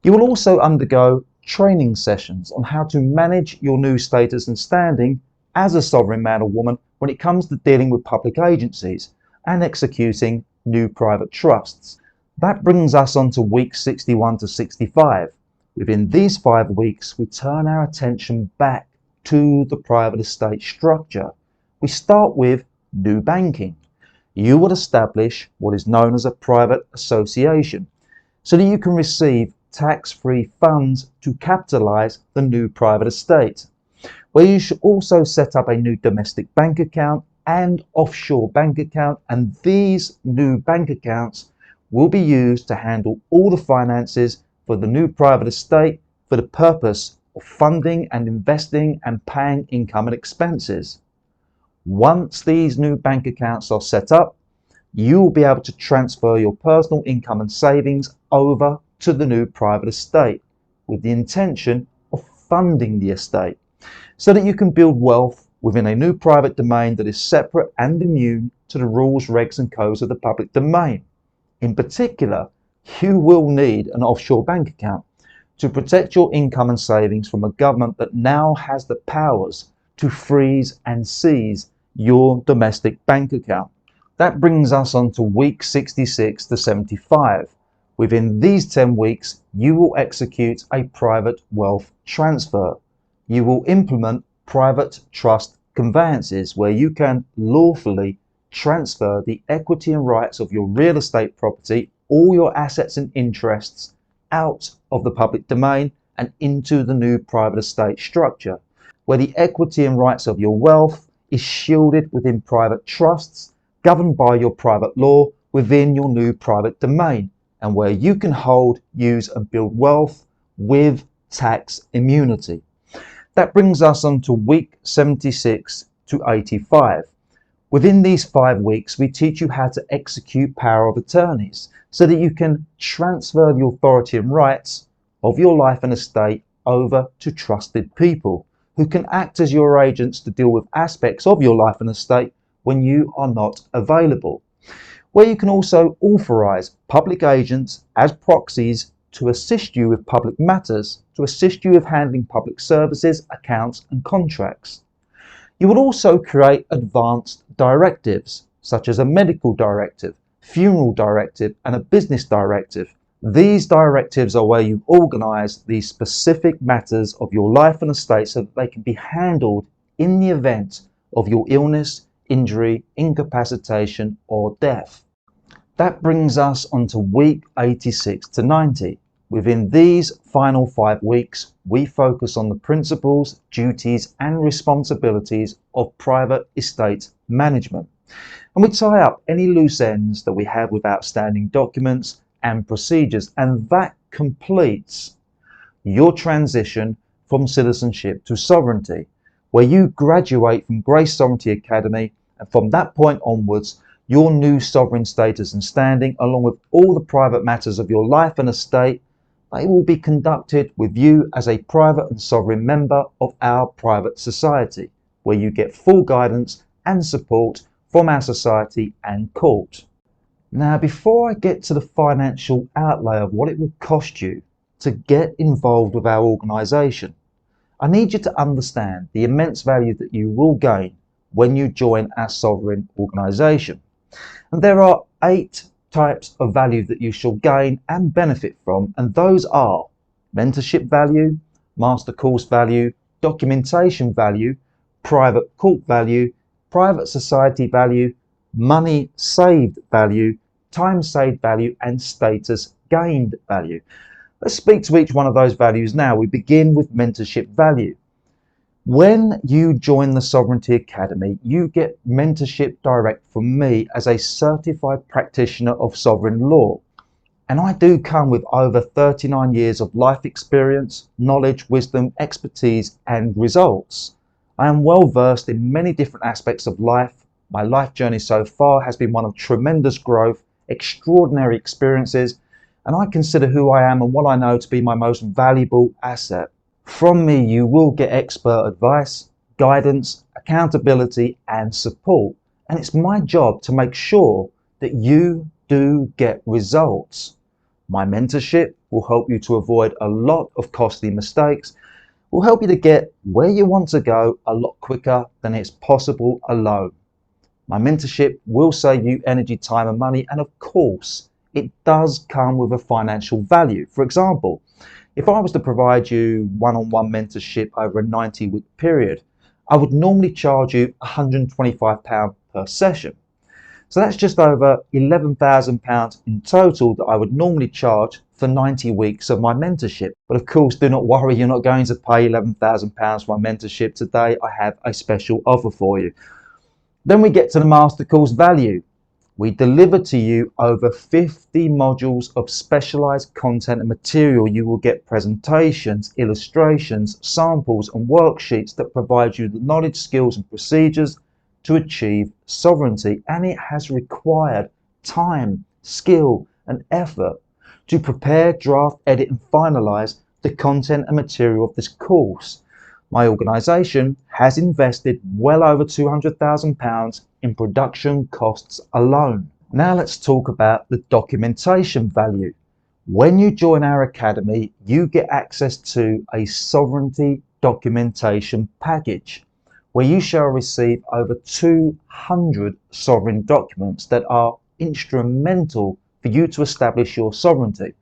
You will also undergo training sessions on how to manage your new status and standing as a sovereign man or woman when it comes to dealing with public agencies and executing new private trusts. That brings us on to week 61 to 65. Within these 5 weeks, we turn our attention back to the private estate structure. We start with new banking. You will establish what is known as a private association so that you can receive tax-free funds to capitalize the new private estate, where you should also set up a new domestic bank account and offshore bank account, and these new bank accounts will be used to handle all the finances for the new private estate for the purpose of funding and investing and paying income and expenses. Once these new bank accounts are set up, you will be able to transfer your personal income and savings over to the new private estate with the intention of funding the estate so that you can build wealth within a new private domain that is separate and immune to the rules, regs and codes of the public domain. In particular, you will need an offshore bank account to protect your income and savings from a government that now has the powers to freeze and seize your domestic bank account. That brings us on to week 66 to 75. Within these 10 weeks, you will execute a private wealth transfer. You will implement private trust conveyances where you can lawfully transfer the equity and rights of your real estate property, all your assets and interests out of the public domain and into the new private estate structure, where the equity and rights of your wealth is shielded within private trusts governed by your private law within your new private domain, and where you can hold, use and build wealth with tax immunity. That brings us on to week 76 to 85. Within these 5 weeks, we teach you how to execute power of attorneys so that you can transfer the authority and rights of your life and estate over to trusted people who can act as your agents to deal with aspects of your life and estate when you are not available. Where you can also authorize public agents as proxies to assist you with public matters, to assist you with handling public services, accounts and contracts. You will also create advanced directives, such as a medical directive, funeral directive and a business directive. These directives are where you organise these specific matters of your life and estate so that they can be handled in the event of your illness, injury, incapacitation or death. That brings us on to week 86 to 90. Within these final 5 weeks, we focus on the principles, duties and responsibilities of private estate management. And we tie up any loose ends that we have with outstanding documents and procedures, and that completes your transition from citizenship to sovereignty, where you graduate from Grace Sovereignty Academy, and from that point onwards, your new sovereign status and standing, along with all the private matters of your life and estate, they will be conducted with you as a private and sovereign member of our private society, where you get full guidance and support from our society and court. Now, before I get to the financial outlay of what it will cost you to get involved with our organisation, I need you to understand the immense value that you will gain when you join our sovereign organisation. And there are 8 types of value that you shall gain and benefit from, and those are mentorship value, master course value, documentation value, private court value, private society value, money saved value, time saved value and status gained value. Let's speak to each one of those values now. We begin with mentorship value. When you join the Sovereignty Academy, you get mentorship direct from me as a certified practitioner of sovereign law. And I do come with over 39 years of life experience, knowledge, wisdom, expertise and results. I am well versed in many different aspects of life. My life journey so far has been one of tremendous growth, extraordinary experiences, and I consider who I am and what I know to be my most valuable asset. From me, you will get expert advice, guidance, accountability and support. And it's my job to make sure that you do get results. My mentorship will help you to avoid a lot of costly mistakes, will help you to get where you want to go a lot quicker than it's possible alone. My mentorship will save you energy, time and money, and of course, it does come with a financial value. For example, if I was to provide you one-on-one mentorship over a 90-week period, I would normally charge you £125 per session. So that's just over £11,000 in total that I would normally charge for 90 weeks of my mentorship. But of course, do not worry, you're not going to pay £11,000 for my mentorship today. I have a special offer for you. Then we get to the master course value. We deliver to you over 50 modules of specialized content and material. You will get presentations, illustrations, samples and worksheets that provide you the knowledge, skills and procedures to achieve sovereignty. And it has required time, skill and effort to prepare, draft, edit and finalize the content and material of this course. My organisation has invested well over £200,000 in production costs alone. Now let's talk about the documentation value. When you join our academy, you get access to a sovereignty documentation package where you shall receive over 200 sovereign documents that are instrumental for you to establish your sovereignty.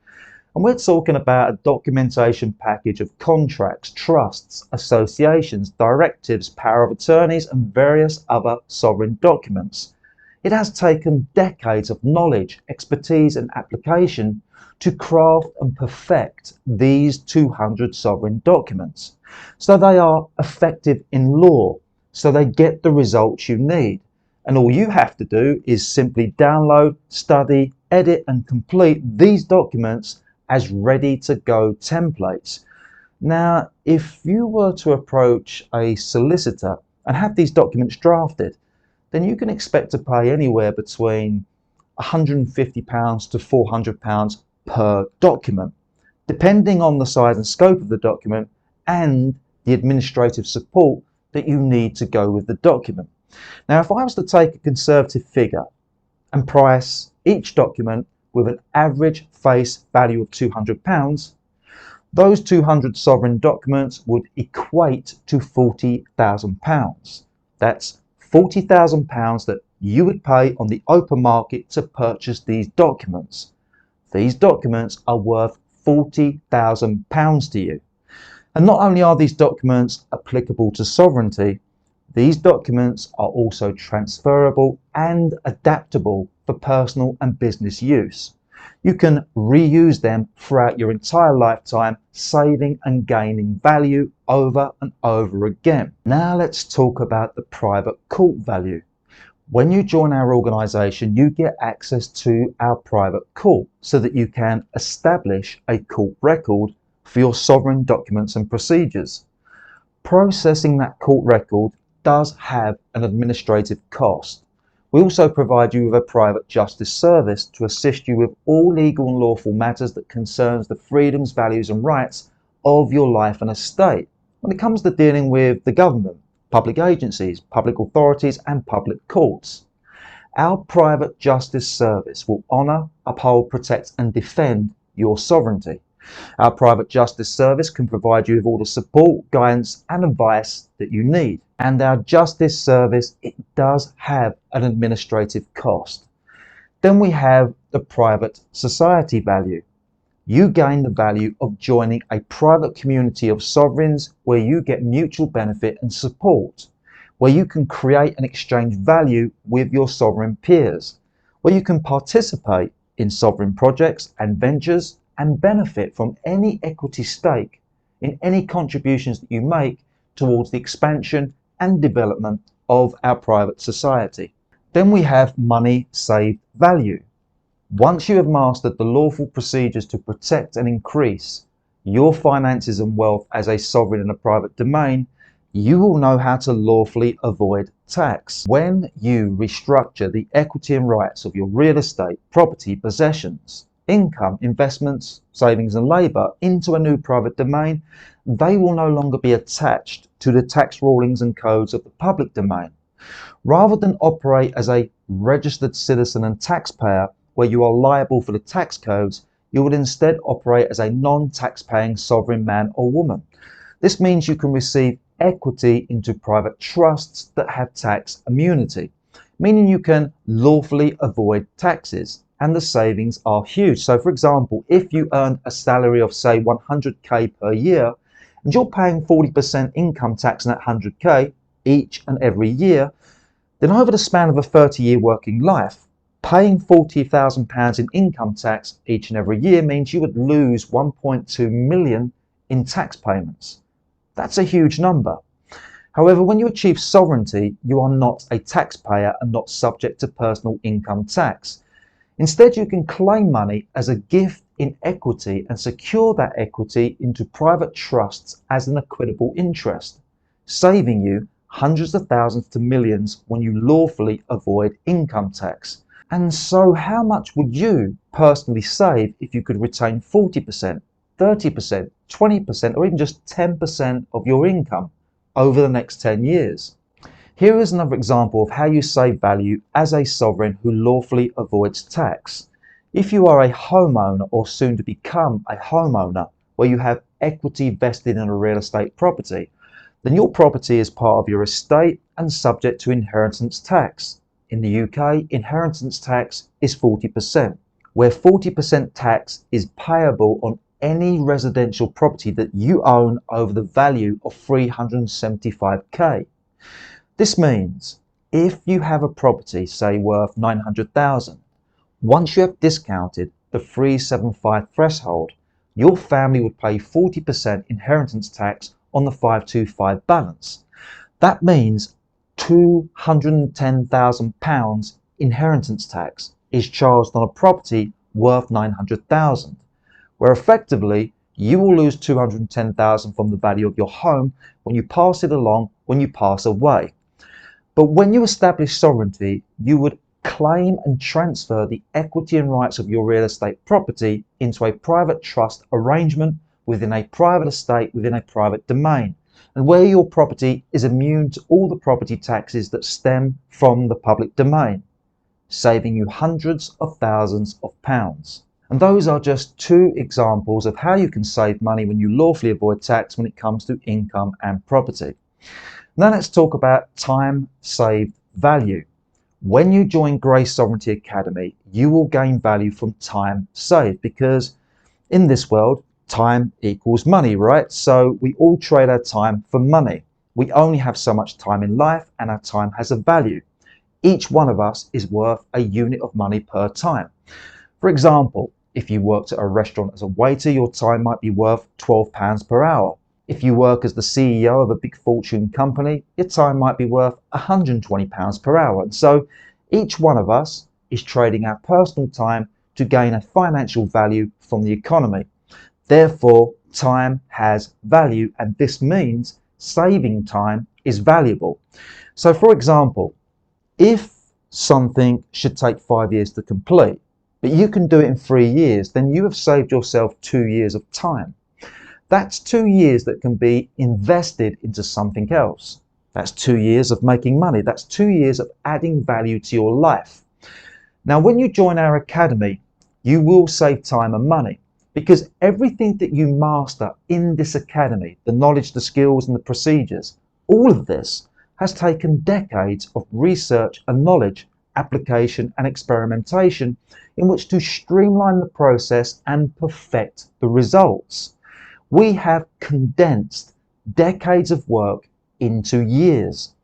And we're talking about a documentation package of contracts, trusts, associations, directives, power of attorneys and various other sovereign documents. It has taken decades of knowledge, expertise and application to craft and perfect these 200 sovereign documents. So they are effective in law, so they get the results you need. And all you have to do is simply download, study, edit and complete these documents as ready-to-go templates. Now, if you were to approach a solicitor and have these documents drafted, then you can expect to pay anywhere between £150 to £400 per document, depending on the size and scope of the document and the administrative support that you need to go with the document. Now, if I was to take a conservative figure and price each document with an average face value of £200, those 200 sovereign documents would equate to £40,000. That's £40,000 that you would pay on the open market to purchase these documents. These documents are worth £40,000 to you. And not only are these documents applicable to sovereignty, these documents are also transferable and adaptable for personal and business use. You can reuse them throughout your entire lifetime, saving and gaining value over and over again. Now let's talk about the private court value. When you join our organisation, you get access to our private court so that you can establish a court record for your sovereign documents and procedures. Processing that court record does have an administrative cost. We also provide you with a private justice service to assist you with all legal and lawful matters that concerns the freedoms, values and rights of your life and estate when it comes to dealing with the government, public agencies, public authorities and public courts. Our private justice service will honour, uphold, protect and defend your sovereignty. Our private justice service can provide you with all the support, guidance and advice that you need. And our justice service, it does have an administrative cost. Then we have the private society value. You gain the value of joining a private community of sovereigns where you get mutual benefit and support, where you can create and exchange value with your sovereign peers, where you can participate in sovereign projects and ventures and benefit from any equity stake in any contributions that you make towards the expansion and development of our private society. Then we have money saved value. Once you have mastered the lawful procedures to protect and increase your finances and wealth as a sovereign in a private domain, you will know how to lawfully avoid tax. When you restructure the equity and rights of your real estate, property, possessions, income, investments, savings and labour into a new private domain, they will no longer be attached to the tax rulings and codes of the public domain. Rather than operate as a registered citizen and taxpayer where you are liable for the tax codes, you would instead operate as a non-tax-paying sovereign man or woman. This means you can receive equity into private trusts that have tax immunity, meaning you can lawfully avoid taxes. And the savings are huge. So for example, if you earn a salary of say 100k per year and you're paying 40% income tax on that 100k each and every year, then over the span of a 30-year working life, paying £40,000 in income tax each and every year means you would lose 1.2 million in tax payments. That's a huge number. However, when you achieve sovereignty, you are not a taxpayer and not subject to personal income tax. Instead, you can claim money as a gift in equity and secure that equity into private trusts as an equitable interest, saving you hundreds of thousands to millions when you lawfully avoid income tax. And so how much would you personally save if you could retain 40%, 30%, 20% or even just 10% of your income over the next 10 years? Here is another example of how you save value as a sovereign who lawfully avoids tax. If you are a homeowner or soon to become a homeowner where you have equity vested in a real estate property, then your property is part of your estate and subject to inheritance tax. In the UK, inheritance tax is 40%, where 40% tax is payable on any residential property that you own over the value of 375k. This means if you have a property, say worth 900,000, once you have discounted the 375 threshold, your family would pay 40% inheritance tax on the 525 balance. That means £210,000 inheritance tax is charged on a property worth 900,000, where effectively you will lose 210,000 from the value of your home when you pass it along when you pass away. But when you establish sovereignty, you would claim and transfer the equity and rights of your real estate property into a private trust arrangement within a private estate within a private domain, and where your property is immune to all the property taxes that stem from the public domain, saving you hundreds of thousands of pounds. And those are just two examples of how you can save money when you lawfully avoid tax when it comes to income and property. Now let's talk about time saved value. When you join Grace Sovereignty Academy, you will gain value from time saved, because in this world, time equals money, right? So we all trade our time for money. We only have so much time in life, and our time has a value. Each one of us is worth a unit of money per time. For example, if you worked at a restaurant as a waiter, your time might be worth £12 per hour. If you work as the CEO of a big fortune company, your time might be worth £120 per hour. And so each one of us is trading our personal time to gain a financial value from the economy. Therefore, time has value, and this means saving time is valuable. So for example, if something should take 5 years to complete, but you can do it in 3 years, then you have saved yourself 2 years of time. That's 2 years that can be invested into something else. That's 2 years of making money. That's 2 years of adding value to your life. Now, when you join our academy, you will save time and money, because everything that you master in this academy, the knowledge, the skills and the procedures, all of this has taken decades of research and knowledge, application and experimentation in which to streamline the process and perfect the results. We have condensed decades of work into years.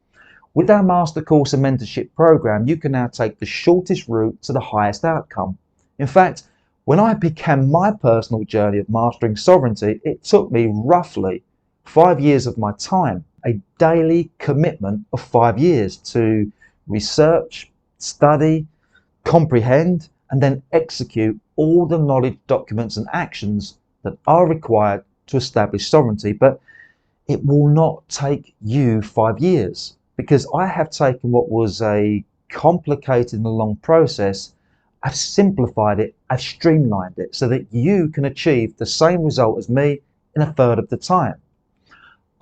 With our master course and mentorship program, you can now take the shortest route to the highest outcome. In fact, when I began my personal journey of mastering sovereignty, it took me roughly 5 years of my time, a daily commitment of 5 years to research, study, comprehend, and then execute all the knowledge, documents and actions that are required to establish sovereignty. But it will not take you 5 years, because I have taken what was a complicated and long process, I've simplified it, I've streamlined it so that you can achieve the same result as me in a third of the time.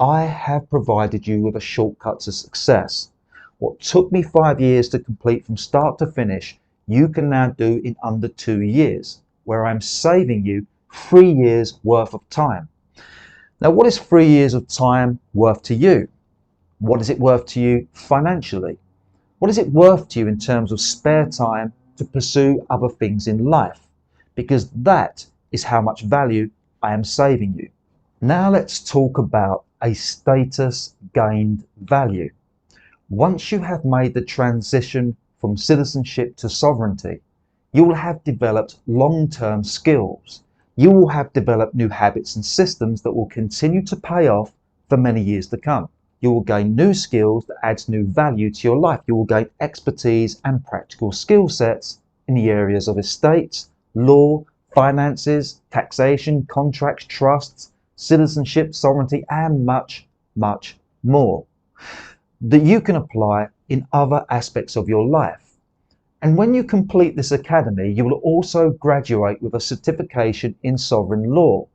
I have provided you with a shortcut to success. What took me 5 years to complete from start to finish, you can now do in under 2 years, where I'm saving you 3 years worth of time. Now, what is 3 years of time worth to you? What is it worth to you financially? What is it worth to you in terms of spare time to pursue other things in life? Because that is how much value I am saving you. Now let's talk about a status gained value. Once you have made the transition from citizenship to sovereignty, you will have developed long-term skills. You will have developed new habits and systems that will continue to pay off for many years to come. You will gain new skills that adds new value to your life. You will gain expertise and practical skill sets in the areas of estates, law, finances, taxation, contracts, trusts, citizenship, sovereignty, and much, much more that you can apply in other aspects of your life. And when you complete this academy, you will also graduate with a certification in sovereign law.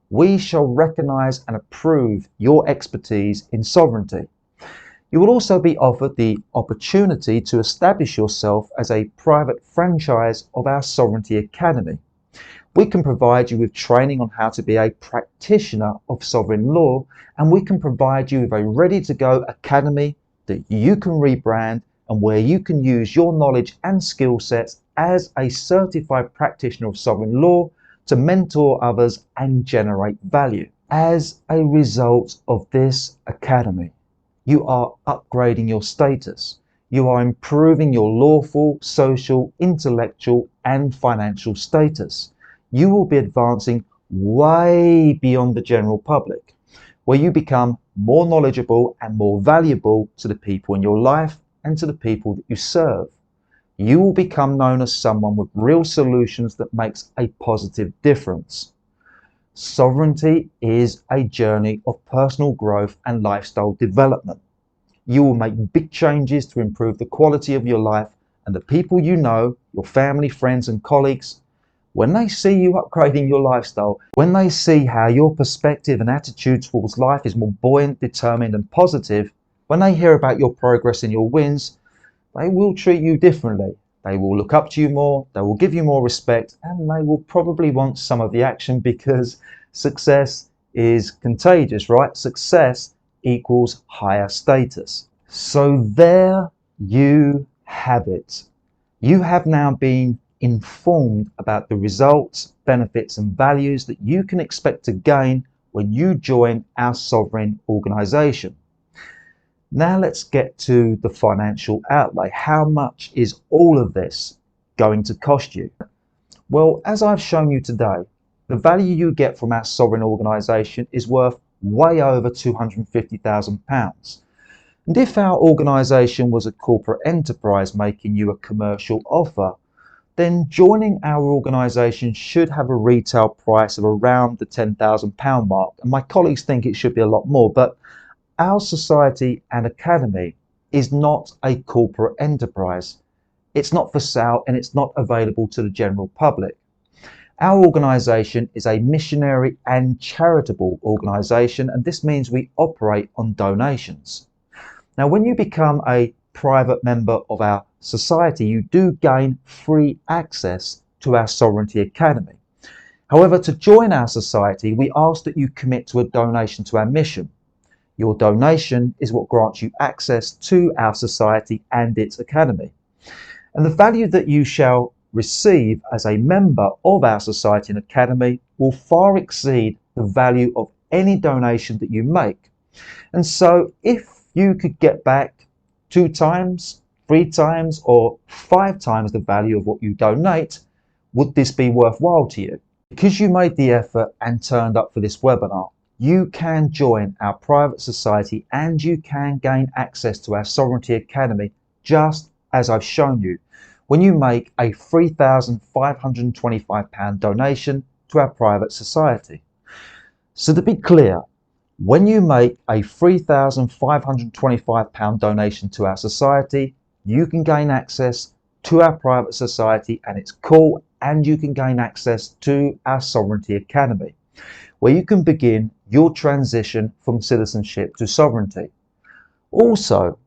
We shall recognise and approve your expertise in sovereignty. You will also be offered the opportunity to establish yourself as a private franchise of our Sovereignty Academy. We can provide you with training on how to be a practitioner of sovereign law, and we can provide you with a ready-to-go academy that you can rebrand and where you can use your knowledge and skill sets as a certified practitioner of sovereign law to mentor others and generate value. As a result of this academy, you are upgrading your status. You are improving your lawful, social, intellectual, and financial status. You will be advancing way beyond the general public, where you become more knowledgeable and more valuable to the people in your life and to the people that you serve. You will become known as someone with real solutions that makes a positive difference. Sovereignty is a journey of personal growth and lifestyle development. You will make big changes to improve the quality of your life, and the people you know, your family, friends and colleagues, when they see you upgrading your lifestyle, when they see how your perspective and attitude towards life is more buoyant, determined and positive, when they hear about your progress and your wins, they will treat you differently. They will look up to you more, they will give you more respect, and they will probably want some of the action, because success is contagious, right? Success equals higher status. So there you have it. You have now been informed about the results, benefits and values that you can expect to gain when you join our sovereign organisation. Now let's get to the financial outlay. How much is all of this going to cost you? Well, as I've shown you today, the value you get from our sovereign organisation is worth way over £250,000. And if our organisation was a corporate enterprise making you a commercial offer, then joining our organisation should have a retail price of around the £10,000 mark. And my colleagues think it should be a lot more, but our society and academy is not a corporate enterprise. It's not for sale and it's not available to the general public. Our organisation is a missionary and charitable organisation, and this means we operate on donations. Now, when you become a private member of our society, you do gain free access to our Sovereignty Academy. However, to join our society, we ask that you commit to a donation to our mission. Your donation is what grants you access to our society and its academy. And the value that you shall receive as a member of our society and academy will far exceed the value of any donation that you make. And so if you could get back 2 times, 3 times or 5 times the value of what you donate, would this be worthwhile to you? Because you made the effort and turned up for this webinar, you can join our private society and you can gain access to our Sovereignty Academy, just as I've shown you, when you make a £3,525 donation to our private society. So to be clear, when you make a £3,525 donation to our society, you can gain access to our private society and its call, and you can gain access to our Sovereignty Academy, where you can begin your transition from citizenship to sovereignty. Also,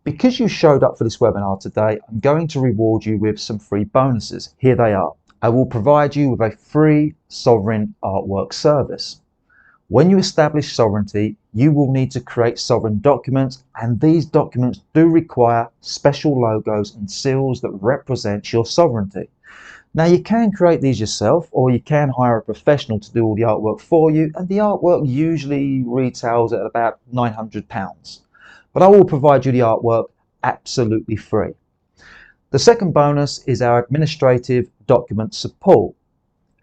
because you showed up for this webinar today, I'm going to reward you with some free bonuses. Here they are. I will provide you with a free sovereign artwork service. When you establish sovereignty, you will need to create sovereign documents, and these documents do require special logos and seals that represent your sovereignty. Now, you can create these yourself, or you can hire a professional to do all the artwork for you, and the artwork usually retails at about £900. But I will provide you the artwork absolutely free. The second bonus is our administrative document support.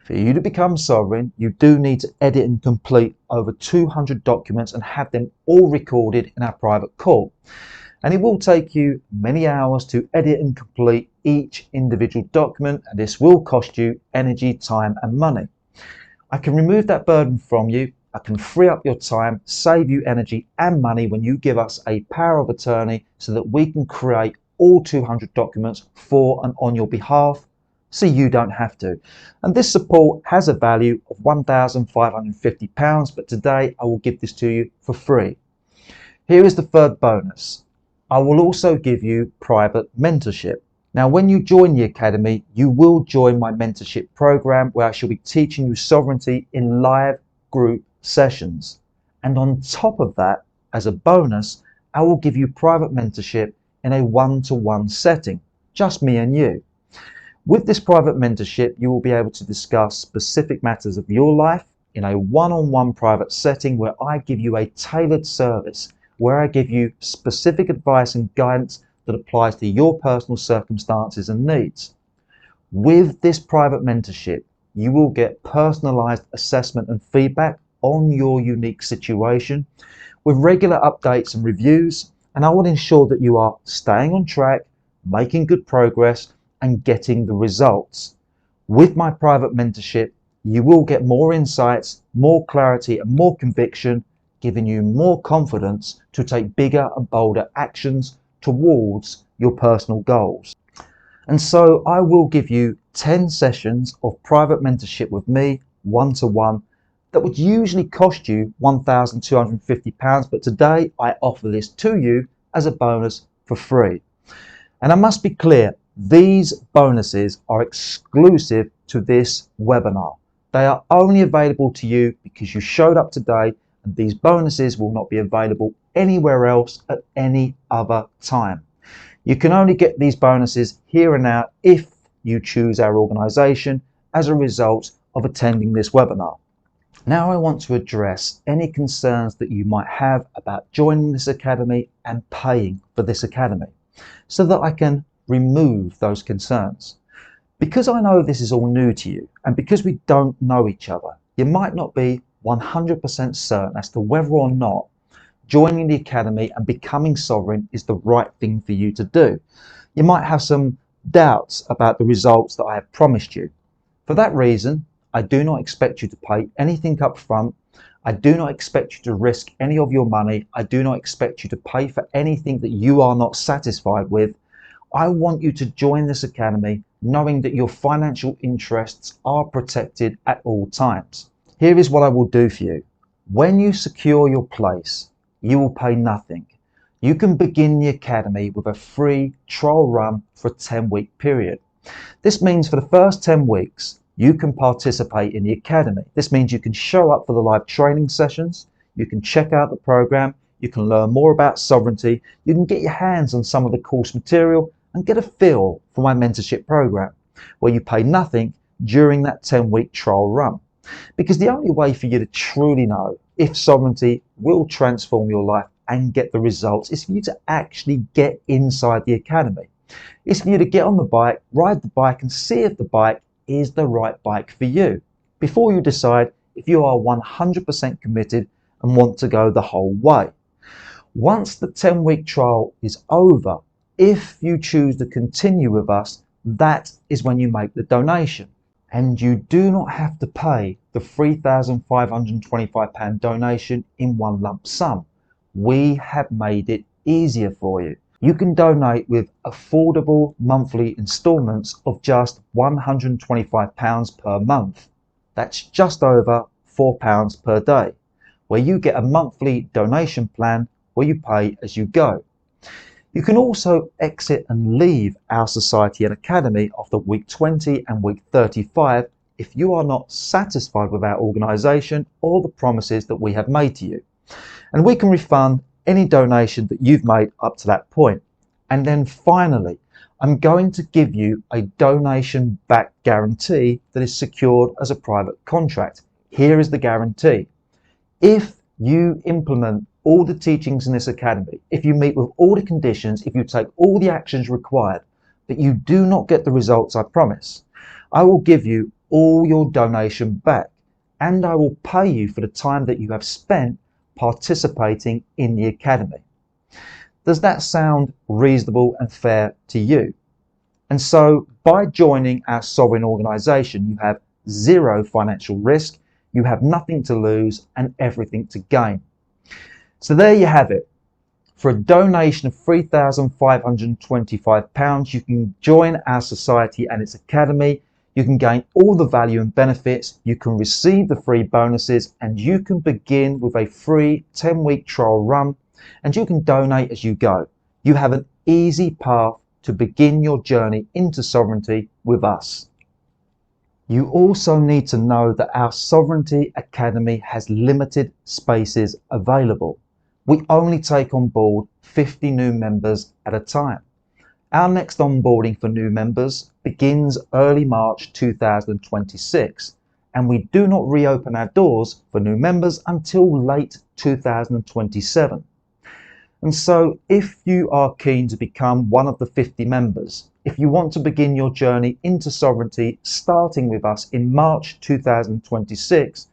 For you to become sovereign, you do need to edit and complete over 200 documents and have them all recorded in our private court. And it will take you many hours to edit and complete each individual document, and this will cost you energy, time and money. I can remove that burden from you. I can free up your time, save you energy and money when you give us a power of attorney so that we can create all 200 documents for and on your behalf, so you don't have to. And this support has a value of £1,550, but today I will give this to you for free. Here is the third bonus. I will also give you private mentorship. Now, when you join the Academy, you will join my mentorship program, where I shall be teaching you sovereignty in live group sessions. And on top of that, as a bonus, I will give you private mentorship in a one-to-one setting, just me and you. With this private mentorship, you will be able to discuss specific matters of your life in a one-on-one private setting, where I give you a tailored service, where I give you specific advice and guidance that applies to your personal circumstances and needs. With this private mentorship, you will get personalized assessment and feedback on your unique situation, with regular updates and reviews, and I will ensure that you are staying on track, making good progress and getting the results. With my private mentorship, you will get more insights, more clarity and more conviction, giving you more confidence to take bigger and bolder actions towards your personal goals. And so I will give you 10 sessions of private mentorship with me, one-to-one, that would usually cost you £1,250, but today I offer this to you as a bonus for free. And I must be clear, these bonuses are exclusive to this webinar. They are only available to you because you showed up today, and these bonuses will not be available anywhere else at any other time. You can only get these bonuses here and now if you choose our organisation as a result of attending this webinar. Now I want to address any concerns that you might have about joining this academy and paying for this academy, so that I can remove those concerns. Because I know this is all new to you, and because we don't know each other, you might not be 100% certain as to whether or not joining the academy and becoming sovereign is the right thing for you to do. You might have some doubts about the results that I have promised you. For that reason, I do not expect you to pay anything up front. I do not expect you to risk any of your money. I do not expect you to pay for anything that you are not satisfied with. I want you to join this academy knowing that your financial interests are protected at all times. Here is what I will do for you. When you secure your place, you will pay nothing. You can begin the academy with a free trial run for a 10-week period. This means for the first 10 weeks, you can participate in the academy. This means you can show up for the live training sessions, you can check out the program, you can learn more about sovereignty, you can get your hands on some of the course material and get a feel for my mentorship program, where you pay nothing during that 10-week trial run. Because the only way for you to truly know if sovereignty will transform your life and get the results is for you to actually get inside the academy. It's for you to get on the bike, ride the bike and see if the bike is the right bike for you before you decide if you are 100% committed and want to go the whole way. Once the 10-week trial is over, if you choose to continue with us, that is when you make the donation. And you do not have to pay the £3,525 donation in one lump sum. We have made it easier for you. You can donate with affordable monthly instalments of just £125 per month. That's just over £4 per day, where you get a monthly donation plan where you pay as you go. You can also exit and leave our society and academy after week 20 and week 35 if you are not satisfied with our organisation or the promises that we have made to you. And we can refund any donation that you've made up to that point. And then finally, I'm going to give you a donation back guarantee that is secured as a private contract. Here is the guarantee. If you implement all the teachings in this academy, if you meet with all the conditions, if you take all the actions required, but you do not get the results I promise, I will give you all your donation back, and I will pay you for the time that you have spent participating in the academy. Does that sound reasonable and fair to you? And so by joining our sovereign organisation, you have zero financial risk, you have nothing to lose and everything to gain. So there you have it. For a donation of £3,525, you can join our society and its academy. You can gain all the value and benefits. You can receive the free bonuses, and you can begin with a free 10-week trial run, and you can donate as you go. You have an easy path to begin your journey into sovereignty with us. You also need to know that our Sovereignty Academy has limited spaces available. We only take on board 50 new members at a time. Our next onboarding for new members begins early March 2026, and we do not reopen our doors for new members until late 2027. And so if you are keen to become one of the 50 members, if you want to begin your journey into sovereignty starting with us in March 2026,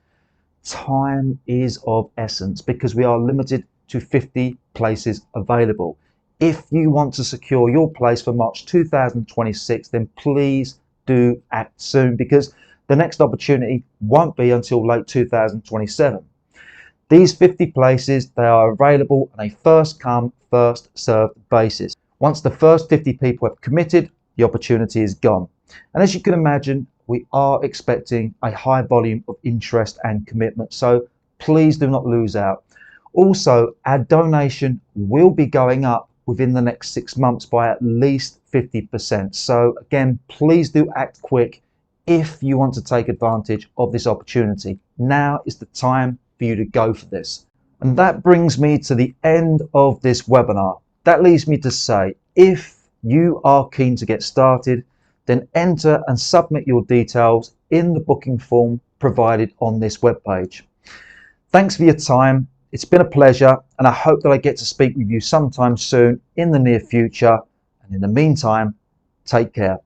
time is of essence because we are limited to 50 places available. If you want to secure your place for March 2026, then please do act soon, because the next opportunity won't be until late 2027. These 50 places, they are available on a first come, first served basis. Once the first 50 people have committed, the opportunity is gone. And as you can imagine, we are expecting a high volume of interest and commitment. So please do not lose out. Also, our donation will be going up within the next 6 months by at least 50%. So again, please do act quick if you want to take advantage of this opportunity. Now is the time for you to go for this. And that brings me to the end of this webinar. That leaves me to say, if you are keen to get started, then enter and submit your details in the booking form provided on this webpage. Thanks for your time. It's been a pleasure, and I hope that I get to speak with you sometime soon in the near future. And in the meantime, take care.